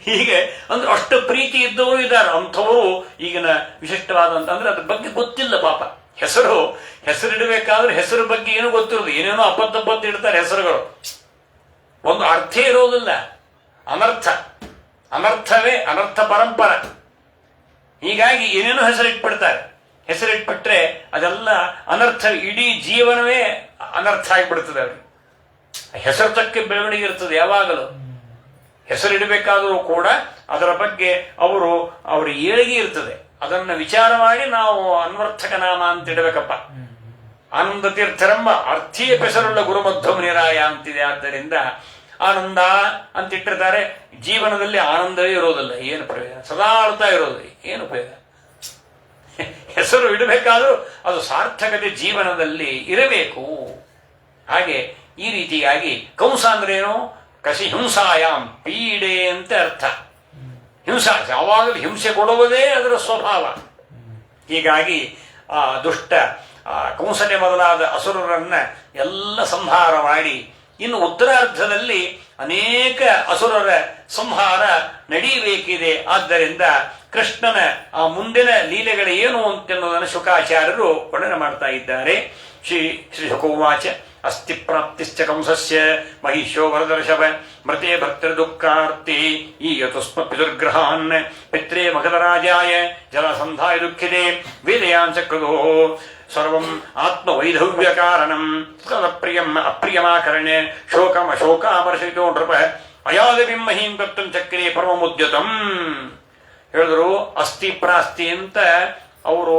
ಹೀಗೆ ಅಂದ್ರೆ ಅಷ್ಟು ಪ್ರೀತಿ ಇದ್ದವರು ಇದ್ದಾರೆ. ಅಂಥವರು ಈಗಿನ ವಿಶಿಷ್ಟವಾದಂತ ಅಂದ್ರೆ ಅದ್ರ ಬಗ್ಗೆ ಗೊತ್ತಿಲ್ಲ ಪಾಪ. ಹೆಸರಿಡಬೇಕಾದ್ರೆ ಹೆಸರು ಬಗ್ಗೆ ಏನೂ ಗೊತ್ತಿರೋದು, ಏನೇನೋ ಅಪ್ಪತ್ತಪ್ಪತ್ತು ಇಡ್ತಾರೆ ಹೆಸರುಗಳು, ಒಂದು ಅರ್ಥ ಇರೋದಿಲ್ಲ. ಅನರ್ಥವೇ ಅನರ್ಥ ಪರಂಪರ. ಹೀಗಾಗಿ ಏನೇನೋ ಹೆಸರಿಟ್ಬಿಡ್ತಾರೆ. ಹೆಸರಿಟ್ಬಿಟ್ರೆ ಅದೆಲ್ಲ ಅನರ್ಥ, ಇಡೀ ಜೀವನವೇ ಅನರ್ಥ ಆಗಿಬಿಡ್ತದೆ ಅವ್ರಿಗೆ. ಹೆಸರು ತಕ್ಕ ಬೆಳವಣಿಗೆ ಇರ್ತದೆ ಯಾವಾಗಲೂ. ಹೆಸರಿಡಬೇಕಾದರೂ ಕೂಡ ಅದರ ಬಗ್ಗೆ ಅವರ ಏಳಿಗೆ ಇರ್ತದೆ. ಅದನ್ನು ವಿಚಾರ ಮಾಡಿ ನಾವು ಅನ್ವರ್ಥಕ ನಾಮ ಅಂತ ಇಡಬೇಕಪ್ಪ. ಆನಂದ ತೀರ್ಥರೆಂಬ ಅರ್ಥೀಯ ಪೆಸರುಳ್ಳ ಗುರುಮಧ್ವ ನಿರಾಯ ಅಂತಿದೆ. ಆದ್ದರಿಂದ ಆನಂದ ಅಂತ ಇಟ್ಟಿರ್ತಾರೆ. ಜೀವನದಲ್ಲಿ ಆನಂದವೇ ಇರೋದಿಲ್ಲ, ಏನು ಪ್ರಯೋಜನ? ಸದಾ ಅಳ್ತಾ ಇರೋದು, ಏನು ಪ್ರಯೋಜನ? ಹೆಸರು ಇಡಬೇಕಾದ್ರೂ ಅದು ಸಾರ್ಥಕತೆ ಜೀವನದಲ್ಲಿ ಇರಬೇಕು. ಹಾಗೆ ಈ ರೀತಿಯಾಗಿ ಕಂಸ ಅಂದ್ರೇನು? ಕಸಿ ಹಿಂಸಾಯಾಮ್, ಪೀಡೆ ಅಂತ ಅರ್ಥ. ಹಿಂಸಾ, ಯಾವಾಗಲೂ ಹಿಂಸೆ ಕೊಡುವುದೇ ಅದರ ಸ್ವಭಾವ. ಹೀಗಾಗಿ ಆ ದುಷ್ಟ ಕಂಸನೆ ಮೊದಲಾದ ಅಸುರರನ್ನ ಎಲ್ಲ ಸಂಹಾರ ಮಾಡಿ ಇನ್ನು ಉತ್ತರಾರ್ಧದಲ್ಲಿ ಅನೇಕ ಅಸುರರ ಸಂಹಾರ ನಡೆಯಬೇಕಿದೆ. ಆದ್ದರಿಂದ ಕೃಷ್ಣನ ಆ ಮುಂದಿನ ಲೀಲೆಗಳು ಏನು ಅಂತೆನ್ನುವುದನ್ನು ಶುಕಾಚಾರ್ಯರು ವರ್ಣನೆ ಮಾಡ್ತಾ ಇದ್ದಾರೆ. ಶ್ರೀ ಶುಕೋವಾಚ ಅಸ್ತಿ ಪ್ರಾಪ್ತಿಶ್ಚ ಕಂಸಸ್ಯ ಮಹಿಷೋ ವರದರ್ಶವ ಮೃತೆ ಭಕ್ತೃದುಃಖಾರ್ತಿ ಈಯತುಸ್ಮ ಪಿತುರ್ಗ್ರಹಾನ್ ಪಿತ್ರೇ ಮಗಧರಾಜಾಯ ಜಲಸಂಧಾಯ ದುಃಖಿತೆ ವೇದಯಾನ್ ಚಕ್ರದೋ ಸರ್ವಂ ಆತ್ಮವೈಧವ್ಯ ಕಾರಣಂ ತದಪ್ರಿಯಂ ಅಪ್ರಿಯಮಾಕರಣೆ ಶೋಕಮಶೋಕಾಮರ್ಶಿತೋ ನೃಪ ಅಯಾದವಿಂ ಮಹೀಂ ಕರ್ತುಂ ಚಕ್ರೇ ಪರಮಮುದ್ಯತಂ. ಹೇಳಿದ್ರು ಅಸ್ಥಿ ಪ್ರಾಸ್ತಿ ಅಂತ. ಅವರು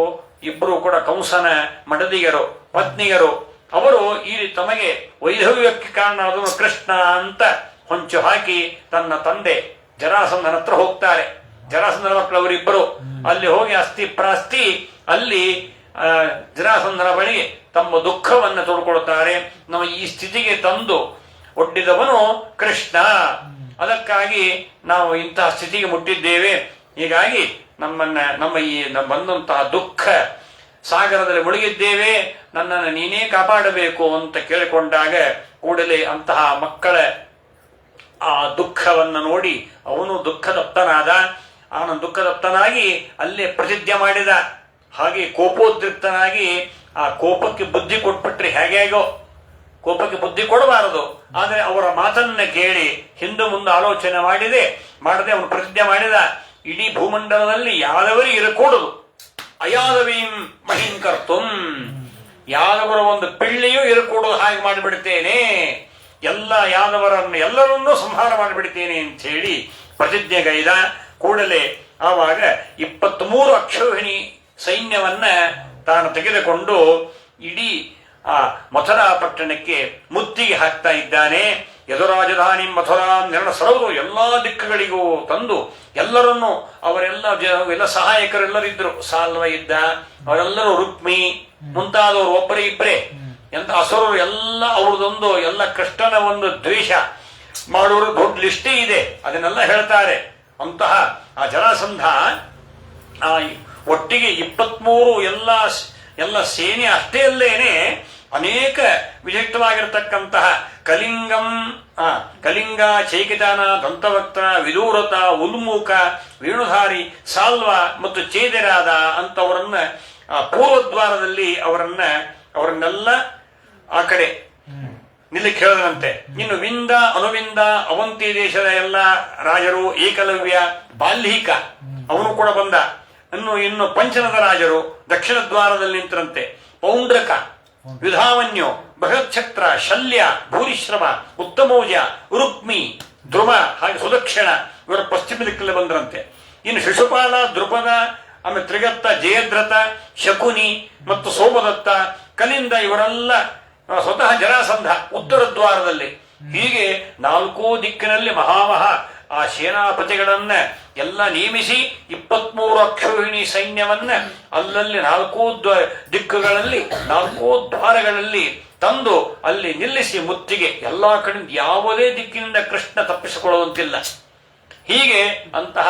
ಇಬ್ಬರು ಕೂಡ ಕಂಸನ ಮಡದಿಯರು, ಪತ್ನಿಯರು. ಅವರು ಈ ತಮಗೆ ವೈಧವ್ಯಕ್ಕೆ ಕಾರಣವಾದನು ಕೃಷ್ಣ ಅಂತ ಹೊಂಚು ಹಾಕಿ ತನ್ನ ತಂದೆ ಜರಾಸಂಧನ ಹತ್ರ ಹೋಗ್ತಾರೆ. ಜರಾಸಂಧನ ಮಕ್ಕಳವರಿಬ್ಬರು ಅಲ್ಲಿ ಹೋಗಿ ಅಸ್ಥಿ ಪ್ರಾಸ್ತಿ ಅಲ್ಲಿ ಜರಾಸಂಧನ ಬಳಿ ತಮ್ಮ ದುಃಖವನ್ನು ತೋಡ್ಕೊಳ್ತಾರೆ. ನಮ್ಮ ಈ ಸ್ಥಿತಿಗೆ ತಂದು ಒಡ್ಡಿದವನು ಕೃಷ್ಣ, ಅದಕ್ಕಾಗಿ ನಾವು ಇಂತಹ ಸ್ಥಿತಿಗೆ ಮುಟ್ಟಿದ್ದೇವೆ. ಹೀಗಾಗಿ ನಮ್ಮ ಬಂದಂತಹ ದುಃಖ ಸಾಗರದಲ್ಲಿ ಮುಳುಗಿದ್ದೇವೆ, ನನ್ನನ್ನು ನೀನೇ ಕಾಪಾಡಬೇಕು ಅಂತ ಕೇಳಿಕೊಂಡಾಗ ಕೂಡಲೇ ಅಂತಹ ಮಕ್ಕಳ ಆ ದುಃಖವನ್ನು ನೋಡಿ ಅವನು ದುಃಖದಪ್ತನಾದ. ಅವನು ದುಃಖದಪ್ತನಾಗಿ ಅಲ್ಲೇ ಪ್ರತಿಜ್ಞೆ ಮಾಡಿದ. ಹಾಗೆ ಕೋಪೋದ್ರಿಕ್ತನಾಗಿ ಆ ಕೋಪಕ್ಕೆ ಬುದ್ಧಿ ಕೊಟ್ಬಿಟ್ರೆ ಹೇಗೋ, ಕೋಪಕ್ಕೆ ಬುದ್ಧಿ ಕೊಡಬಾರದು. ಆದರೆ ಅವರ ಮಾತನ್ನ ಕೇಳಿ ಹಿಂದೆ ಮುಂದೆ ಆಲೋಚನೆ ಮಾಡದೆ ಅವನು ಪ್ರತಿಜ್ಞೆ ಮಾಡಿದ, ಇಡೀ ಭೂಮಂಡಲದಲ್ಲಿ ಯಾದವರಿಗೆ ಇರಕೂಡದು, ಅಯಾದವೀಂ ಮಹೀಂ ಕರ್ತುಂ, ಯಾದವರ ಒಂದು ಪಿಳ್ಳೆಯೂ ಇರಕೂಡದು ಹಾಗೆ ಮಾಡಿಬಿಡ್ತೇನೆ, ಎಲ್ಲ ಎಲ್ಲರನ್ನೂ ಸಂಹಾರ ಮಾಡಿಬಿಡ್ತೇನೆ ಅಂತ ಹೇಳಿ ಪ್ರತಿಜ್ಞೆಗೈದ. ಕೂಡಲೇ ಆವಾಗ 23 ಅಕ್ಷೋಹಿಣಿ ಸೈನ್ಯವನ್ನ ತಾನು ತೆಗೆದುಕೊಂಡು ಇಡೀ ಆ ಮಥುರಾ ಪಟ್ಟಣಕ್ಕೆ ಮುತ್ತಿಗೆ ಹಾಕ್ತಾ ಇದ್ದಾನೆ. ಯದುರಾಜಧಾನಿ ಮಥುರಾ ಸರವರು ಎಲ್ಲಾ ದಿಕ್ಕುಗಳಿಗೂ ತಂದು ಎಲ್ಲರನ್ನೂ ಅವರೆಲ್ಲ ಸಹಾಯಕರೆಲ್ಲರಿದ್ರು. ಸಾಲ್ವ ಇದ್ದ, ಅವರೆಲ್ಲರೂ ರುಕ್ಮಿ ಮುಂತಾದವರು ಒಬ್ಬರೇ ಇಬ್ಬರೇ. ಎಂತ ಅಸುರರು ಎಲ್ಲ ಅವ್ರದೊಂದು ಎಲ್ಲ ಕೃಷ್ಣನ ಒಂದು ದ್ವೇಷ ಮಾಡೋರು ದೊಡ್ಡ ಲಿಸ್ಟೇ ಇದೆ, ಅದನ್ನೆಲ್ಲ ಹೇಳ್ತಾರೆ. ಅಂತಹ ಆ ಜರಾಸಂಧ ಆ ಒಟ್ಟಿಗೆ 23 ಎಲ್ಲ ಸೇನೆ ಅಷ್ಟೇ ಅಲ್ಲೇನೆ ಅನೇಕ ವಿಶಿಷ್ಟವಾಗಿರತಕ್ಕಂತಹ ಕಲಿಂಗ, ಚೈಕಿತಾನ, ದಂತವಕ್ತ, ವಿದೂರತ, ಉಲ್ಮೂಕ, ವೇಣುಧಾರಿ, ಸಾಲ್ವ ಮತ್ತು ಚೇದರಾದ ಅಂತವರನ್ನ ಪೂರ್ವದ್ವಾರದಲ್ಲಿ ಅವರನ್ನೆಲ್ಲ ಆ ಕಡೆ ನಿಲ್ಲಿಕ್ಕೆ ಹೇಳಿದಂತೆ. ಇನ್ನು ವಿಂದ ಅನುವಿಂದ ಅವಂತಿ ದೇಶದ ಎಲ್ಲ ರಾಜರು, ಏಕಲವ್ಯ, ಬಾಲ್ಹೀಕ ಅವನು ಕೂಡ ಬಂದ. ಇನ್ನು ಪಂಚನದ ರಾಜರು ದಕ್ಷಿಣ ದ್ವಾರದಲ್ಲಿ ನಿಂತರಂತೆ. ಪೌಂಡ್ರಕ, ವಿಧಾವನ್ಯು, ಬೃಹಚ್ಛತ್ರ, ಶಲ್ಯ, ಭೂರಿಶ್ರಮ, ಉತ್ತಮೌಜ, ರುಕ್ಮಿ, ಧ್ರುವ ಹಾಗೆ ಸುದಕ್ಷಿಣ ಇವರ ಪಶ್ಚಿಮ ದಿಕ್ಕಲ್ಲಿ ಬಂದರಂತೆ. ಇನ್ನು ಶಿಶುಪಾಲ, ದೃಪದ, ಆಮೇಲೆ ತ್ರಿಗತ್ತ, ಜಯದ್ರಥ, ಶಕುನಿ ಮತ್ತು ಸೋಮದತ್ತ, ಕಲಿಂದ ಇವರೆಲ್ಲ ಸ್ವತಃ ಜರಾಸಂಧ ಉತ್ತರ ದ್ವಾರದಲ್ಲಿ. ಹೀಗೆ 4 ದಿಕ್ಕಿನಲ್ಲಿ ಆ ಸೇನಾಪತಿಗಳನ್ನ ಎಲ್ಲ ನೇಮಿಸಿ 23 ಅಕ್ಷೋಹಿಣಿ ಸೈನ್ಯವನ್ನ ಅಲ್ಲಲ್ಲಿ 4 ದಿಕ್ಕುಗಳಲ್ಲಿ 4 ದ್ವಾರಗಳಲ್ಲಿ ತಂದು ಅಲ್ಲಿ ನಿಲ್ಲಿಸಿ ಮುತ್ತಿಗೆ ಎಲ್ಲಾ ಕಡೆಯಿಂದ ಯಾವುದೇ ದಿಕ್ಕಿನಿಂದ ಕೃಷ್ಣ ತಪ್ಪಿಸಿಕೊಳ್ಳುವಂತಿಲ್ಲ. ಹೀಗೆ ಅಂತಹ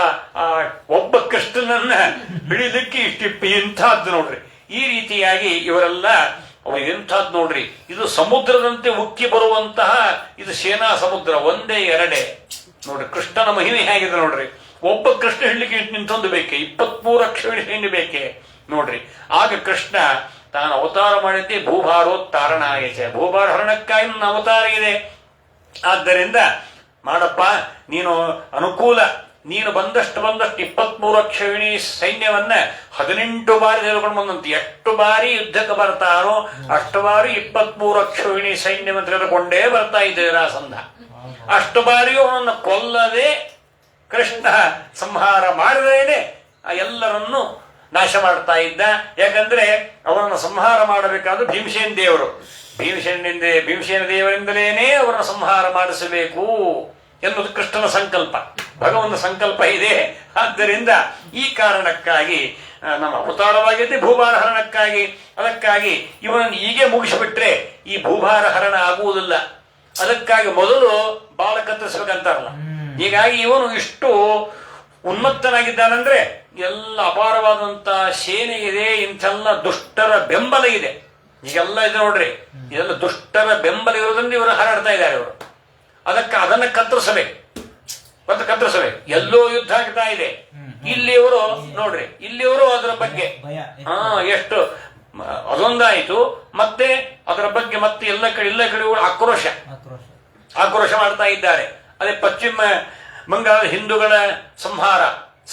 ಒಬ್ಬ ಕೃಷ್ಣನನ್ನ ಹಿಡಿಲಿಕ್ಕೆ ಇಂಥದ್ದು ನೋಡ್ರಿ. ಈ ರೀತಿಯಾಗಿ ಇವರೆಲ್ಲ ಎಂಥದ್ದು ನೋಡ್ರಿ, ಇದು ಸಮುದ್ರದಂತೆ ಉಕ್ಕಿ ಬರುವಂತಹ ಇದು ಸೇನಾ ಸಮುದ್ರ, ಒಂದೇ ಎರಡೇ ನೋಡ್ರಿ. ಕೃಷ್ಣನ ಮಹಿಮೆ ಹೇಗಿದೆ ನೋಡ್ರಿ. ಒಬ್ಬ ಕೃಷ್ಣ ಹಿಡ್ಲಿಕ್ಕೆ ನಿಂತೊಂದು ಬೇಕೆ, 23 ಅಕ್ಷೋಹಿಣಿ ಸೈನ್ಯ ಬೇಕೆ ನೋಡ್ರಿ. ಆಗ ಕೃಷ್ಣ ತಾನು ಅವತಾರ ಮಾಡಿದ್ದೆ ಭೂಭಾರೋತ್ತಾರಣಾಯಚ, ಭೂಭಾರ ಹರಣಕ್ಕಾಗಿ ನನ್ನ ಅವತಾರ ಇದೆ. ಆದ್ದರಿಂದ ಮಾಡಪ್ಪ, ನೀನು ಅನುಕೂಲ, ನೀನು ಬಂದಷ್ಟು 23 ಅಕ್ಷೋಹಿಣಿ ಸೈನ್ಯವನ್ನ 18 ಬಾರಿ ತೆಗೆದುಕೊಂಡು ಬಂದಂತೆ. ಎಷ್ಟು ಬಾರಿ ಯುದ್ಧಕ್ಕೆ ಬರ್ತಾರೋ ಅಷ್ಟು ಬಾರಿ 23 ಅಕ್ಷೋಹಿಣಿ ಸೈನ್ಯವನ್ನು ತೆಗೆದುಕೊಂಡೇ ಬರ್ತಾ ಇದ್ದ ಜರಾಸಂಧ. ಅಷ್ಟು ಬಾರಿಯೂ ಅವನನ್ನು ಕೊಲ್ಲದೆ ಕೃಷ್ಣ ಸಂಹಾರ ಮಾಡದೇನೆ ಎಲ್ಲರನ್ನು ನಾಶ ಮಾಡ್ತಾ ಇದ್ದ. ಯಾಕಂದ್ರೆ ಅವರನ್ನು ಸಂಹಾರ ಮಾಡಬೇಕಾದ ಭೀಮಸೇನ ದೇವರು, ಭೀಮಸೇನ ದೇವರಿಂದಲೇನೆ ಅವರನ್ನು ಸಂಹಾರ ಮಾಡಿಸಬೇಕು ಎನ್ನುವುದು ಕೃಷ್ಣನ ಸಂಕಲ್ಪ, ಭಗವಂತನ ಸಂಕಲ್ಪ ಇದೆ. ಆದ್ದರಿಂದ ಈ ಕಾರಣಕ್ಕಾಗಿ ನಮ್ಮ ಅವತಾರವಾಗಿದೆ ಭೂಭಾರ ಹರಣಕ್ಕಾಗಿ. ಅದಕ್ಕಾಗಿ ಇವನನ್ನು ಹೀಗೆ ಮುಗಿಸಿಬಿಟ್ರೆ ಈ ಭೂಭಾರ ಹರಣ ಆಗುವುದಿಲ್ಲ. ಅದಕ್ಕಾಗಿ ಮೊದಲು ಬಾಲ ಕತ್ತರಿಸಬೇಕಂತಾರಲ್ಲ. ಹೀಗಾಗಿ ಇವನು ಇಷ್ಟು ಉನ್ಮತ್ತನಾಗಿದ್ದಾನಂದ್ರೆ ಎಲ್ಲ ಅಪಾರವಾದಂತಹ ಸೇನೆ ಇದೆ, ಇಂಥೆಲ್ಲ ದುಷ್ಟರ ಬೆಂಬಲ ಇದೆ. ಈಗೆಲ್ಲ ಇದೆ ನೋಡ್ರಿ, ಇದೆಲ್ಲ ದುಷ್ಟರ ಬೆಂಬಲ ಇರೋದ್ರಿಂದ ಇವರು ಹಾರಾಡ್ತಾ ಇದ್ದಾರೆ. ಇವರು ಅದನ್ನ ಕತ್ತರಿಸಬೇಕು. ಎಲ್ಲೋ ಯುದ್ಧ ಆಗ್ತಾ ಇದೆ, ಇಲ್ಲಿಯವರು ನೋಡ್ರಿ, ಇಲ್ಲಿಯವರು ಅದರ ಬಗ್ಗೆ ಎಷ್ಟು ಅದೊಂದಾಯಿತು. ಮತ್ತೆ ಅದರ ಬಗ್ಗೆ ಮತ್ತೆ ಎಲ್ಲ ಕಡೆ ಆಕ್ರೋಶ ಮಾಡ್ತಾ ಇದ್ದಾರೆ. ಅದೇ ಪಶ್ಚಿಮ ಬಂಗಾಳದ ಹಿಂದೂಗಳ ಸಂಹಾರ,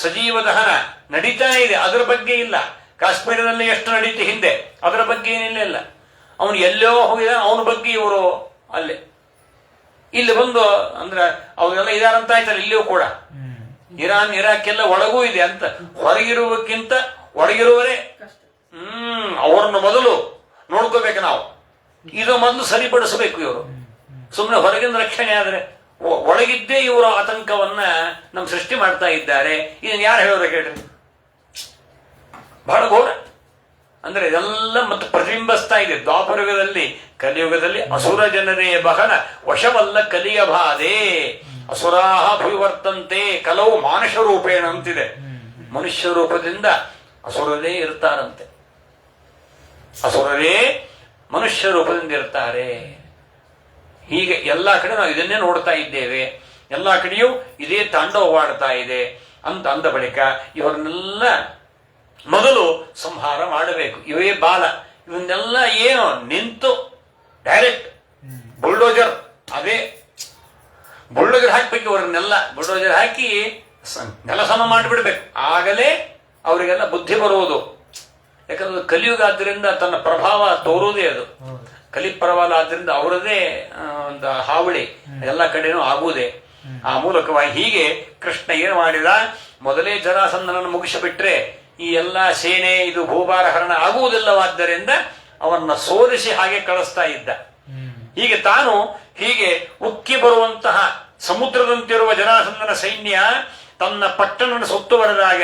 ಸಜೀವ ದಹನ ನಡೀತಾ ಇದೆ, ಅದರ ಬಗ್ಗೆ ಇಲ್ಲ. ಕಾಶ್ಮೀರದಲ್ಲಿ ಎಷ್ಟು ನಡೀತು ಹಿಂದೆ, ಅದರ ಬಗ್ಗೆ ಏನಿಲ್ಲ. ಅವನು ಎಲ್ಲೋ ಹೋಗಿದ, ಅವನ ಬಗ್ಗೆ ಇವರು ಅಲ್ಲೇ ಇಲ್ಲಿ ಬಂದು ಅಂದ್ರೆ ಅವರೆಲ್ಲ ಇದಾರಂತ ಆಯ್ತಲ್ಲ. ಇಲ್ಲಿಯೂ ಕೂಡ ಇರಾನ್ ಇರಾಕ್ ಎಲ್ಲ ಒಳಗೂ ಇದೆ ಅಂತ. ಹೊರಗಿರುವಕ್ಕಿಂತ ಒಳಗಿರುವರೇ ಅವರನ್ನು ಮೊದಲು ನೋಡ್ಕೋಬೇಕು ನಾವು. ಇದು ಮೊದಲು ಸರಿಪಡಿಸಬೇಕು. ಇವರು ಸುಮ್ಮನೆ ಹೊರಗಿನ ರಕ್ಷಣೆ ಆದ್ರೆ ಒಳಗಿದ್ದೇ ಇವರ ಆತಂಕವನ್ನ ನಮ್ಮ ಸೃಷ್ಟಿ ಮಾಡ್ತಾ ಇದ್ದಾರೆ. ಇದನ್ನು ಯಾರು ಹೇಳೋರು ಕೇಳ್ರಿ, ಬಹಳ ಘೋರ. ಅಂದ್ರೆ ಇದೆಲ್ಲ ಮತ್ತೆ ಪ್ರತಿಬಿಂಬಿಸ್ತಾ ಇದೆ ದ್ವಾಪರಯುಗದಲ್ಲಿ. ಕಲಿಯುಗದಲ್ಲಿ ಅಸುರ ಜನರೇ ಬಹಳ ವಶವಲ್ಲ ಕಲಿಯ ಬಾಧೆ, ಅಸುರಾಹ ಭುವಿವರ್ತಂತೆ ಕಲವು ಮಾನುಷ ರೂಪೇಣ ಅಂತಿದೆ. ಮನುಷ್ಯ ರೂಪದಿಂದ ಅಸುರರೇ ಇರ್ತಾರಂತೆ, ಅಸುರರೇ ಮನುಷ್ಯ ರೂಪದಿಂದ ಇರ್ತಾರೆ. ಹೀಗೆ ಎಲ್ಲಾ ಕಡೆ ನಾವು ಇದನ್ನೇ ನೋಡ್ತಾ ಇದ್ದೇವೆ. ಎಲ್ಲಾ ಕಡೆಯೂ ಇದೇ ತಾಂಡವವಾಡ್ತಾ ಇದೆ ಅಂತ ಅಂದ ಬಳಿಕ ಇವರನ್ನೆಲ್ಲ ಮೊದಲು ಸಂಹಾರ ಮಾಡಬೇಕು. ಇವೇ ಬಾಲ, ಇವನ್ನೆಲ್ಲ ಏನು ನಿಂತು ಡೈರೆಕ್ಟ್ ಬುಲ್ಡೋಜರ್, ಅದೇ ಬುಲ್ಡೋಜರ್ ಹಾಕ್ಬೇಕು. ಇವರನ್ನೆಲ್ಲ ಬುಲ್ಡೋಜರ್ ಹಾಕಿ ನೆಲ ಸಮ ಮಾಡಿಬಿಡ್ಬೇಕು. ಆಗಲೇ ಅವರಿಗೆಲ್ಲ ಬುದ್ಧಿ ಬರುವುದು. ಯಾಕಂದ್ರೆ ಕಲಿಯುಗ ಆದ್ದರಿಂದ ತನ್ನ ಪ್ರಭಾವ ತೋರುವುದೇ ಅದು. ಕಲಿಪ್ರಬಲ ಆದ್ರಿಂದ ಅವರದೇ ಒಂದು ಹಾವಳಿ ಎಲ್ಲ ಕಡೆನೂ ಆಗುವುದೇ. ಆ ಮೂಲಕವಾಗಿ ಹೀಗೆ ಕೃಷ್ಣ ಏನು ಮಾಡಿದ, ಮೊದಲೇ ಜರಾಸಂಧನನ್ನು ಮುಗಿಸಿಬಿಟ್ರೆ ಈ ಎಲ್ಲ ಸೇನೆ ಇದು ಭೂಭಾರ ಹರಣ ಆಗುವುದಿಲ್ಲವಾದ್ದರಿಂದ ಅವನ್ನ ಸೋಲಿಸಿ ಹಾಗೆ ಕಳಿಸ್ತಾ ಇದ್ದ. ಹೀಗೆ ತಾನು ಹೀಗೆ ಉಕ್ಕಿ ಬರುವಂತಹ ಸಮುದ್ರದಂತಿರುವ ಜರಾಸಂಧನ ಸೈನ್ಯ ತನ್ನ ಪಟ್ಟಣವನ್ನು ಸುತ್ತುವರೆದಾಗ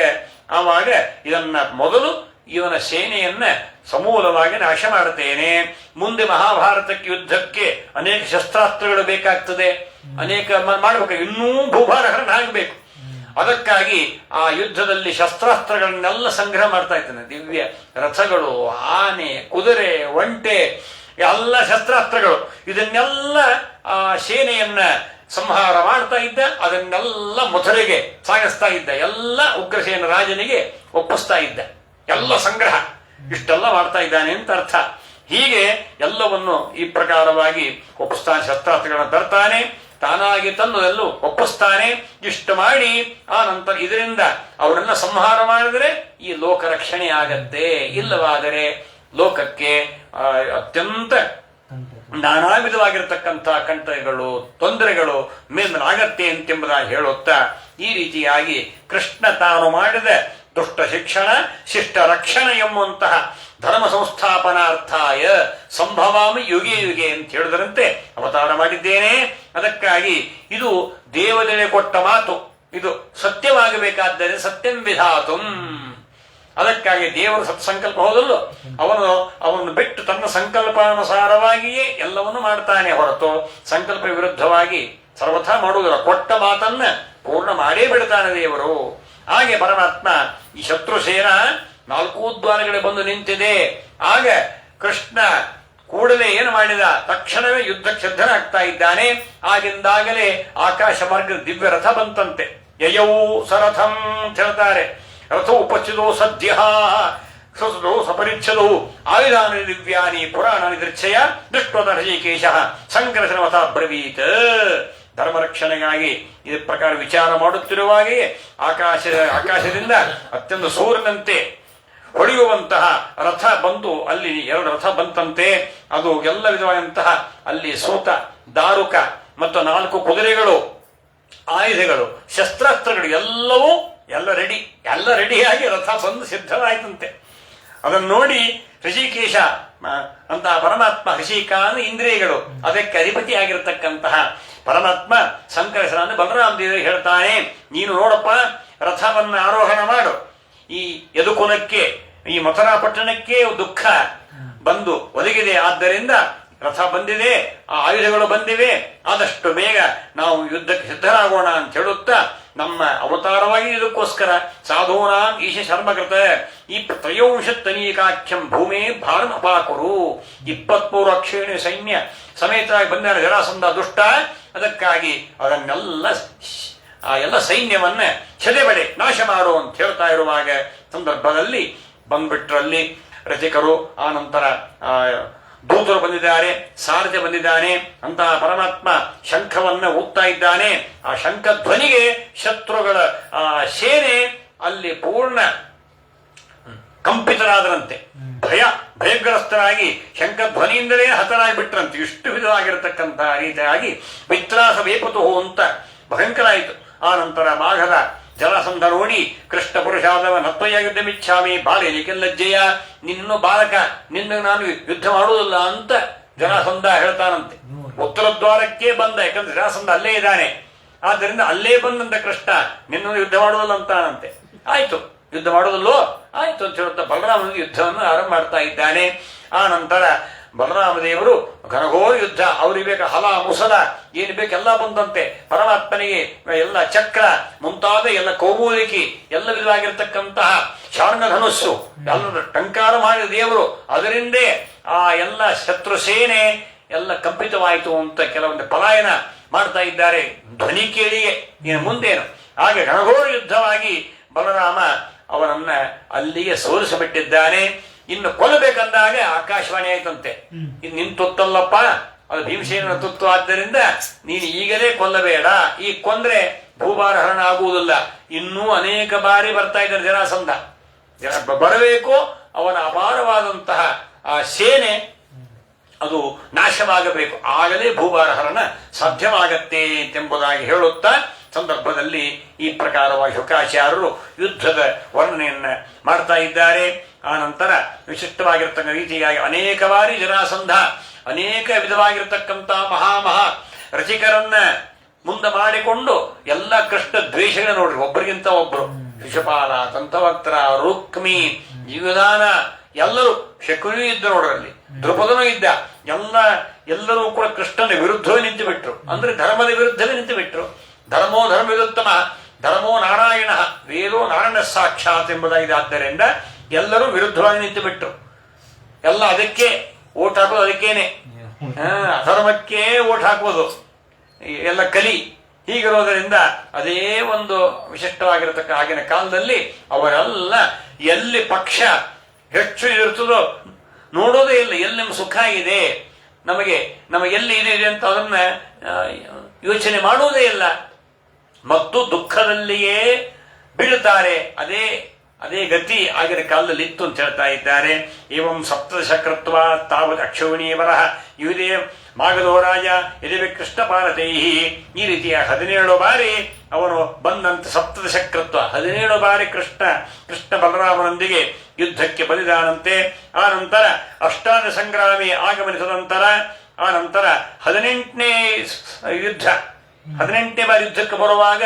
ಆವಾಗ ಇದನ್ನ ಮೊದಲು ಇವನ ಸೇನೆಯನ್ನ ಸಮೂಲವಾಗಿ ನಾಶ ಮಾಡುತ್ತೇನೆ. ಮುಂದೆ ಮಹಾಭಾರತಕ್ಕೆ ಯುದ್ಧಕ್ಕೆ ಅನೇಕ ಶಸ್ತ್ರಾಸ್ತ್ರಗಳು ಬೇಕಾಗ್ತದೆ, ಅನೇಕ ಮಾಡಬೇಕು, ಇನ್ನೂ ಭೂಭಾರ ಹರಣ ಆಗಬೇಕು. ಅದಕ್ಕಾಗಿ ಆ ಯುದ್ಧದಲ್ಲಿ ಶಸ್ತ್ರಾಸ್ತ್ರಗಳನ್ನೆಲ್ಲ ಸಂಗ್ರಹ ಮಾಡ್ತಾ ಇದ್ದಾನೆ. ದಿವ್ಯ ರಥಗಳು, ಆನೆ, ಕುದುರೆ, ಒಂಟೆ, ಎಲ್ಲ ಶಸ್ತ್ರಾಸ್ತ್ರಗಳು, ಇದನ್ನೆಲ್ಲ ಆ ಸೇನೆಯನ್ನ ಸಂಹಾರ ಮಾಡ್ತಾ ಇದ್ದ. ಅದನ್ನೆಲ್ಲ ಮಥುರೆಗೆ ಸಾಗಿಸ್ತಾ ಇದ್ದ. ಎಲ್ಲ ಉಗ್ರಸೇನ ರಾಜನಿಗೆ ಒಪ್ಪಿಸ್ತಾ ಇದ್ದ. ಎಲ್ಲ ಸಂಗ್ರಹ ಇಷ್ಟೆಲ್ಲ ಮಾಡ್ತಾ ಇದ್ದಾನೆ ಅಂತ ಅರ್ಥ. ಹೀಗೆ ಎಲ್ಲವನ್ನು ಈ ಪ್ರಕಾರವಾಗಿ ಒಪ್ಪಿಸ್ತಾನೆ. ಶಸ್ತ್ರಾಸ್ತ್ರಗಳನ್ನು ತರ್ತಾನೆ, ತಾನಾಗಿ ತಂದು ಒಪ್ಪಿಸ್ತಾನೆ. ಇಷ್ಟು ಮಾಡಿ ಆ ನಂತರ ಇದರಿಂದ ಅವರನ್ನ ಸಂಹಾರ ಮಾಡಿದರೆ ಈ ಲೋಕ ರಕ್ಷಣೆ ಆಗತ್ತೆ. ಇಲ್ಲವಾದರೆ ಲೋಕಕ್ಕೆ ಅತ್ಯಂತ ನಾನಾ ವಿಧವಾಗಿರತಕ್ಕಂಥ ಕಂಟಕಗಳು, ತೊಂದರೆಗಳು ಮೇಲಾಗತ್ತೆ ಅಂತೆಂಬುದಾಗಿ ಹೇಳುತ್ತಾ ಈ ರೀತಿಯಾಗಿ ಕೃಷ್ಣ ತಾನು ಮಾಡಿದ ದುಷ್ಟ ಶಿಕ್ಷಣ ಶಿಷ್ಟ ರಕ್ಷಣ ಎಂಬುವಂತಹ ಧರ್ಮ ಸಂಸ್ಥಾಪನಾರ್ಥಾಯ ಸಂಭವಾಮಿ ಯುಗೆ ಯುಗೆ ಅಂತ ಹೇಳಿದರಂತೆ ಅವತಾರ ಮಾಡಿದ್ದೇನೆ. ಅದಕ್ಕಾಗಿ ಇದು ದೇವತೆಗೆ ಕೊಟ್ಟ ಮಾತು, ಇದು ಸತ್ಯವಾಗಬೇಕಾದರೆ ಸತ್ಯಂ ವಿಧಾತು. ಅದಕ್ಕಾಗಿ ದೇವರು ಸತ್ಸಂಕಲ್ಪ ಹೋದಲ್ಲೋ ಅವನು ಬಿಟ್ಟು ತನ್ನ ಸಂಕಲ್ಪಾನುಸಾರವಾಗಿಯೇ ಎಲ್ಲವನ್ನು ಮಾಡ್ತಾನೆ ಹೊರತು ಸಂಕಲ್ಪ ವಿರುದ್ಧವಾಗಿ ಸರ್ವಥಾ ಮಾಡುವುದಿಲ್ಲ. ಕೊಟ್ಟ ಮಾತನ್ನ ಪೂರ್ಣ ಮಾಡೇ ಬಿಡ್ತಾನೆ ದೇವರು. ಹಾಗೆ ಪರಮಾತ್ಮ ಈ ಶತ್ರುಸೇನ 4 ದ್ವಾರಗಳಿಗೆ ಬಂದು ನಿಂತಿದೆ. ಆಗ ಕೃಷ್ಣ ಕೂಡಲೇ ಏನು ಮಾಡಿದ, ತಕ್ಷಣವೇ ಯುದ್ಧಕ್ಕೆ ಸಿದ್ಧನಾಗ್ತಾ ಇದ್ದಾನೆ. ಆಗಿಂದಾಗಲೇ ಆಕಾಶ ಮಾರ್ಗದ ದಿವ್ಯ ರಥ ಬಂತಂತೆ. ಯಯೌ ಸರಥಂ ಅಂತ ಹೇಳ್ತಾರೆ. ರಥ ಉಪಚಿದೋ ಸದ್ಯ ಸಸುತೋ ಸಪರಿಚ್ಛದೋ ಆಯುಧಾನಿ ದಿವ್ಯಾನಿ ಪುರಾಣಾನಿ ದೃಚ್ಛಯ ದೃಷ್ಟೋತ ಹೃಷಿಕೇಶ ಸಂಕರ್ಷಣವಥ ಬ್ರವೀತ್. ಧರ್ಮರಕ್ಷಣೆಗಾಗಿ ಈ ಪ್ರಕಾರ ವಿಚಾರ ಮಾಡುತ್ತಿರುವಾಗೆಯೇ ಆಕಾಶದಿಂದ ಅತ್ಯಂತ ಸೂರ್ಯನಂತೆ ಹೊಡೆಯುವಂತಹ ರಥ ಬಂದು ಅಲ್ಲಿ 2 ರಥ ಬಂತಂತೆ. ಅದು ಎಲ್ಲ ವಿಧವಾದಂತಹ ಅಲ್ಲಿ ಸೂತ, ದಾರುಕ ಮತ್ತು 4 ಕುದುರೆಗಳು, ಆಯುಧಗಳು, ಶಸ್ತ್ರಾಸ್ತ್ರಗಳು ಎಲ್ಲ ರೆಡಿಯಾಗಿ ರಥ ಬಂದು ಸಿದ್ಧವಾಯ್ತಂತೆ. ಅದನ್ನು ನೋಡಿ ಋಷಿಕೇಶ ಅಂತಹ ಪರಮಾತ್ಮ, ಋಷಿಕಾನ ಇಂದ್ರಿಯಗಳು, ಅದಕ್ಕೆ ಅಧಿಪತಿಯಾಗಿರತಕ್ಕಂತಹ ಪರಮಾತ್ಮ ಸಂಕರ್ಷಣ ಬಲರಾಮ ದೇವರಿಗೆ ಹೇಳ್ತಾನೆ, ನೀನು ನೋಡಪ್ಪ ರಥವನ್ನ ಆರೋಹಣ ಮಾಡು. ಈ ಯದುಕುಲಕ್ಕೆ, ಈ ಮಥುರಾ ಪಟ್ಟಣಕ್ಕೆ ದುಃಖ ಬಂದು ಒದಗಿದೆ. ಆದ್ದರಿಂದ ರಥ ಬಂದಿದೆ, ಆ ಆಯುಧಗಳು ಬಂದಿವೆ, ಆದಷ್ಟು ಬೇಗ ನಾವು ಯುದ್ಧಕ್ಕೆ ಸಿದ್ಧರಾಗೋಣ ಅಂತ ಹೇಳುತ್ತಾ ನಮ್ಮ ಅವತಾರವಾಗಿ ಇದಕ್ಕೋಸ್ಕರ ಸಾಧೂನಾಂ ಈಶ ಶರ್ಮಕೃತ ಈ 23 ಭೂಮಿ ಭಾರಂ ಅಪಾಕುರು 23 ಅಕ್ಷೇಣಿ ಸೈನ್ಯ ಸಮೇತರಾಗಿ ಬಂದ ಜರಾಸಂಧ ದುಷ್ಟ. ಅದಕ್ಕಾಗಿ ಅದನ್ನೆಲ್ಲ ಎಲ್ಲ ಸೈನ್ಯವನ್ನ ಸದೆಬಡೆ ನಾಶ ಮಾಡು ಅಂತ ಹೇಳ್ತಾ ಇರುವಾಗ ಸಂದರ್ಭದಲ್ಲಿ ಬಂದ್ಬಿಟ್ರಲ್ಲಿ ರಚಿಕರು, ಆ ನಂತರ ದೂತರು ಬಂದಿದ್ದಾರೆ, ಸಾರಥಿ ಬಂದಿದ್ದಾನೆ. ಅಂತಹ ಪರಮಾತ್ಮ ಶಂಖವನ್ನ ಊದ್ತಾ ಇದ್ದಾನೆ. ಆ ಶಂಖ ಧ್ವನಿಗೆ ಶತ್ರುಗಳ ಸೇನೆ ಅಲ್ಲಿ ಪೂರ್ಣ ಕಂಪಿತರಾದರಂತೆ, ಭಯಗ್ರಸ್ತರಾಗಿ ಶಂಖ ಧ್ವನಿಯಿಂದಲೇ ಹತರಾಗಿ ಬಿಟ್ರಂತೆ. ಇಷ್ಟು ವಿಧವಾಗಿರತಕ್ಕಂತಹ ರೀತಿಯಾಗಿ ವಿತ್ರಾಸ ವೇಪತು ಅಂತ ಭಯಂಕರ ಆಯಿತು. ಆ ನಂತರ ಮಾಘದ ಜಲಸಂಧ ನೋಡಿ ಕೃಷ್ಣ ಪುರುಷಾದವ ನತ್ವಯ ಯುದ್ಧ ಮಿಚ್ಛಾಮಿ ಬಾಲ್ಯಕ್ಕೆ ಲಜ್ಜೆಯ, ನಿನ್ನೂ ಬಾಲಕ, ನಿನ್ನ ನಾನು ಯುದ್ಧ ಮಾಡುವುದಿಲ್ಲ ಅಂತ ಜರಾಸಂಧ ಹೇಳ್ತಾನಂತೆ. ಉತ್ತರ ದ್ವಾರಕ್ಕೆ ಬಂದ, ಯಾಕಂದ್ರೆ ಜರಾಸಂಧ ಅಲ್ಲೇ ಇದ್ದಾನೆ. ಆದ್ದರಿಂದ ಅಲ್ಲೇ ಬಂದಂತ ಕೃಷ್ಣ ನಿನ್ನನ್ನು ಯುದ್ಧ ಮಾಡುವುದಿಲ್ಲ ಅಂತಾನಂತೆ. ಆಯ್ತು, ಯುದ್ಧ ಮಾಡುವುದಲ್ಲೋ ಆಯ್ತು ಅಂತ ಹೇಳುತ್ತಾ ಬಲರಾಮನಿಗೆ ಯುದ್ಧವನ್ನು ಆರಂಭ ಮಾಡ್ತಾ ಇದ್ದಾನೆ. ಆ ನಂತರ ಬಲರಾಮ ದೇವರು ಘನಘೋರ ಯುದ್ಧ, ಅವ್ರಿಗೆ ಬೇಕಾ ಹಲ ಮುಸಲ ಏನು ಬೇಕೆಲ್ಲ ಬಂದಂತೆ. ಪರಮಾತ್ಮನಿಗೆ ಎಲ್ಲ ಚಕ್ರ ಮುಂತಾದ ಎಲ್ಲ ಕೌಮೂಲಿಕಿ ಎಲ್ಲ ವಿಧವಾಗಿರ್ತಕ್ಕಂತಹ ಶಾರ್ಂಗಧನುಸ್ಸು ಎಲ್ಲ ಟಂಕಾರ ಮಾಡಿದ ದೇವರು. ಅದರಿಂದೇ ಆ ಎಲ್ಲ ಶತ್ರು ಸೇನೆ ಎಲ್ಲ ಕಂಪಿತವಾಯಿತು ಅಂತ ಕೆಲವೊಂದು ಪಲಾಯನ ಮಾಡ್ತಾ ಇದ್ದಾರೆ ಧ್ವನಿ ಕೇಳಿಯೇ. ಇನ್ನು ಮುಂದೇನು ಹಾಗೆ ಘನಘೋರ ಯುದ್ಧವಾಗಿ ಬಲರಾಮ ಅವನನ್ನ ಅಲ್ಲಿಯೇ ಸೋಲಿಸಿಬಿಟ್ಟಿದ್ದಾನೆ. ಇನ್ನು ಕೊಲ್ಲಬೇಕಂದಾಗ ಆಕಾಶವಾಣಿ ಆಯ್ತಂತೆ, ಇನ್ನು ನಿನ್ ತುತ್ತಲ್ಲಪ್ಪ, ಅದು ಭೀಮಸೇನ ತುತ್ತು, ಆದ್ದರಿಂದ ನೀನು ಈಗಲೇ ಕೊಲ್ಲಬೇಡ, ಈಗ ಕೊಂದ್ರೆ ಭೂಭಾರ ಹರಣ ಆಗುವುದಿಲ್ಲ. ಇನ್ನೂ ಅನೇಕ ಬಾರಿ ಬರ್ತಾ ಇದ್ದಾರೆ ಜರಾಸಂಧ, ಬರಬೇಕು. ಅವನ ಅಪಾರವಾದಂತಹ ಆ ಸೇನೆ ಅದು ನಾಶವಾಗಬೇಕು, ಆಗಲೇ ಭೂಭಾರ ಹರಣ ಸಾಧ್ಯವಾಗತ್ತೆ ಎಂಬುದಾಗಿ ಹೇಳುತ್ತಾ ಸಂದರ್ಭದಲ್ಲಿ ಈ ಪ್ರಕಾರವಾಗಿ ಶುಕಾಚಾರ್ಯರು ಯುದ್ಧದ ವರ್ಣನೆಯನ್ನ ಮಾಡ್ತಾ ಇದ್ದಾರೆ. ಆ ನಂತರ ವಿಶಿಷ್ಟವಾಗಿರ್ತಕ್ಕ ರೀತಿಯಾಗಿ ಅನೇಕ ಬಾರಿ ಜರಾಸಂಧ ಅನೇಕ ವಿಧವಾಗಿರತಕ್ಕಂಥ ಮಹಾ ರಚಿಕರನ್ನ ಮುಂದೆ ಮಾಡಿಕೊಂಡು ಎಲ್ಲ ಕೃಷ್ಣ ದ್ವೇಷಗಳ ನೋಡ್ರಿ, ಒಬ್ಬರಿಗಿಂತ ಒಬ್ರು, ಶಿಶುಪಾಲ, ದಂತವಕ್ತ್ರ, ರುಕ್ಮಿ, ಯುಧಾನ ಎಲ್ಲರೂ, ಶಕುನಿಯೂ ಇದ್ದ ನೋಡ್ರಲ್ಲಿ, ದ್ರುಪದನೂ ಇದ್ದ, ಎಲ್ಲರೂ ಕೂಡ ಕೃಷ್ಣನ ವಿರುದ್ಧವೇ ನಿಂತು ಬಿಟ್ರು. ಅಂದ್ರೆ ಧರ್ಮದ ವಿರುದ್ಧವೇ ನಿಂತು ಬಿಟ್ರು. ಧರ್ಮೋ ಧರ್ಮವಿದುತ್ತಮ, ಧರ್ಮೋ ನಾರಾಯಣ, ವೇದೋ ನಾರಾಯಣ ಸಾಕ್ಷಾತ್ ಎಂಬುದಾಗಿದೆ. ಆದ್ದರಿಂದ ಎಲ್ಲರೂ ವಿರುದ್ಧವಾಗಿ ನಿಂತು ಬಿಟ್ರು. ಎಲ್ಲ ಅದಕ್ಕೆ ಓಟ್ ಹಾಕೋದು, ಅದಕ್ಕೇನೆ ಅಧರ್ಮಕ್ಕೆ ಓಟ್ ಹಾಕುವುದು ಎಲ್ಲ ಕಲಿ. ಹೀಗಿರೋದರಿಂದ ಅದೇ ಒಂದು ವಿಶಿಷ್ಟವಾಗಿರತಕ್ಕ ಆಗಿನ ಕಾಲದಲ್ಲಿ ಅವರೆಲ್ಲ ಎಲ್ಲಿ ಪಕ್ಷ ಹೆಚ್ಚು ಇರ್ತದೋ ನೋಡೋದೇ ಇಲ್ಲ. ಎಲ್ಲಿ ನಮ್ಮ ಸುಖ ಇದೆ, ನಮಗೆಲ್ಲಿ ಇದೆ ಅಂತ ಅದನ್ನ ಯೋಚನೆ ಮಾಡುವುದೇ ಇಲ್ಲ. ಮತ್ತು ದುಃಖದಲ್ಲಿಯೇ ಬೀಳುತ್ತಾರೆ. ಅದೇ ಗತಿ ಆಗಿನ ಕಾಲದಲ್ಲಿ ಇತ್ತು ಅಂತ ಹೇಳ್ತಾ ಇದ್ದಾರೆ. ಏವಂ ಸಪ್ತದಶಕೃತ್ವ ತಾವತ್ ಅಕ್ಷೋಣೀಯವರ ಇವುದೇ ಮಾಗಧೋರಾಜ ಯದಿವೆ ಕೃಷ್ಣ ಪಾರತೈಹಿ. ಈ ರೀತಿಯ 17 ಬಾರಿ ಅವನು ಬಂದಂತ ಸಪ್ತದಶಕೃತ್ವ 17 ಬಾರಿ ಕೃಷ್ಣ ಬಲರಾಮನೊಂದಿಗೆ ಯುದ್ಧಕ್ಕೆ ಬಂದಿದ್ದಾನಂತೆ. ಆ ನಂತರ ಅಷ್ಟಾದ ಸಂಗ್ರಾಮಿ ಆಗಮನಿಸಿದ ನಂತರ ಆ ನಂತರ 18ನೇ ಯುದ್ಧ 18ನೇ ಬಾರಿ ಯುದ್ಧಕ್ಕೆ ಬರುವಾಗ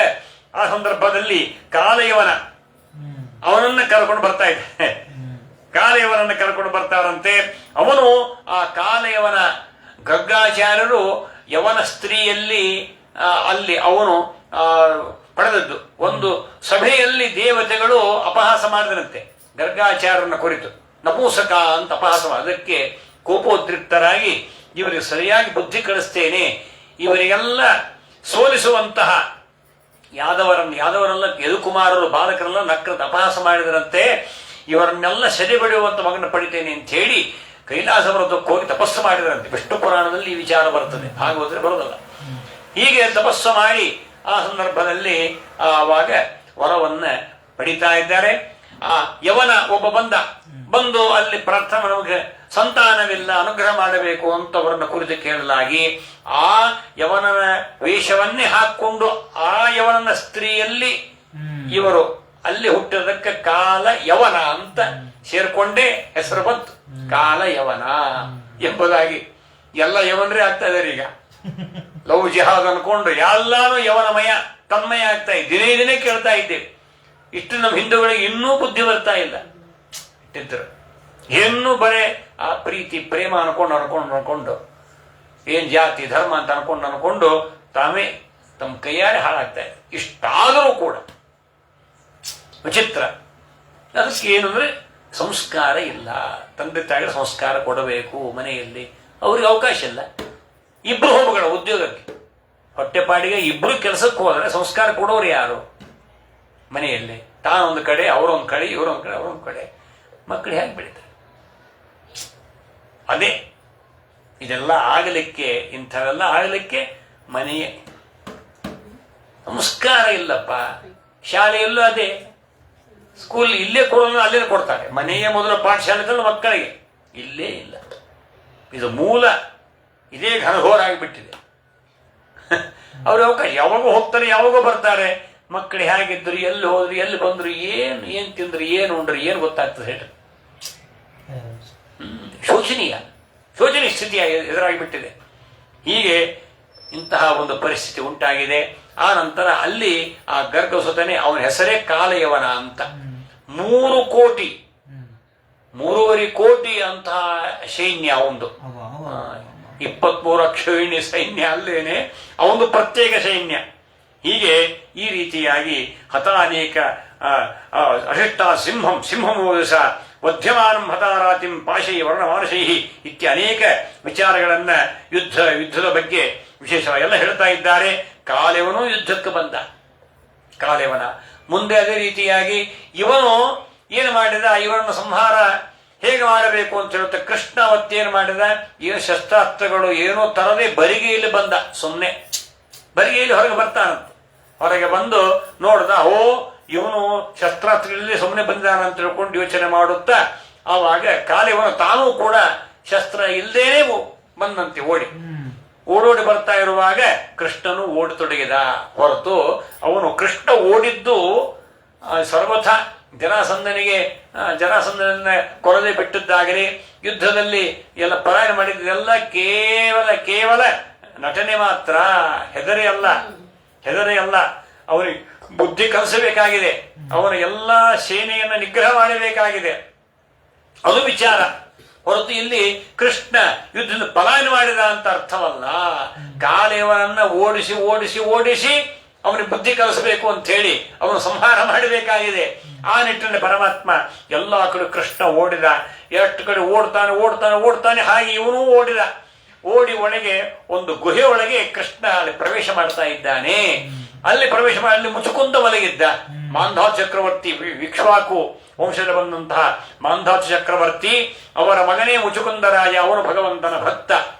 ಆ ಸಂದರ್ಭದಲ್ಲಿ ಕಾಲಯವನ ಅವನನ್ನ ಕರ್ಕೊಂಡು ಬರ್ತಾ ಇದ್ದ. ಕಾಲಯವನನ್ನ ಕರ್ಕೊಂಡು ಬರ್ತಾರಂತೆ. ಅವನು ಆ ಕಾಲಯವನ ಗರ್ಗಾಚಾರ್ಯರು ಯವನ ಸ್ತ್ರೀಯಲ್ಲಿ ಅಲ್ಲಿ ಅವನು ಪಡೆದದ್ದು ಒಂದು ಸಭೆಯಲ್ಲಿ ದೇವತೆಗಳು ಅಪಹಾಸ ಮಾಡಿದರಂತೆ ಗರ್ಗಾಚಾರ್ಯರನ್ನ ಕುರಿತು. ನಪುಂಸಕ ಅಂತ ಅಪಹಾಸ ಅದಕ್ಕೆ ಕೋಪೋದ್ರಿಕ್ತರಾಗಿ ಇವರಿಗೆ ಸರಿಯಾಗಿ ಬುದ್ಧಿ ಕಳಿಸ್ತೇನೆ, ಇವರಿಗೆಲ್ಲ ಸೋಲಿಸುವಂತಹ ಯಾದವರೆಲ್ಲ ಯದುಕುಮಾರರು ಬಾಲಕರೆಲ್ಲ ನಕ್ಕರದ ಅಪಹಾಸ ಮಾಡಿದರಂತೆ. ಇವರನ್ನೆಲ್ಲ ಸೆರೆಬಡಿಯುವಂತ ಮಗನ ಪಡಿತೇನೆ ಅಂತ ಹೇಳಿ ಕೈಲಾಸ ಪರ್ವತಕ್ಕೆ ಹೋಗಿ ತಪಸ್ಸು ಮಾಡಿದರಂತೆ. ವಿಷ್ಣು ಪುರಾಣದಲ್ಲಿ ಈ ವಿಚಾರ ಬರ್ತದೆ, ಭಾಗವತದಲ್ಲಿ ಬರೋದಲ್ಲ. ಹೀಗೆ ತಪಸ್ಸು ಮಾಡಿ ಆ ಸಂದರ್ಭದಲ್ಲಿ ಆವಾಗ ವರವನ್ನ ಪಡಿತಾ ಇದ್ದಾರೆ. ಆ ಯವನ ಒಬ್ಬ ಬಂದು ಅಲ್ಲಿ ಪ್ರಾರ್ಥನೆ ನಮಗೆ ಸಂತಾನವಿಲ್ಲ, ಅನುಗ್ರಹ ಮಾಡಬೇಕು ಅಂತ ಅವರನ್ನ ಕುರಿತು ಕೇಳಲಾಗಿ ಆ ಯವನನ ವೇಷವನ್ನೇ ಹಾಕೊಂಡು ಆ ಯವನನ ಸ್ತ್ರೀಯಲ್ಲಿ ಇವರು ಅಲ್ಲಿ ಹುಟ್ಟಿದಕ್ಕೆ ಕಾಲ ಯವನ ಅಂತ ಸೇರ್ಕೊಂಡೇ ಹೆಸರು ಬಂತು. ಕಾಲ ಯವನ ಎಂಬುದಾಗಿ ಎಲ್ಲ ಯವನರೇ ಆಗ್ತಾ ಇದಾರೆ ಈಗ. ಲವ್ ಜಿಹಾದ್ ಅನ್ಕೊಂಡು ಎಲ್ಲಾನು ಯವನಮಯ ತನ್ಮಯ ಆಗ್ತಾ ಇದ್ದೆ. ದಿನೇ ಕೇಳ್ತಾ ಇದ್ದೇವೆ. ಇಷ್ಟು ನಮ್ಮ ಹಿಂದೂಗಳಿಗೆ ಇನ್ನೂ ಬುದ್ಧಿ ಬರ್ತಾ ಇಲ್ಲ. ಇಟ್ಟಿದ್ರು ಇನ್ನೂ ಬರೇ ಆ ಪ್ರೀತಿ ಪ್ರೇಮ ಅನ್ಕೊಂಡು ಏನ್ ಜಾತಿ ಧರ್ಮ ಅಂತ ಅನ್ಕೊಂಡು ತಾವೇ ತಮ್ಮ ಕೈಯಾರೆ ಹಾಳಾಗ್ತಾ ಇದೆ. ಇಷ್ಟಾದರೂ ಕೂಡ ವಿಚಿತ್ರ. ಅದಕ್ಕೆ ಏನು ಅಂದ್ರೆ ಸಂಸ್ಕಾರ ಇಲ್ಲ. ತಂದೆ ತಾಯಿಗಳ ಸಂಸ್ಕಾರ ಕೊಡಬೇಕು ಮನೆಯಲ್ಲಿ. ಅವ್ರಿಗೆ ಅವಕಾಶ ಇಲ್ಲ. ಇಬ್ರು ಹೋಗಬೇಡ ಉದ್ಯೋಗಕ್ಕೆ, ಹೊಟ್ಟೆಪಾಡಿಗೆ ಇಬ್ರು ಕೆಲಸಕ್ಕೆ ಹೋದ್ರೆ ಸಂಸ್ಕಾರ ಕೊಡೋರು ಯಾರು ಮನೆಯಲ್ಲಿ? ತಾನೊಂದು ಕಡೆ, ಅವರೊಂದು ಕಡೆ, ಇವರೊಂದು ಕಡೆ, ಅವರೊಂದು ಕಡೆ, ಮಕ್ಕಳು ಹೇಗೆ ಬೆಳೀತಾರೆ? ಅದೇ ಇದೆಲ್ಲ ಆಗಲಿಕ್ಕೆ, ಇಂಥವೆಲ್ಲ ಆಗಲಿಕ್ಕೆ ಮನೆಯ ಸಂಸ್ಕಾರ ಇಲ್ಲಪ್ಪ. ಶಾಲೆಯಲ್ಲೂ ಅದೇ, ಸ್ಕೂಲ್ ಇಲ್ಲೇ ಕೊಡೋದು ಅಲ್ಲೇ ಕೊಡ್ತಾರೆ. ಮನೆಯ ಮೊದಲ ಪಾಠಶಾಲೆಗಳು ಮಕ್ಕಳಿಗೆ ಇಲ್ಲೇ ಇಲ್ಲ. ಇದು ಮೂಲ ಇದೇ ಘನಘೋರ ಆಗಿಬಿಟ್ಟಿದೆ. ಅವ್ರ ಅವಕಾಶ ಯಾವಾಗೋ ಹೋಗ್ತಾರೆ, ಯಾವಾಗೋ ಬರ್ತಾರೆ. ಮಕ್ಕಳು ಹೇಗಿದ್ರು, ಎಲ್ಲಿ ಹೋದ್ರು, ಎಲ್ಲಿ ಬಂದ್ರು, ಏನ್ ತಿಂದ್ರು, ಏನು ಉಂಡ್ರು, ಏನು ಗೊತ್ತಾಗ್ತದೆ ಹೇಳ್ರಿ. ಶೋಚನೀಯ ಸ್ಥಿತಿಯ ಎದುರಾಗಿಬಿಟ್ಟಿದೆ. ಹೀಗೆ ಇಂತಹ ಒಂದು ಪರಿಸ್ಥಿತಿ ಉಂಟಾಗಿದೆ. ಆ ನಂತರ ಅಲ್ಲಿ ಆ ಗರ್ಗಸುತನೆ, ಅವನ ಹೆಸರೇ ಕಾಲಯವನ ಅಂತ. 3.5 ಕೋಟಿ ಅಂತಹ ಸೈನ್ಯ ಅವಂದು. 23 ಅಕ್ಷೋಹಿಣಿ ಸೈನ್ಯ ಅಲ್ಲೇನೆ ಅವೊಂದು ಪ್ರತ್ಯೇಕ ಸೈನ್ಯ. ಹೀಗೆ ಈ ರೀತಿಯಾಗಿ ಹತಾನೇಕ ಅಶಿಷ್ಟ ಸಿಂಹಮೋದಸ ವಧ್ಯಮಾನಂ ಹತಾರಾತಿಂ ಪಾಶೈ ವರ್ಣಮಾನಶೈ ಅನೇಕ ವಿಚಾರಗಳನ್ನ ಯುದ್ಧದ ಬಗ್ಗೆ ವಿಶೇಷವಾಗಿ ಎಲ್ಲ ಹೇಳ್ತಾ ಇದ್ದಾರೆ. ಕಾಲಯವನು ಯುದ್ಧಕ್ಕೆ ಬಂದ. ಕಾಲಯವನ ಮುಂದೆ ಅದೇ ರೀತಿಯಾಗಿ ಇವನು ಏನು ಮಾಡಿದ, ಇವರನ್ನು ಸಂಹಾರ ಹೇಗೆ ಮಾಡಬೇಕು ಅಂತ ಹೇಳುತ್ತೆ. ಕೃಷ್ಣ ಅವತ್ತೇನು ಮಾಡಿದ, ಏನು ಶಸ್ತ್ರಾಸ್ತ್ರಗಳು ಏನೋ ತರದೆ ಬರಿಗೆಯಲ್ಲಿ ಬಂದ. ಸುಮ್ಮನೆ ಬರಿಗೆಯಲ್ಲಿ ಹೊರಗೆ ಬರ್ತಾನಂತ. ಹೊರಗೆ ಬಂದು ನೋಡ್ದ, ಇವನು ಶಸ್ತ್ರಾಸ್ತ್ರಗಳಲ್ಲಿ ಸುಮ್ಮನೆ ಬಂದಿದ್ದಾನ ಅಂತ ತಿಳ್ಕೊಂಡು ಯೋಚನೆ ಮಾಡುತ್ತಾ ಆವಾಗ ಕಾಲಯವನು ತಾನೂ ಕೂಡ ಶಸ್ತ್ರ ಇಲ್ಲದೇನೆ ಬಂದಂತೆ ಓಡೋಡಿ ಬರ್ತಾ ಇರುವಾಗ ಕೃಷ್ಣನು ಓಡತೊಡಗಿದ. ಹೊರತು ಅವನು ಕೃಷ್ಣ ಓಡಿದ್ದು ಸರ್ವಥ ಜರಾಸಂಧನನ್ನ ಕೊರದೆ ಬಿಟ್ಟದ್ದಾಗಲಿ ಯುದ್ಧದಲ್ಲಿ ಎಲ್ಲ ಪಲಾಯನ ಮಾಡಿದ್ದೆಲ್ಲ ಕೇವಲ ನಟನೆ ಮಾತ್ರ. ಹೆದರಿ ಅಲ್ಲ. ಅವನಿಗೆ ಬುದ್ಧಿ ಕಲಿಸಬೇಕಾಗಿದೆ. ಅವನ ಎಲ್ಲ ಸೇನೆಯನ್ನು ನಿಗ್ರಹ ಮಾಡಬೇಕಾಗಿದೆ. ಅದು ವಿಚಾರ. ಹೊರತು ಇಲ್ಲಿ ಕೃಷ್ಣ ಯುದ್ಧದ ಪಲಾಯನ ಮಾಡಿದ ಅಂತ ಅರ್ಥವಲ್ಲ. ಕಾಲಯವನನ್ನ ಓಡಿಸಿ ಅವನಿಗೆ ಬುದ್ಧಿ ಕಲಿಸಬೇಕು ಅಂತ ಹೇಳಿ ಅವನು ಸಂಹಾರ ಮಾಡಬೇಕಾಗಿದೆ. ಆ ನಿಟ್ಟಿನಲ್ಲಿ ಪರಮಾತ್ಮ ಎಲ್ಲಾ ಕಡೆ ಕೃಷ್ಣ ಓಡಿದ. ಎಷ್ಟು ಕಡೆ ಓಡ್ತಾನೆ. ಹಾಗೆ ಇವನು ಓಡಿ ಒಳಗೆ ಒಂದು ಗುಹೆ ಒಳಗೆ ಕೃಷ್ಣ ಅಲ್ಲಿ ಪ್ರವೇಶ ಮಾಡ್ತಾ ಇದ್ದಾನೆ. ಅಲ್ಲಿ ಪ್ರವೇಶ ಮಾಡಿ ಮುಚುಕುಂದ ಮಲಗಿದ್ದ. ಮಾಂಧಾವ್ ಚಕ್ರವರ್ತಿ, ವಿಕ್ಷ್ವಾಕು ವಂಶದಲ್ಲಿ ಬಂದಂತಹ ಮಾಂಧಾತ ಚಕ್ರವರ್ತಿ ಅವರ ಮಗನೇ ಮುಚುಕುಂದರಾಯ, ಅವನು ಭಗವಂತನ ಭಕ್ತ.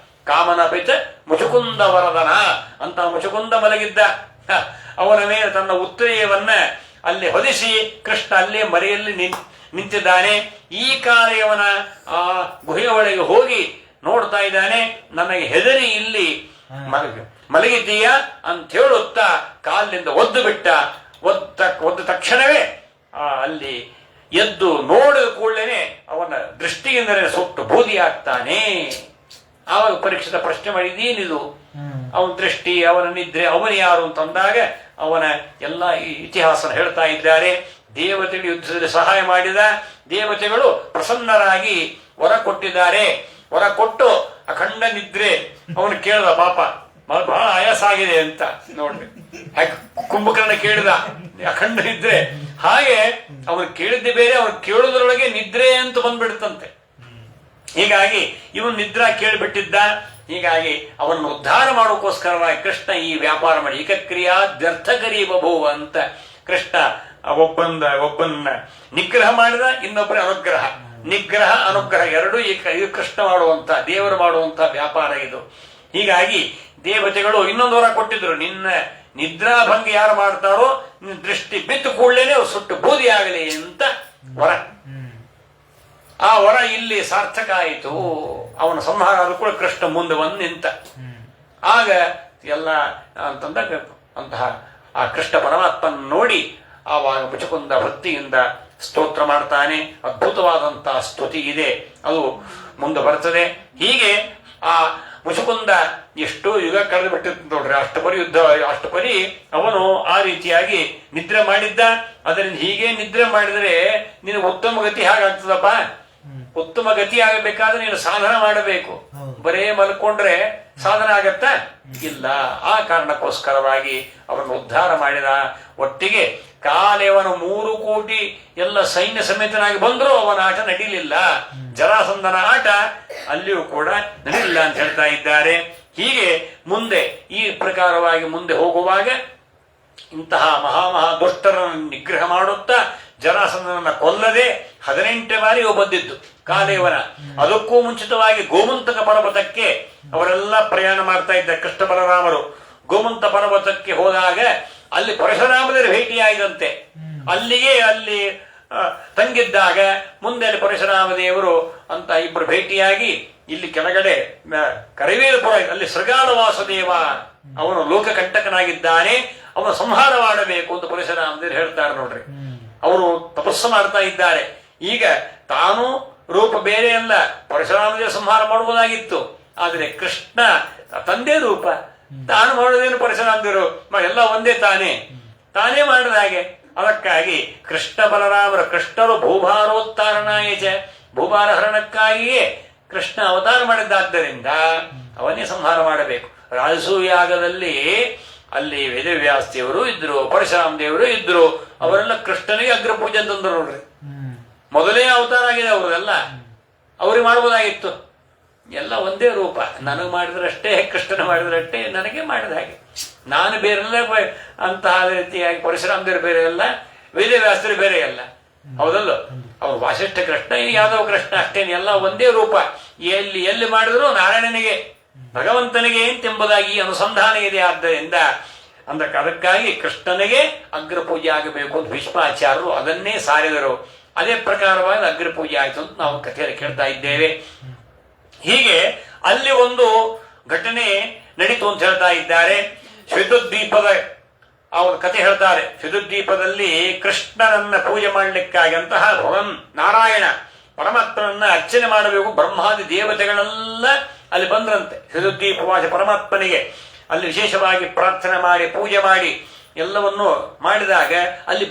ಕಾಮನ ಪಿತ ಮುಚುಕುಂದ ವರದನ ಅಂತ ಮುಚುಕುಂದ ಮಲಗಿದ್ದ. ಅವನ ಮೇಲೆ ತನ್ನ ಉತ್ತರೀಯವನ್ನ ಅಲ್ಲಿ ಹೊದಿಸಿ ಕೃಷ್ಣ ಅಲ್ಲೇ ಮರೆಯಲ್ಲಿ ನಿಂತಿದ್ದಾನೆ. ಈ ಕಾರ್ಯವನ ಆ ಗುಹೆಯ ಒಳಗೆ ಹೋಗಿ ನೋಡ್ತಾ ಇದ್ದಾನೆ. ನನಗೆ ಹೆದರಿ ಇಲ್ಲಿ ಮಲಗಿದ್ದೀಯ ಅಂತ ಹೇಳುತ್ತಾ ಕಾಲಿನಿಂದ ಒದ್ದು ಬಿಟ್ಟ. ಒದ್ದ ತಕ್ಷಣವೇ ಅಲ್ಲಿ ಎದ್ದು ನೋಡಿದ ಕೂಡಲೇ ಅವನ ದೃಷ್ಟಿಯಿಂದಲೇ ಸುಟ್ಟು ಬೂದಿ ಆಗ್ತಾನೆ. ಆವಾಗ ಪರೀಕ್ಷಿತ ಪ್ರಶ್ನೆ ಮಾಡಿದೀನಿದು, ಅವನ ದೃಷ್ಟಿ, ಅವನ ನಿದ್ರೆ, ಅವನು ಯಾರು ಅಂತಂದಾಗ ಅವನ ಎಲ್ಲ ಇತಿಹಾಸ ಹೇಳ್ತಾ ಇದ್ದಾರೆ. ದೇವತೆಗಳು ಯುದ್ಧದಲ್ಲಿ ಸಹಾಯ ಮಾಡಿದ, ದೇವತೆಗಳು ಪ್ರಸನ್ನರಾಗಿ ವರ ಕೊಟ್ಟಿದ್ದಾರೆ. ವರ ಕೊಟ್ಟು ಅಖಂಡ ನಿದ್ರೆ. ಅವನು ಕೇಳಿದ, ಪಾಪ ಬಹಳ ಆಯಾಸ ಆಗಿದೆ ಅಂತ. ನೋಡ್ರಿ, ಕುಂಭಕರ್ಣ ಕೇಳಿದ ಅಖಂಡ ನಿದ್ರೆ. ಹಾಗೆ ಅವನು ಕೇಳಿದ್ದೆ ಬೇರೆ, ಅವನು ಕೇಳುವುದರೊಳಗೆ ನಿದ್ರೆ ಅಂತ ಬಂದ್ಬಿಡುತ್ತಂತೆ. ಹೀಗಾಗಿ ಇವನು ನಿದ್ರಾ ಕೇಳಿಬಿಟ್ಟಿದ್ದ. ಹೀಗಾಗಿ ಅವನ್ನು ಉದ್ಧಾರ ಮಾಡೋಕ್ಕೋಸ್ಕರವಾಗಿ ಕೃಷ್ಣ ಈ ವ್ಯಾಪಾರ ಮಾಡಿ ಏಕಕ್ರಿಯಾ ದ್ಯರ್ಥಕರಿ ಬಭೂವ ಅಂತ ಕೃಷ್ಣ ಒಬ್ಬನ್ನ ನಿಗ್ರಹ ಮಾಡಿದ, ಇನ್ನೊಬ್ಬರ ಅನುಗ್ರಹ. ನಿಗ್ರಹ ಅನುಗ್ರಹ ಎರಡೂ ಇದು ಕೃಷ್ಣ ಮಾಡುವಂತ, ದೇವರು ಮಾಡುವಂತ ವ್ಯಾಪಾರ ಇದು. ಹೀಗಾಗಿ ದೇವತೆಗಳು ಇನ್ನೊಂದು ವರ ಕೊಟ್ಟಿದ್ರು, ನಿನ್ನ ನಿದ್ರಾಭಂಗ ಯಾರು ಮಾಡ್ತಾರೋ ನಿನ್ನ ದೃಷ್ಟಿ ಬಿತ್ತು ಕೂಡಲೇ ಸುಟ್ಟು ಬೂದಿ ಆಗಲಿ ಅಂತ ವರ. ಆ ವರ ಇಲ್ಲಿ ಸಾರ್ಥಕ ಆಯಿತು. ಅವನ ಸಂಹಾರ ಆದ ಕೂಡ ಕೃಷ್ಣ ಮುಂದೆ ಬಂದು ನಿಂತ. ಆಗ ಎಲ್ಲ ಅಂತಹ ಆ ಕೃಷ್ಣ ಪರಮಾತ್ಮನ ನೋಡಿ ಆವಾಗ ಮುಚುಕುಂದ ಭಕ್ತಿಯಿಂದ ಸ್ತೋತ್ರ ಮಾಡ್ತಾನೆ. ಅದ್ಭುತವಾದಂತಹ ಸ್ತುತಿ ಇದೆ, ಅದು ಮುಂದೆ ಬರ್ತದೆ. ಹೀಗೆ ಆ ಮುಚುಕುಂದ ಎಷ್ಟು ಯುಗ ಕಳೆದು ಬಿಟ್ಟಿತ್ತು ನೋಡ್ರಿ. ಅಷ್ಟಪರಿ ಯುದ್ಧ, ಅಷ್ಟಪರಿ ಅವನು ಆ ರೀತಿಯಾಗಿ ನಿದ್ರೆ ಮಾಡಿದ್ದ. ಅದರಿಂದ ಹೀಗೆ ನಿದ್ರೆ ಮಾಡಿದರೆ ನಿನಗೆ ಉತ್ತಮ ಗತಿ ಹೇಗಾಗ್ತದಪ್ಪ? ಉತ್ತಮ ಗತಿ ಆಗಬೇಕಾದ್ರೆ ನೀನು ಸಾಧನ ಮಾಡಬೇಕು. ಬರೇ ಮಲ್ಕೊಂಡ್ರೆ ಸಾಧನ ಆಗತ್ತ? ಇಲ್ಲ. ಆ ಕಾರಣಕ್ಕೋಸ್ಕರವಾಗಿ ಅವರನ್ನು ಉದ್ಧಾರ ಮಾಡಿದ. ಒಟ್ಟಿಗೆ ಕಾಲೇವನು 3 ಕೋಟಿ ಎಲ್ಲ ಸೈನ್ಯ ಸಮೇತನಾಗಿ ಬಂದರೂ ಅವನ ಆಟ ನಡೀಲಿಲ್ಲ. ಜರಾಸಂಧನ ಆಟ ಅಲ್ಲಿಯೂ ಕೂಡ ನಡೀಲಿಲ್ಲ ಅಂತ ಹೇಳ್ತಾ ಇದ್ದಾರೆ. ಹೀಗೆ ಮುಂದೆ ಈ ಪ್ರಕಾರವಾಗಿ ಮುಂದೆ ಹೋಗುವಾಗ ಇಂತಹ ಮಹಾ ದುಷ್ಟರನ್ನು ನಿಗ್ರಹ ಮಾಡುತ್ತಾ ಜರಾಸಂಧನನ್ನ ಕೊಲ್ಲದೆ 18 ಬಾರಿ ಬಂದಿದ್ದು ಕಾಲೇವನ. ಅದಕ್ಕೂ ಮುಂಚಿತವಾಗಿ ಗೋಮಂತಕ ಪರ್ವತಕ್ಕೆ ಅವರೆಲ್ಲ ಪ್ರಯಾಣ ಮಾಡ್ತಾ ಇದ್ದ ಕೃಷ್ಣ ಬಲರಾಮರು. ಗೋಮಂತ ಪರ್ವತಕ್ಕೆ ಹೋದಾಗ ಅಲ್ಲಿ ಪರಶುರಾಮದೇವರು ಭೇಟಿಯಾಗಿದಂತೆ. ಅಲ್ಲಿಗೆ ಅಲ್ಲಿ ತಂಗಿದ್ದಾಗ ಮುಂದೆ ಅಲ್ಲಿ ಪರಶುರಾಮ ದೇವರು ಅಂತ ಇಬ್ಬರು ಭೇಟಿಯಾಗಿ ಇಲ್ಲಿ ಕೆಳಗಡೆ ಕರವೀರಪುರ ಅಲ್ಲಿ ಸೃಗಾಲ ವಾಸುದೇವ ಅವನು ಲೋಕಕಂಟಕನಾಗಿದ್ದಾನೆ, ಅವನು ಸಂಹಾರ ಮಾಡಬೇಕು ಅಂತ ಪರಶುರಾಮದೇವರು ಹೇಳ್ತಾರೆ ನೋಡ್ರಿ. ಅವರು ತಪಸ್ಸು ಮಾಡ್ತಾ ಇದ್ದಾರೆ. ಈಗ ತಾನು ರೂಪ ಬೇರೆ ಅಲ್ಲ, ಪರಶುರಾಮದೇವ ಸಂಹಾರ ಮಾಡುವುದಾಗಿತ್ತು. ಆದರೆ ಕೃಷ್ಣ ತಂದೆ ರೂಪ, ತಾನು ಮಾಡೋದೇನು ಪರಶುರಾಮದೇವರು ಎಲ್ಲ ಒಂದೇ, ತಾನೇ ಮಾಡಿದ ಹಾಗೆ. ಅದಕ್ಕಾಗಿ ಕೃಷ್ಣ ಬಲರಾಮರ ಕೃಷ್ಣರು ಭೂಭಾರೋತ್ತಾರಣಾಯಚ, ಭೂಭಾರ ಹರಣಕ್ಕಾಗಿಯೇ ಕೃಷ್ಣ ಅವತಾರ ಮಾಡಿದ್ದಾದ್ದರಿಂದ ಅವನ್ನೇ ಸಂಹಾರ ಮಾಡಬೇಕು. ರಾಜಸೂಯಾಗದಲ್ಲಿ ಅಲ್ಲಿ ವೇದವ್ಯಾಸದೇವರು ಇದ್ರು, ಪರಶುರಾಮ ದೇವರು ಇದ್ರು. ಅವರೆಲ್ಲ ಕೃಷ್ಣನಿಗೆ ಅಗ್ರ ಪೂಜೆ ಅಂತಂದ್ರು ನೋಡ್ರಿ. ಮೊದಲೇ ಅವತಾರ ಆಗಿದೆ ಅವ್ರದೆಲ್ಲ, ಅವ್ರಿಗೆ ಮಾಡ್ಬೋದಾಗಿತ್ತು. ಎಲ್ಲ ಒಂದೇ ರೂಪ. ನನಗೆ ಮಾಡಿದ್ರಷ್ಟೇ, ಕೃಷ್ಣನ ಮಾಡಿದ್ರಷ್ಟೇ, ನನಗೆ ಮಾಡಿದ ಹಾಗೆ. ನಾನು ಬೇರೆಲ್ಲ ಅಂತಹ ರೀತಿಯಾಗಿ ಪರಶುರಾಮ ದೇವರು ಬೇರೆ ಅಲ್ಲ, ವೇದವ್ಯಾಸರು ಬೇರೆ ಅಲ್ಲ. ಹೌದಲ್ಲೋ? ಅವ್ರು ವಾಸಿಷ್ಠ ಕೃಷ್ಣ, ಯಾದವ ಕೃಷ್ಣ ಅಷ್ಟೇನು, ಎಲ್ಲ ಒಂದೇ ರೂಪ. ಎಲ್ಲಿ ಮಾಡಿದ್ರು ನಾರಾಯಣನಿಗೆ, ಭಗವಂತನಿಗೆ ಎಂಬುದಾಗಿ ಅನುಸಂಧಾನ ಇದೆ. ಆದ್ದರಿಂದ ಅದಕ್ಕಾಗಿ ಕೃಷ್ಣನಿಗೆ ಅಗ್ರ ಪೂಜೆ ಆಗಬೇಕು ಅಂತ ಭೀಷ್ಮಾಚಾರ್ಯರು ಅದನ್ನೇ ಸಾರಿದರು. ಅದೇ ಪ್ರಕಾರವಾಗಿ ಅಗ್ರ ಪೂಜೆ ಆಯಿತು ಅಂತ ನಾವು ಕಥೆಯಲ್ಲಿ ಕೇಳ್ತಾ ಇದ್ದೇವೆ. ಹೀಗೆ ಅಲ್ಲಿ ಒಂದು ಘಟನೆ ನಡೀತು ಅಂತ ಹೇಳ್ತಾ ಇದ್ದಾರೆ. ಶ್ವೇತದ್ವೀಪದ ಅವರ ಕಥೆ ಹೇಳ್ತಾರೆ. ಶ್ವೇತದ್ವೀಪದಲ್ಲಿ ಕೃಷ್ಣನನ್ನ ಪೂಜೆ ಮಾಡಲಿಕ್ಕಾಗಿ ಅಂತಹ ಭಗವನ್ ನಾರಾಯಣ ಪರಮಾತ್ಮನನ್ನ ಅರ್ಚನೆ ಮಾಡಬೇಕು. ಬ್ರಹ್ಮಾದಿ ದೇವತೆಗಳೆಲ್ಲ ಅಲ್ಲಿ ಬಂದ್ರಂತೆ ಶ್ವೇತದ್ವೀಪವಾಸ ಪರಮಾತ್ಮನಿಗೆ. ಅಲ್ಲಿ ವಿಶೇಷವಾಗಿ ಪ್ರಾರ್ಥನೆ ಮಾಡಿ ಪೂಜೆ ಮಾಡಿ ಎಲ್ಲವನ್ನು ಮಾಡಿದಾಗ ಅಲ್ಲಿ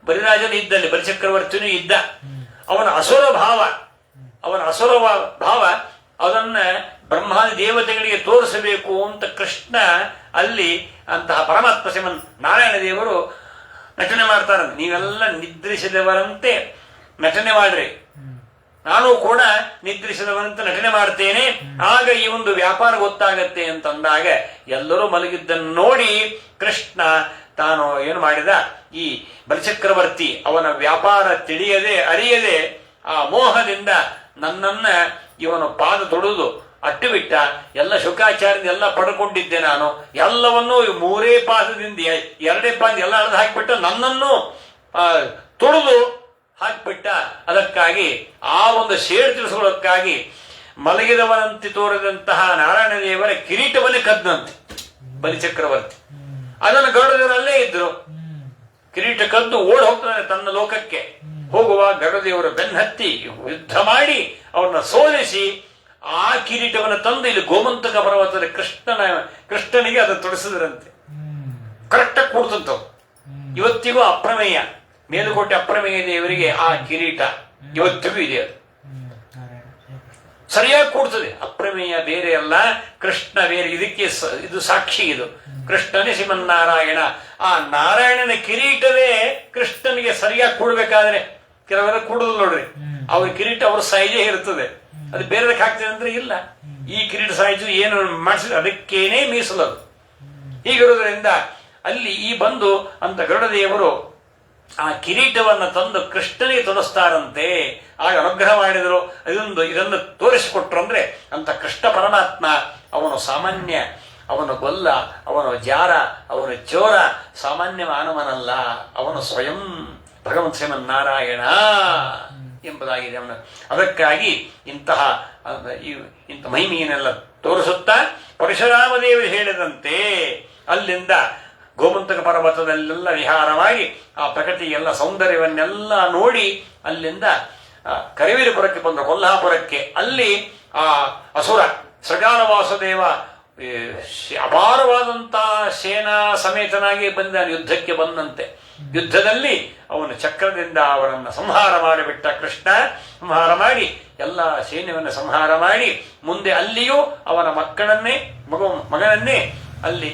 ಬಲಿರಾಜನು ಇದ್ದಲ್ಲಿ, ಬಲಿಚಕ್ರವರ್ತಿನೂ ಇದ್ದ. ಅವನ ಅಸುರ ಭಾವ ಅದನ್ನ ಬ್ರಹ್ಮಾದಿ ದೇವತೆಗಳಿಗೆ ತೋರಿಸಬೇಕು ಅಂತ ಕೃಷ್ಣ ಅಲ್ಲಿ ಅಂತಹ ಪರಮಾತ್ಮ ಸಿಮನ್ ನಾರಾಯಣ ದೇವರು ನಟನೆ ಮಾಡ್ತಾರೆ. ನೀವೆಲ್ಲ ನಿದ್ರಿಸಿದವರಂತೆ ನಟನೆ ಮಾಡ್ರಿ, ನಾನು ಕೂಡ ನಿದ್ರಿಸಿದವರಂತೆ ನಟನೆ ಮಾಡ್ತೇನೆ, ಆಗ ಈ ಒಂದು ವ್ಯಾಪಾರ ಗೊತ್ತಾಗತ್ತೆ ಅಂತಂದಾಗ ಎಲ್ಲರೂ ಮಲಗಿದ್ದನ್ನು ನೋಡಿ ಕೃಷ್ಣ ತಾನು ಏನು ಮಾಡಿದ, ಈ ಬಲಿಚಕ್ರವರ್ತಿ ಅವನ ವ್ಯಾಪಾರ ಅರಿಯದೆ ಆ ಮೋಹದಿಂದ ನನ್ನನ್ನ ಇವನು ಪಾದ ತೊಡುವುದು ಅಟ್ಟು ಬಿಟ್ಟ. ಎಲ್ಲ ಶುಕಾಚಾರ್ಯದಿಂದ ಎಲ್ಲ ಪಡ್ಕೊಂಡಿದ್ದೆ ನಾನು, ಎಲ್ಲವನ್ನೂ ಮೂರೇ ಪಾದದಿಂದ 2 ಪಾದ ಎಲ್ಲ ಅಳೆದು ಹಾಕಿಬಿಟ್ಟ, ನನ್ನನ್ನು ತೊಳೆದು ಹಾಕಿಬಿಟ್ಟ. ಅದಕ್ಕಾಗಿ ಆ ಒಂದು ಸೇಡು ತಿಳಿಸ್ಕೊಳ್ಳೋಕ್ಕಾಗಿ ಮಲಗಿದವನಂತೆ ತೋರಿದಂತಹ ನಾರಾಯಣ ದೇವರ ಕಿರೀಟವನ್ನೇ ಕದ್ದಂತೆ ಬಲಿಚಕ್ರವರ್ತಿ. ಅದನ್ನು ಗರುಡದೇವರಲ್ಲೇ ಇದ್ರು. ಕಿರೀಟ ಕದ್ದು ಓಡ್ ಹೋಗ್ತಾನೆ ತನ್ನ ಲೋಕಕ್ಕೆ. ಹೋಗುವ ಗರುಡದೇವರು ಬೆನ್ನತ್ತಿ ಯುದ್ಧ ಮಾಡಿ ಅವರನ್ನ ಸೋಲಿಸಿ ಆ ಕಿರೀಟವನ್ನು ತಂದು ಇಲ್ಲಿ ಗೋಮಂತಕ ಪರ್ವತದ ಕೃಷ್ಣನಿಗೆ ಅದನ್ನು ತೊಡಿಸಿದ್ರಂತೆ. ಕರೆಕ್ಟಾಗಿ ಕೂಡ್ತಂತವು. ಇವತ್ತಿಗೂ ಅಪ್ರಮೇಯ, ಮೇಲುಕೋಟೆ ಅಪ್ರಮೇಯ ದೇವರಿಗೆ ಆ ಕಿರೀಟ ಇವತ್ತಿಗೂ ಇದೆ. ಅದು ಸರಿಯಾಗಿ ಕೂಡ್ತದೆ. ಅಪ್ರಮೇಯ ಬೇರೆ ಅಲ್ಲ, ಕೃಷ್ಣ ಬೇರೆ. ಇದಕ್ಕೆ ಇದು ಸಾಕ್ಷಿ. ಇದು ಕೃಷ್ಣನೇ ಶ್ರೀಮನ್ನಾರಾಯಣ. ಆ ನಾರಾಯಣನ ಕಿರೀಟವೇ ಕೃಷ್ಣನಿಗೆ ಸರಿಯಾಗಿ ಕೂಡ್ಬೇಕಾದ್ರೆ ಕೆಲವರ ಕೂಡುದು ನೋಡ್ರಿ, ಅವ್ರ ಕಿರೀಟ ಅವ್ರ ಸೈಜೇ ಇರ್ತದೆ. ಅದು ಬೇರೆದಕ್ಕೆ ಹಾಕ್ತದೆ ಅಂದ್ರೆ ಇಲ್ಲ. ಈ ಕಿರೀಟ ಸೈಜು ಏನು ಮಾಡಿಸಿದ್ರೆ ಅದಕ್ಕೇನೇ ಮೀಸಲದು. ಹೀಗಿರೋದ್ರಿಂದ ಅಲ್ಲಿ ಈ ಬಂದು ಅಂತ ಗರುಡದೇವರು ಆ ಕಿರೀಟವನ್ನು ತಂದು ಕೃಷ್ಣನಿಗೆ ತೊಡಸ್ತಾರಂತೆ. ಆಗ ಅನುಗ್ರಹ ಮಾಡಿದರು. ಇದನ್ನು ತೋರಿಸಿಕೊಟ್ರು. ಅಂದ್ರೆ ಅಂತ ಕೃಷ್ಣ ಪರಮಾತ್ಮ ಅವನು ಸಾಮಾನ್ಯ, ಅವನು ಗೊಲ್ಲ, ಅವನು ಜಾರ, ಅವನು ಚೋರ, ಸಾಮಾನ್ಯ ಮಾನವನಲ್ಲ. ಅವನು ಸ್ವಯಂ ಭಗವಂತ ಶ್ರೀಮನ್ನಾರಾಯಣ ಎಂಬುದಾಗಿದೆ ಅವನು. ಅದಕ್ಕಾಗಿ ಇಂಥ ಮಹಿಮೆಯನ್ನೆಲ್ಲ ತೋರಿಸುತ್ತಾ ಪರಶುರಾಮ ದೇವರು ಹೇಳಿದಂತೆ ಅಲ್ಲಿಂದ ಗೋಮಂತಕ ಪರ್ವತದಲ್ಲೆಲ್ಲ ವಿಹಾರ ಮಾಡಿ ಆ ಪ್ರಕೃತಿಯೆಲ್ಲ ಸೌಂದರ್ಯವನ್ನೆಲ್ಲ ನೋಡಿ ಅಲ್ಲಿಂದ ಕರಿವೀರಪುರಕ್ಕೆ ಬಂದ ಕೊಲ್ಹಾಪುರಕ್ಕೆ. ಅಲ್ಲಿ ಆ ಅಸುರ ಸೃಗಾಲ ವಾಸುದೇವ ಅಪಾರವಾದಂತಹ ಸೇನಾ ಸಮೇತನಾಗಿ ಬಂದ ಯುದ್ಧಕ್ಕೆ ಬಂದಂತೆ. ಯುದ್ಧದಲ್ಲಿ ಅವನು ಚಕ್ರದಿಂದ ಅವರನ್ನು ಸಂಹಾರ ಮಾಡಿಬಿಟ್ಟ. ಕೃಷ್ಣ ಸಂಹಾರ ಮಾಡಿ ಎಲ್ಲ ಸೈನ್ಯವನ್ನು ಸಂಹಾರ ಮಾಡಿ ಮುಂದೆ ಅಲ್ಲಿಯೂ ಅವನ ಮಗನನ್ನೇ ಅಲ್ಲಿ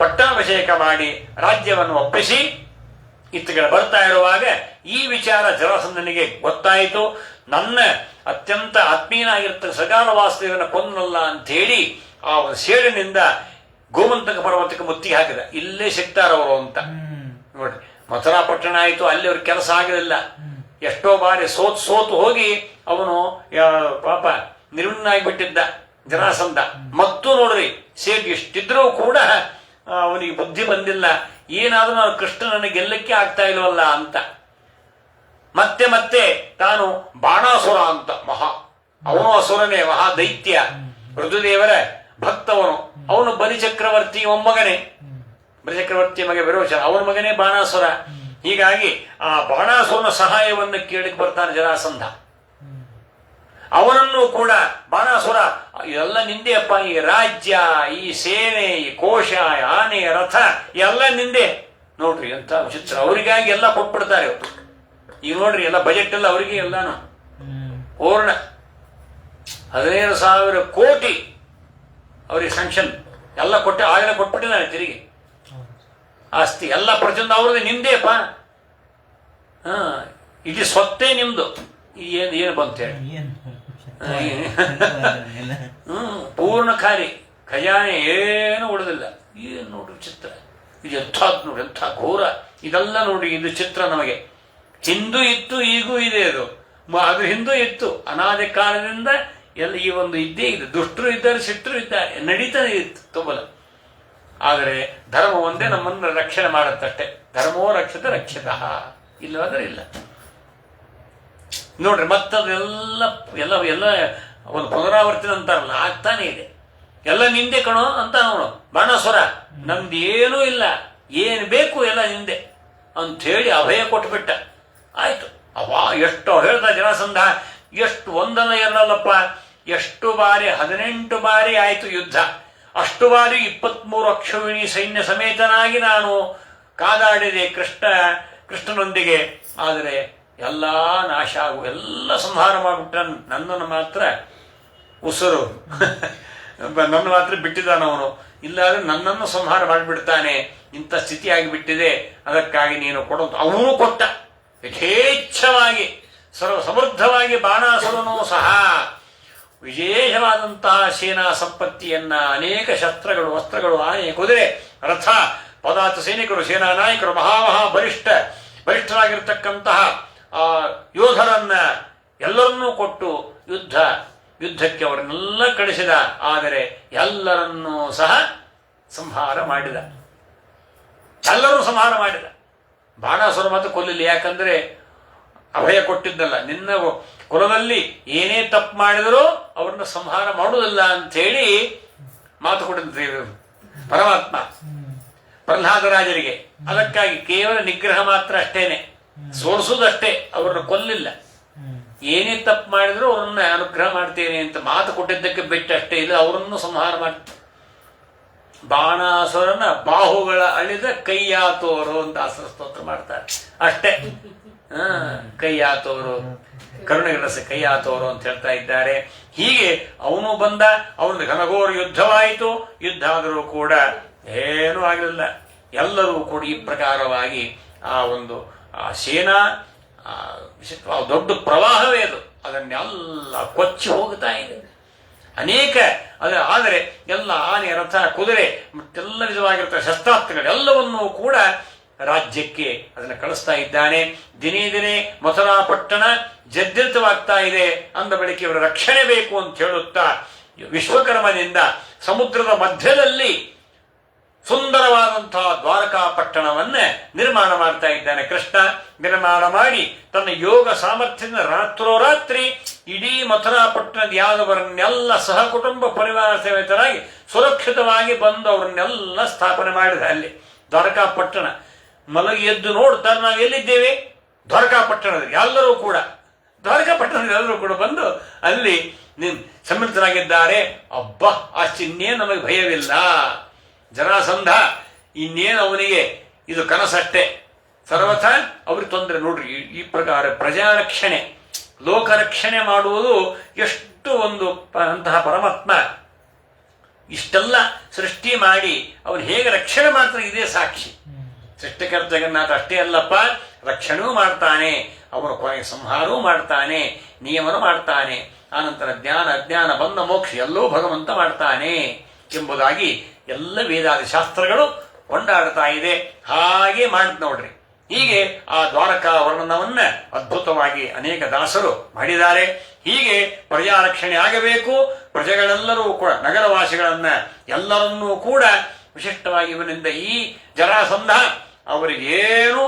ಪಟ್ಟಾಭಿಷೇಕ ಮಾಡಿ ರಾಜ್ಯವನ್ನು ಒಪ್ಪಿಸಿ ಇತ್ತುಗಳ ಬರ್ತಾ ಇರುವಾಗ ಈ ವಿಚಾರ ಜರಾಸಂಧನಿಗೆ ಗೊತ್ತಾಯಿತು. ನನ್ನ ಅತ್ಯಂತ ಆತ್ಮೀಯನಾಗಿರ್ತ ಸಗಾಲ ವಾಸುದೇವನ ಕೊಂದಲ್ಲ ಅಂತ ಹೇಳಿ ಆ ಒಂದು ಸೇಡಿನಿಂದ ಗೋಮಂತಕ ಪರ್ವತಕ್ಕೆ ಮುತ್ತಿಗೆ ಹಾಕಿದ. ಇಲ್ಲೇ ಸಿಗ್ತಾರವರು ಅಂತ ನೋಡ್ರಿ. ಮಥುರಾ ಪಟ್ಟಣ ಆಯಿತು, ಅಲ್ಲಿ ಅವ್ರ ಕೆಲಸ ಆಗಲಿಲ್ಲ. ಎಷ್ಟೋ ಬಾರಿ ಸೋತು ಹೋಗಿ ಅವನು ಪಾಪ ನಿರ್ವಿಣ್ಣನಾಗಿಬಿಟ್ಟಿದ್ದ ಜರಾಸಂಧ. ಮತ್ತು ನೋಡ್ರಿ ಸೇಡ್ ಎಷ್ಟಿದ್ರೂ ಕೂಡ ಅವನಿಗೆ ಬುದ್ಧಿ ಬಂದಿಲ್ಲ. ಏನಾದ್ರೂ ನಾನು ಕೃಷ್ಣನನ್ನು ಗೆಲ್ಲಕ್ಕೆ ಆಗ್ತಾ ಇಲ್ವಲ್ಲ ಅಂತ ಮತ್ತೆ ಮತ್ತೆ ತಾನು ಬಾಣಾಸುರ ಅಂತ ಅವನು ಅಸುರನೇ, ಮಹಾ ದೈತ್ಯ, ಋತುದೇವರ ಭಕ್ತವನು. ಅವನು ಬಲಿಚಕ್ರವರ್ತಿ ಮೊಮ್ಮಗನೇ, ಬಲಿಚಕ್ರವರ್ತಿ ಮಗ ವಿರೋಚನ, ಅವನ ಮಗನೇ ಬಾಣಾಸುರ. ಹೀಗಾಗಿ ಆ ಬಾಣಾಸುರನ ಸಹಾಯವನ್ನು ಕೇಳಕ್ಕೆ ಬರ್ತಾನೆ ಜರಾಸಂಧ. ಅವನನ್ನು ಕೂಡ ಬಾಣಾಸುರ ಎಲ್ಲ ನಿಂದೆ ಅಪ್ಪ, ಈ ರಾಜ್ಯ, ಈ ಸೇನೆ, ಈ ಕೋಶ, ಆನೆ, ರಥ ಎಲ್ಲ ನಿಂದೆ. ನೋಡ್ರಿ ಅಂತ ವಿಚಿತ್ರ. ಅವರಿಗಾಗಿ ಎಲ್ಲ ಕೊಟ್ಬಿಡ್ತಾರೆ. ಈಗ ನೋಡ್ರಿ ಎಲ್ಲ ಬಜೆಟ್ ಎಲ್ಲ ಅವರಿಗೆ ಎಲ್ಲಾನು ಪೂರ್ಣ 15,000 ಕೋಟಿ ಅವ್ರಿಗೆ ಸ್ಯಾಂಕ್ಷನ್ ಎಲ್ಲ ಆಗಲೇ ಕೊಟ್ಬಿಟ್ಟಿದ್ದಾರೆ ತಿರುಗಿ. ಆಸ್ತಿ ಎಲ್ಲ ಪ್ರತಿಯೊಂದು ಅವ್ರದ್ದು ನಿಮ್ದೇಪ್ಪ. ಇಡೀ ಸ್ವತ್ತೇ ನಿಮ್ದು. ಏನು ಬಂತೇಳಿ ಪೂರ್ಣ ಖಾಲಿ, ಖಜಾನೆ ಏನು ಉಳಿದಿಲ್ಲ. ಏನು ನೋಡ್ರಿ ಚಿತ್ರ. ಇದು ಎಂಥದ್ದು ನೋಡಿ, ಎಂಥ ಘೋರ. ಇದೆಲ್ಲ ನೋಡಿ, ಇದು ಚಿತ್ರ ನಮಗೆ ಹಿಂದೂ ಇತ್ತು, ಈಗೂ ಇದೆ. ಅದು ಹಿಂದೂ ಇತ್ತು ಅನಾದಿ ಕಾಲದಿಂದ ಎಲ್ಲ ಈ ಒಂದು ಇದ್ದೇ ಇದೆ. ದುಷ್ಟರು ಇದ್ದಾರೆ, ಶಿಷ್ಟರು ಇದ್ದಾರೆ, ನಡೀತಾನೆ ಇತ್ತು ತುಂಬಲ. ಆದರೆ ಧರ್ಮ ಒಂದೇ ನಮ್ಮನ್ನು ರಕ್ಷಣೆ ಮಾಡುತ್ತಷ್ಟೇ. ಧರ್ಮೋ ರಕ್ಷತೆ ರಕ್ಷಿತ, ಇಲ್ಲವಾದ್ರೆ ಇಲ್ಲ. ನೋಡ್ರಿ ಮತ್ತದೆಲ್ಲ ಎಲ್ಲ ಎಲ್ಲ ಒಂದು ಪುನರಾವರ್ತನೆ ಅಂತಾರಲ್ಲ, ಆಗ್ತಾನೆ ಇದೆ. ಎಲ್ಲ ನಿಂದೆ ಕಣೋ ಅಂತ ಅವನು ಬಾಣಾಸುರ. ನಮ್ದೇನೂ ಇಲ್ಲ, ಏನು ಬೇಕು ಎಲ್ಲ ನಿಂದೆ ಅಂತ ಹೇಳಿ ಅಭಯ ಕೊಟ್ಬಿಟ್ಟ. ಆಯ್ತು. ಎಷ್ಟು ಹೇಳ್ದ ಜರಾಸಂಧ. ಎಷ್ಟು ಒಂದಲ್ಲ ಎರಡಲ್ಲಪ್ಪ, ಎಷ್ಟು ಬಾರಿ 18 ಬಾರಿ ಆಯ್ತು ಯುದ್ಧ. ಅಷ್ಟು ಬಾರಿ 23 ಅಕ್ಷೋಹಿಣಿ ಸೈನ್ಯ ಸಮೇತನಾಗಿ ನಾನು ಕಾದಾಡಿದೆ ಕೃಷ್ಣನೊಂದಿಗೆ. ಆದರೆ ಎಲ್ಲ ನಾಶ ಎಲ್ಲ ಸಂಹಾರ ಮಾಡಿಬಿಟ್ಟ. ನನ್ನನ್ನು ಮಾತ್ರ ಉಸಿರು ನನ್ನ ಮಾತ್ರ ಬಿಟ್ಟಿದ್ದಾನವನು. ಇಲ್ಲಾದ್ರೆ ನನ್ನನ್ನು ಸಂಹಾರ ಮಾಡಿಬಿಡ್ತಾನೆ. ಇಂಥ ಸ್ಥಿತಿ ಆಗಿಬಿಟ್ಟಿದೆ. ಅದಕ್ಕಾಗಿ ನೀನು ಕೊಡೋದು. ಅವನು ಕೊಟ್ಟ ಯಥೇಚ್ಛವಾಗಿ ಸಮೃದ್ಧವಾಗಿ. ಬಾಣಾಸುರನೂ ಸಹ ವಿಶೇಷವಾದಂತಹ ಸೇನಾ ಸಂಪತ್ತಿಯನ್ನ, ಅನೇಕ ಶಸ್ತ್ರಗಳು, ವಸ್ತ್ರಗಳು, ಆನೆ, ಕುದುರೆ, ರಥ ಪದಾರ್ಥ ಸೈನಿಕರು, ಸೇನಾ ನಾಯಕರು, ಬಲಿಷ್ಠರಾಗಿರ್ತಕ್ಕಂತಹ ಯೋಧರನ್ನ ಎಲ್ಲರನ್ನೂ ಕೊಟ್ಟು ಯುದ್ಧಕ್ಕೆ ಅವರನ್ನೆಲ್ಲ ಕಳಿಸಿದ. ಆದರೆ ಎಲ್ಲರನ್ನೂ ಸಹ ಸಂಹಾರ ಮಾಡಿದ. ಎಲ್ಲರೂ ಸಂಹಾರ ಮಾಡಿದ. ಬಾಣಾಸುರ ಮಾತ್ರ ಕೊಲ್ಲಿಲ್ಲ. ಯಾಕಂದ್ರೆ ಅಭಯ ಕೊಟ್ಟಿದ್ದಲ್ಲ, ನಿನ್ನ ಕುಲದಲ್ಲಿ ಏನೇ ತಪ್ಪು ಮಾಡಿದರೂ ಅವ್ರನ್ನ ಸಂಹಾರ ಮಾಡುವುದಿಲ್ಲ ಅಂಥೇಳಿ ಮಾತು ಕೊಟ್ಟಿದ್ದ ಪರಮಾತ್ಮ ಪ್ರಹ್ಲಾದರಾಜರಿಗೆ. ಅದಕ್ಕಾಗಿ ಕೇವಲ ನಿಗ್ರಹ ಮಾತ್ರ ಅಷ್ಟೇನೆ, ಸೋಲಿಸುವುದಷ್ಟೇ, ಅವರನ್ನು ಕೊಲ್ಲಿಲ್ಲ. ಏನೇ ತಪ್ಪು ಮಾಡಿದ್ರು ಅವರನ್ನ ಅನುಗ್ರಹ ಮಾಡ್ತೇನೆ ಅಂತ ಮಾತು ಕೊಟ್ಟಿದ್ದಕ್ಕೆ ಬಿಟ್ಟಷ್ಟೇ ಇಲ್ಲ, ಅವರನ್ನು ಸಂಹಾರ ಮಾಡ್ತಾರೆ. ಬಾಣಾಸುರನ ಬಾಹುಗಳ ಅಳಿದ ಕೈಯಾತೋರು ಅಂತ ದಾಸರ ಸ್ತೋತ್ರ ಮಾಡ್ತಾರೆ ಅಷ್ಟೇ. ಕೈಯಾತೋರು, ಕರುಣೆಗಳಸ ಕೈಯಾತೋರು ಅಂತ ಹೇಳ್ತಾ ಇದ್ದಾರೆ. ಹೀಗೆ ಅವನು ಬಂದ, ಅವನ ಘನಘೋರ ಯುದ್ಧವಾಯಿತು. ಯುದ್ಧ ಆದರೂ ಕೂಡ ಏನೂ ಆಗಲಿಲ್ಲ. ಎಲ್ಲರೂ ಕೂಡ ಈ ಪ್ರಕಾರವಾಗಿ ಆ ಒಂದು ಸೇನಾ ದೊಡ್ಡ ಪ್ರವಾಹವೇ ಅದು, ಅದನ್ನೆಲ್ಲ ಕೊಚ್ಚಿ ಹೋಗ್ತಾ ಇದೆ. ಅನೇಕ ಆದರೆ ಎಲ್ಲ ಆನೆ, ರಥ, ಕುದುರೆ ಮತ್ತೆಲ್ಲ ವಿಧವಾಗಿರ್ತಾರೆ ಶಸ್ತ್ರಾಸ್ತ್ರಗಳೆಲ್ಲವನ್ನೂ ಕೂಡ ರಾಜ್ಯಕ್ಕೆ ಅದನ್ನು ಕಳಿಸ್ತಾ ಇದ್ದಾನೆ. ದಿನೇ ದಿನೇ ಮಥುರಾ ಪಟ್ಟಣ ಜರ್ಜರಿತವಾಗ್ತಾ ಇದೆ. ಅಂದ ಬಳಿಕ ಇವರ ರಕ್ಷಣೆ ಬೇಕು ಅಂತ ಹೇಳುತ್ತಾ ವಿಶ್ವಕರ್ಮನಿಂದ ಸಮುದ್ರದ ಮಧ್ಯದಲ್ಲಿ ಸುಂದರವಾದಂತಹ ದ್ವಾರಕಾ ಪಟ್ಟಣವನ್ನ ನಿರ್ಮಾಣ ಮಾಡ್ತಾ ಇದ್ದಾನೆ ಕೃಷ್ಣ. ನಿರ್ಮಾಣ ಮಾಡಿ ತನ್ನ ಯೋಗ ಸಾಮರ್ಥ್ಯದಿಂದ ರಾತ್ರೋರಾತ್ರಿ ಇಡೀ ಮಥುರಾ ಪಟ್ಟಣದ ಯಾದವರನ್ನೆಲ್ಲ ಸಹಕುಟುಂಬ ಪರಿವಾರ ಸಮೇತರಾಗಿ ಸುರಕ್ಷಿತವಾಗಿ ಬಂದು ಅವರನ್ನೆಲ್ಲ ಸ್ಥಾಪನೆ ಮಾಡಿದ. ಅಲ್ಲಿ ದ್ವಾರಕಾ ಪಟ್ಟಣ ಮಲಗಿ ಎದ್ದು ನೋಡ್ತಾರೆ, ನಾವು ಎಲ್ಲಿದ್ದೇವೆ? ದ್ವಾರಕಾ ಪಟ್ಟಣದಲ್ಲಿ. ಎಲ್ಲರೂ ಕೂಡ ದ್ವಾರಕಾ ಪಟ್ಟಣದಲ್ಲಿ ಎಲ್ಲರೂ ಕೂಡ ಬಂದು ಅಲ್ಲಿ ಸಮ್ಮಿಳಿತರಾಗಿದ್ದಾರೆ. ಅಬ್ಬಾ, ಇನ್ನೇನು ನಮಗೆ ಭಯವಿಲ್ಲ. ಜರಾಸಂಧ ಇನ್ನೇನು ಅವನಿಗೆ ಇದು ಕನಸಷ್ಟೇ, ಸರ್ವಥ ಅವ್ರಿಗೆ ತೊಂದರೆ. ನೋಡ್ರಿ, ಈ ಪ್ರಕಾರ ಪ್ರಜಾರಕ್ಷಣೆ, ಲೋಕರಕ್ಷಣೆ ಮಾಡುವುದು ಎಷ್ಟು ಒಂದು ಅಂತಹ ಪರಮಾತ್ಮ ಇಷ್ಟೆಲ್ಲ ಸೃಷ್ಟಿ ಮಾಡಿ ಅವನು ಹೇಗೆ ರಕ್ಷಣೆ ಮಾಡ್ತಾನೆ ಇದೇ ಸಾಕ್ಷಿ. ಸೃಷ್ಟಿಕರ್ತ ಜಗನ್ನಾಥ ಅಷ್ಟೇ ಅಲ್ಲಪ್ಪ, ರಕ್ಷಣೆಯೂ ಮಾಡ್ತಾನೆ, ಅವನು ಕೊನೆಗೆ ಸಂಹಾರವೂ ಮಾಡ್ತಾನೆ, ನಿಯಮನ ಮಾಡ್ತಾನೆ, ಆನಂತರ ಜ್ಞಾನ ಅಜ್ಞಾನ ಬಂದ ಮೋಕ್ಷ ಎಲ್ಲವೂ ಭಗವಂತ ಮಾಡ್ತಾನೆ ಎಂಬುದಾಗಿ ಎಲ್ಲ ವೇದಾದಿ ಶಾಸ್ತ್ರಗಳು ಕೊಂಡಾಡ್ತಾ ಇದೆ. ಹಾಗೆ ಮಾಡಿದ್ ನೋಡ್ರಿ. ಹೀಗೆ ಆ ದ್ವಾರಕಾ ವರ್ಣನವನ್ನ ಅದ್ಭುತವಾಗಿ ಅನೇಕ ದಾಸರು ಮಾಡಿದ್ದಾರೆ. ಹೀಗೆ ಪ್ರಜಾರಕ್ಷಣೆ ಆಗಬೇಕು. ಪ್ರಜೆಗಳೆಲ್ಲರೂ ಕೂಡ, ನಗರವಾಸಿಗಳನ್ನ ಎಲ್ಲರನ್ನೂ ಕೂಡ ವಿಶಿಷ್ಟವಾಗಿ ಇವನಿಂದ ಈ ಜರಾಸಂಧ ಅವರಿಗೇನು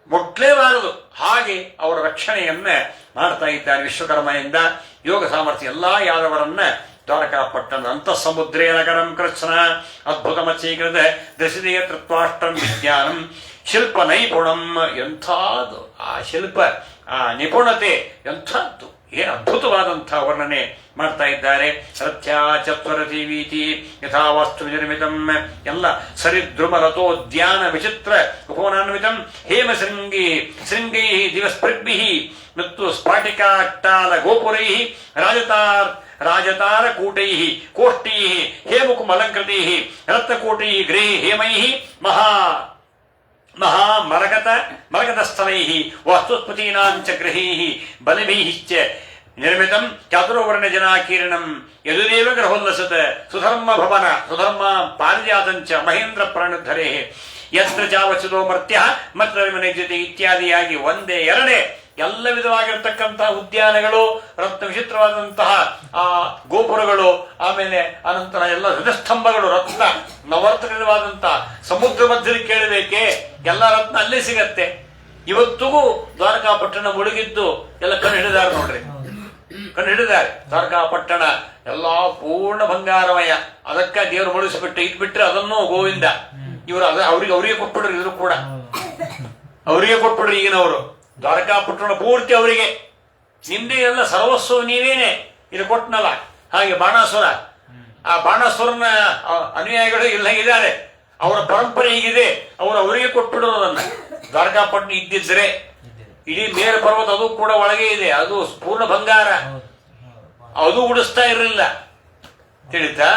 ಮುಟ್ಲೇಬಾರದು, ಹಾಗೆ ಅವರ ರಕ್ಷಣೆಯನ್ನ ಮಾಡ್ತಾ ಇದ್ದಾರೆ ವಿಶ್ವಕರ್ಮನಿಂದ. ಯೋಗ ಸಾಮರ್ಥ್ಯ ಎಲ್ಲಾ ಯಾದವರನ್ನ ದ್ವಾರಕಾ ಪಟ್ಟಣದ ಅಂತಃಸಮುದ್ರೇ ನಗರಂ ಕೃಷ್ಣ ಅದ್ಭುತಮಚೀಕೃತ ದಶದೀಯ ತತ್ವಾಷ್ಟಂ ವಿಜ್ಞಾನಂ ಶಿಲ್ಪ ನೈಪುಣಂ. ಎಂಥದ್ದು ಆ ಶಿಲ್ಪ, ಆ ನಿಪುಣತೆ ಎಂಥದ್ದು, ಏನು ಅದ್ಭುತವಾದಂತಹ ವರ್ಣನೆ ಮಾಡ್ತಾ ಇದ್ದಾರೆ. ರಥ್ಯಾ ಚತ್ವರತಿ ವೀತಿ ಯಥಾ ವಾಸ್ತು ನಿರ್ಮಿತಂ, ಎಲ್ಲ ಸರಿದ್ರುಮರಥೋದ್ಯಾನ ವಿಚಿತ್ರ ಉಪವನಾನ್ವಿತಂ ಹೇಮ ಶೃಂಗೈ ದಿವಸ್ಪೃಗ್ಭಿ ಮತ್ತು ಸ್ಫಾಟಿಕಾಟ್ಟಾಲ ಗೋಪುರೈ ರಾಜತಾರ ಕೂಟೈ ಕೋಷ್ಟೈ ಹೇಮುಕುಮಲಂಕೃತೈ ರತ್ನಕೋಟೈ ಗೃಹೈ ಹೇಮೈ ಮರಗತಸ್ಥಲೈ ವಾಸ್ತುಸ್ಪತೀನಾಂಚ ಗೃಹೈ ಬಲಿಭಿಶ್ಚ ನಿರ್ಮಿತಂ ಚಾತುರ್ವರ್ಣ ಜನಾಕೀರ್ಣಂ ಯದುದೇವ ಗ್ರಹೋಲ್ಲಸತ ಸುಧರ್ಮ ಭವನ ಸುಧರ್ಮ ಪಾರಿಜಾತಂಚ ಮಹೇಂದ್ರ ಪ್ರಾಣುದ್ಧರೇ ಯತ್ರ ಚಾವಚದೋ ಮರ್ತ್ಯ ಮತ್ರ ಜೊತೆ ಇತ್ಯಾದಿಯಾಗಿ ಒಂದೇ ಎರಡೇ ಎಲ್ಲ ವಿಧವಾಗಿರತಕ್ಕಂತಹ ಉದ್ಯಾನಗಳು, ರತ್ನ ವಿಚಿತ್ರವಾದಂತಹ ಆ ಗೋಪುರಗಳು, ಆಮೇಲೆ ಅನಂತರ ಎಲ್ಲ ಧ್ವಜಸ್ತಂಭಗಳು, ರತ್ನ ನವರತ್ನವಾದಂತಹ ಸಮುದ್ರ ಮಧ್ಯದಲ್ಲಿ ಕೇಳಬೇಕೆ, ಎಲ್ಲ ರತ್ನ ಅಲ್ಲೇ ಸಿಗತ್ತೆ. ಇವತ್ತಿಗೂ ದ್ವಾರಕಾ ಪಟ್ಟಣ ಮುಳುಗಿದ್ದು ಎಲ್ಲ ಕಣ್ಣು ಹಿಡಿದಾರೆ ನೋಡ್ರಿ, ಕಣ್ಣು ಹಿಡಿದಾರೆ. ದ್ವಾರಕಾ ಪಟ್ಟಣ ಎಲ್ಲಾ ಪೂರ್ಣ ಬಂಗಾರಮಯ. ಅದಕ್ಕ ದೇವರು ಮುಳುಗಿಸಿಬಿಟ್ಟು ಇಟ್ಬಿಟ್ರೆ ಅದನ್ನು ಗೋವಿಂದ. ಇವರು ಅವರಿಗೆ ಕೊಟ್ಬಿಡ್ರಿ, ಇದ್ರು ಕೂಡ ಅವರಿಗೆ ಕೊಟ್ಬಿಡ್ರಿ. ಈಗಿನವರು ದ್ವಾರಕಾ ಪಟ್ಟಣ ಪೂರ್ತಿ ಅವರಿಗೆ, ನಿಮ್ದೇ ಎಲ್ಲ ಸರ್ವಸ್ವ ನೀವೇನೆ ಇದು ಕೊಟ್ಟನಲ್ಲ. ಹಾಗೆ ಬಾಣಾಸುರ, ಆ ಬಾಣಾಸುರನ ಅನುಯಾಯಿಗಳು ಇಲ್ಲ ಇದ್ದಾರೆ, ಅವರ ಪರಂಪರೆ ಹೀಗಿದೆ. ಅವರಿಗೆ ಕೊಟ್ಬಿಡೋದನ್ನ. ದ್ವಾರಕಾ ಪಟ್ಟಣ ಇದ್ದಿದ್ರೆ ಇಡೀ ಮೇರು ಪರ್ವತ ಅದು ಕೂಡ ಒಳಗೆ ಇದೆ, ಅದು ಪೂರ್ಣ ಬಂಗಾರ, ಅದು ಉಡಿಸ್ತಾ ಇರಲಿಲ್ಲ, ತಿಳಿತಾ?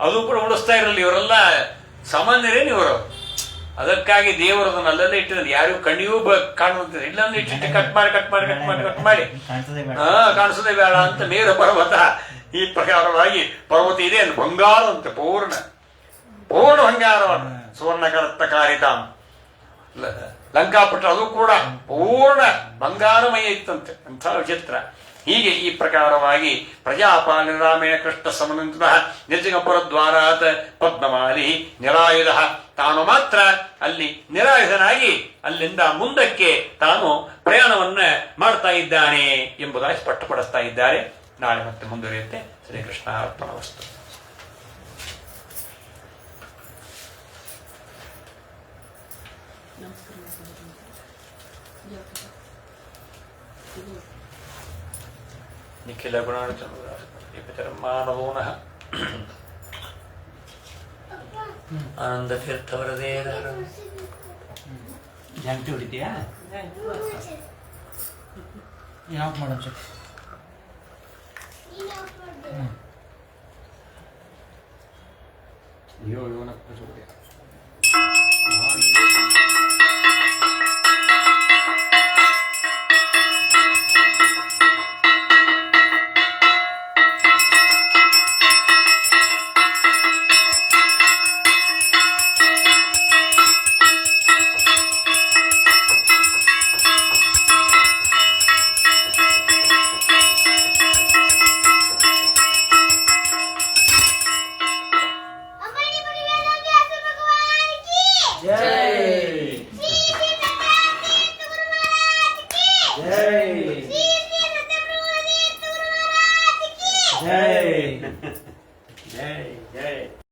ಅದು ಕೂಡ ಉಡಿಸ್ತಾ ಇರಲಿಲ್ಲ. ಇವರೆಲ್ಲ ಸಾಮಾನ್ಯರೇನು ಇವರು. ಅದಕ್ಕಾಗಿ ದೇವರದನ್ನ ಅಲ್ಲೆಲ್ಲ ಇಟ್ಟಿದ್ದಾರೆ, ಯಾರಿಗೂ ಕಣ್ಣಿಗೂ ಕಾಣುವಂತ ಇಲ್ಲಂದ್ರೆ ಇಟ್ಟಿಟ್ಟು ಕಟ್ ಮಾಡಿ ಕಾಣಿಸೋದೇ ಬೇಡ ಅಂತ ಮೇರು ಪರ್ವತ ಈ ಪ್ರಕಾರವಾಗಿ ಪರ್ವತ ಇದೆ. ಅಲ್ಲಿ ಬಂಗಾರ ಅಂತ ಪೂರ್ಣ ಬಂಗಾರವನ್ನು ಸುವರ್ಣಕರತ್ತಕಾರಿತಾಂ. ಲಂಕಾಪುಟ ಅದು ಕೂಡ ಪೂರ್ಣ ಬಂಗಾರಮಯ ಇತ್ತಂತೆ. ಅಂಥ ವಿಚಿತ್ರ. ಹೀಗೆ ಈ ಪ್ರಕಾರವಾಗಿ ಪ್ರಜಾಪಾಲನ ರಾಮೇಣ ಕೃಷ್ಣ ಸಮನಂತ ನಿರ್ಜಗಪುರದ್ವಾರಾತ್ ಪದ್ಮಮಾಲಿ ನಿರಾಯುಧ. ತಾನು ಮಾತ್ರ ಅಲ್ಲಿ ನಿರಾಯುಧನಾಗಿ ಅಲ್ಲಿಂದ ಮುಂದಕ್ಕೆ ತಾನು ಪ್ರಯಾಣವನ್ನ ಮಾಡ್ತಾ ಇದ್ದಾನೆ ಎಂಬುದಾಗಿ ಸ್ಪಷ್ಟಪಡಿಸ್ತಾ ಇದ್ದಾರೆ. ನಾಳೆ ಮತ್ತೆ ಮುಂದುವರಿಯುತ್ತೆ. ಶ್ರೀಕೃಷ್ಣ ಅರ್ಪಣವಸ್ತು. ನಿಖಿಲ ಗುಣಾನುಚಂದ್ರಮಾನವೋನಃ ಆನಂದ ತೀರ್ಥವರದೇ ಜಾಂಟಿ ಹೊಡಿತೀಯಾ? ಯಾವ ಮಾಡೋಣ ಅಯ್ಯೋ ಇವನ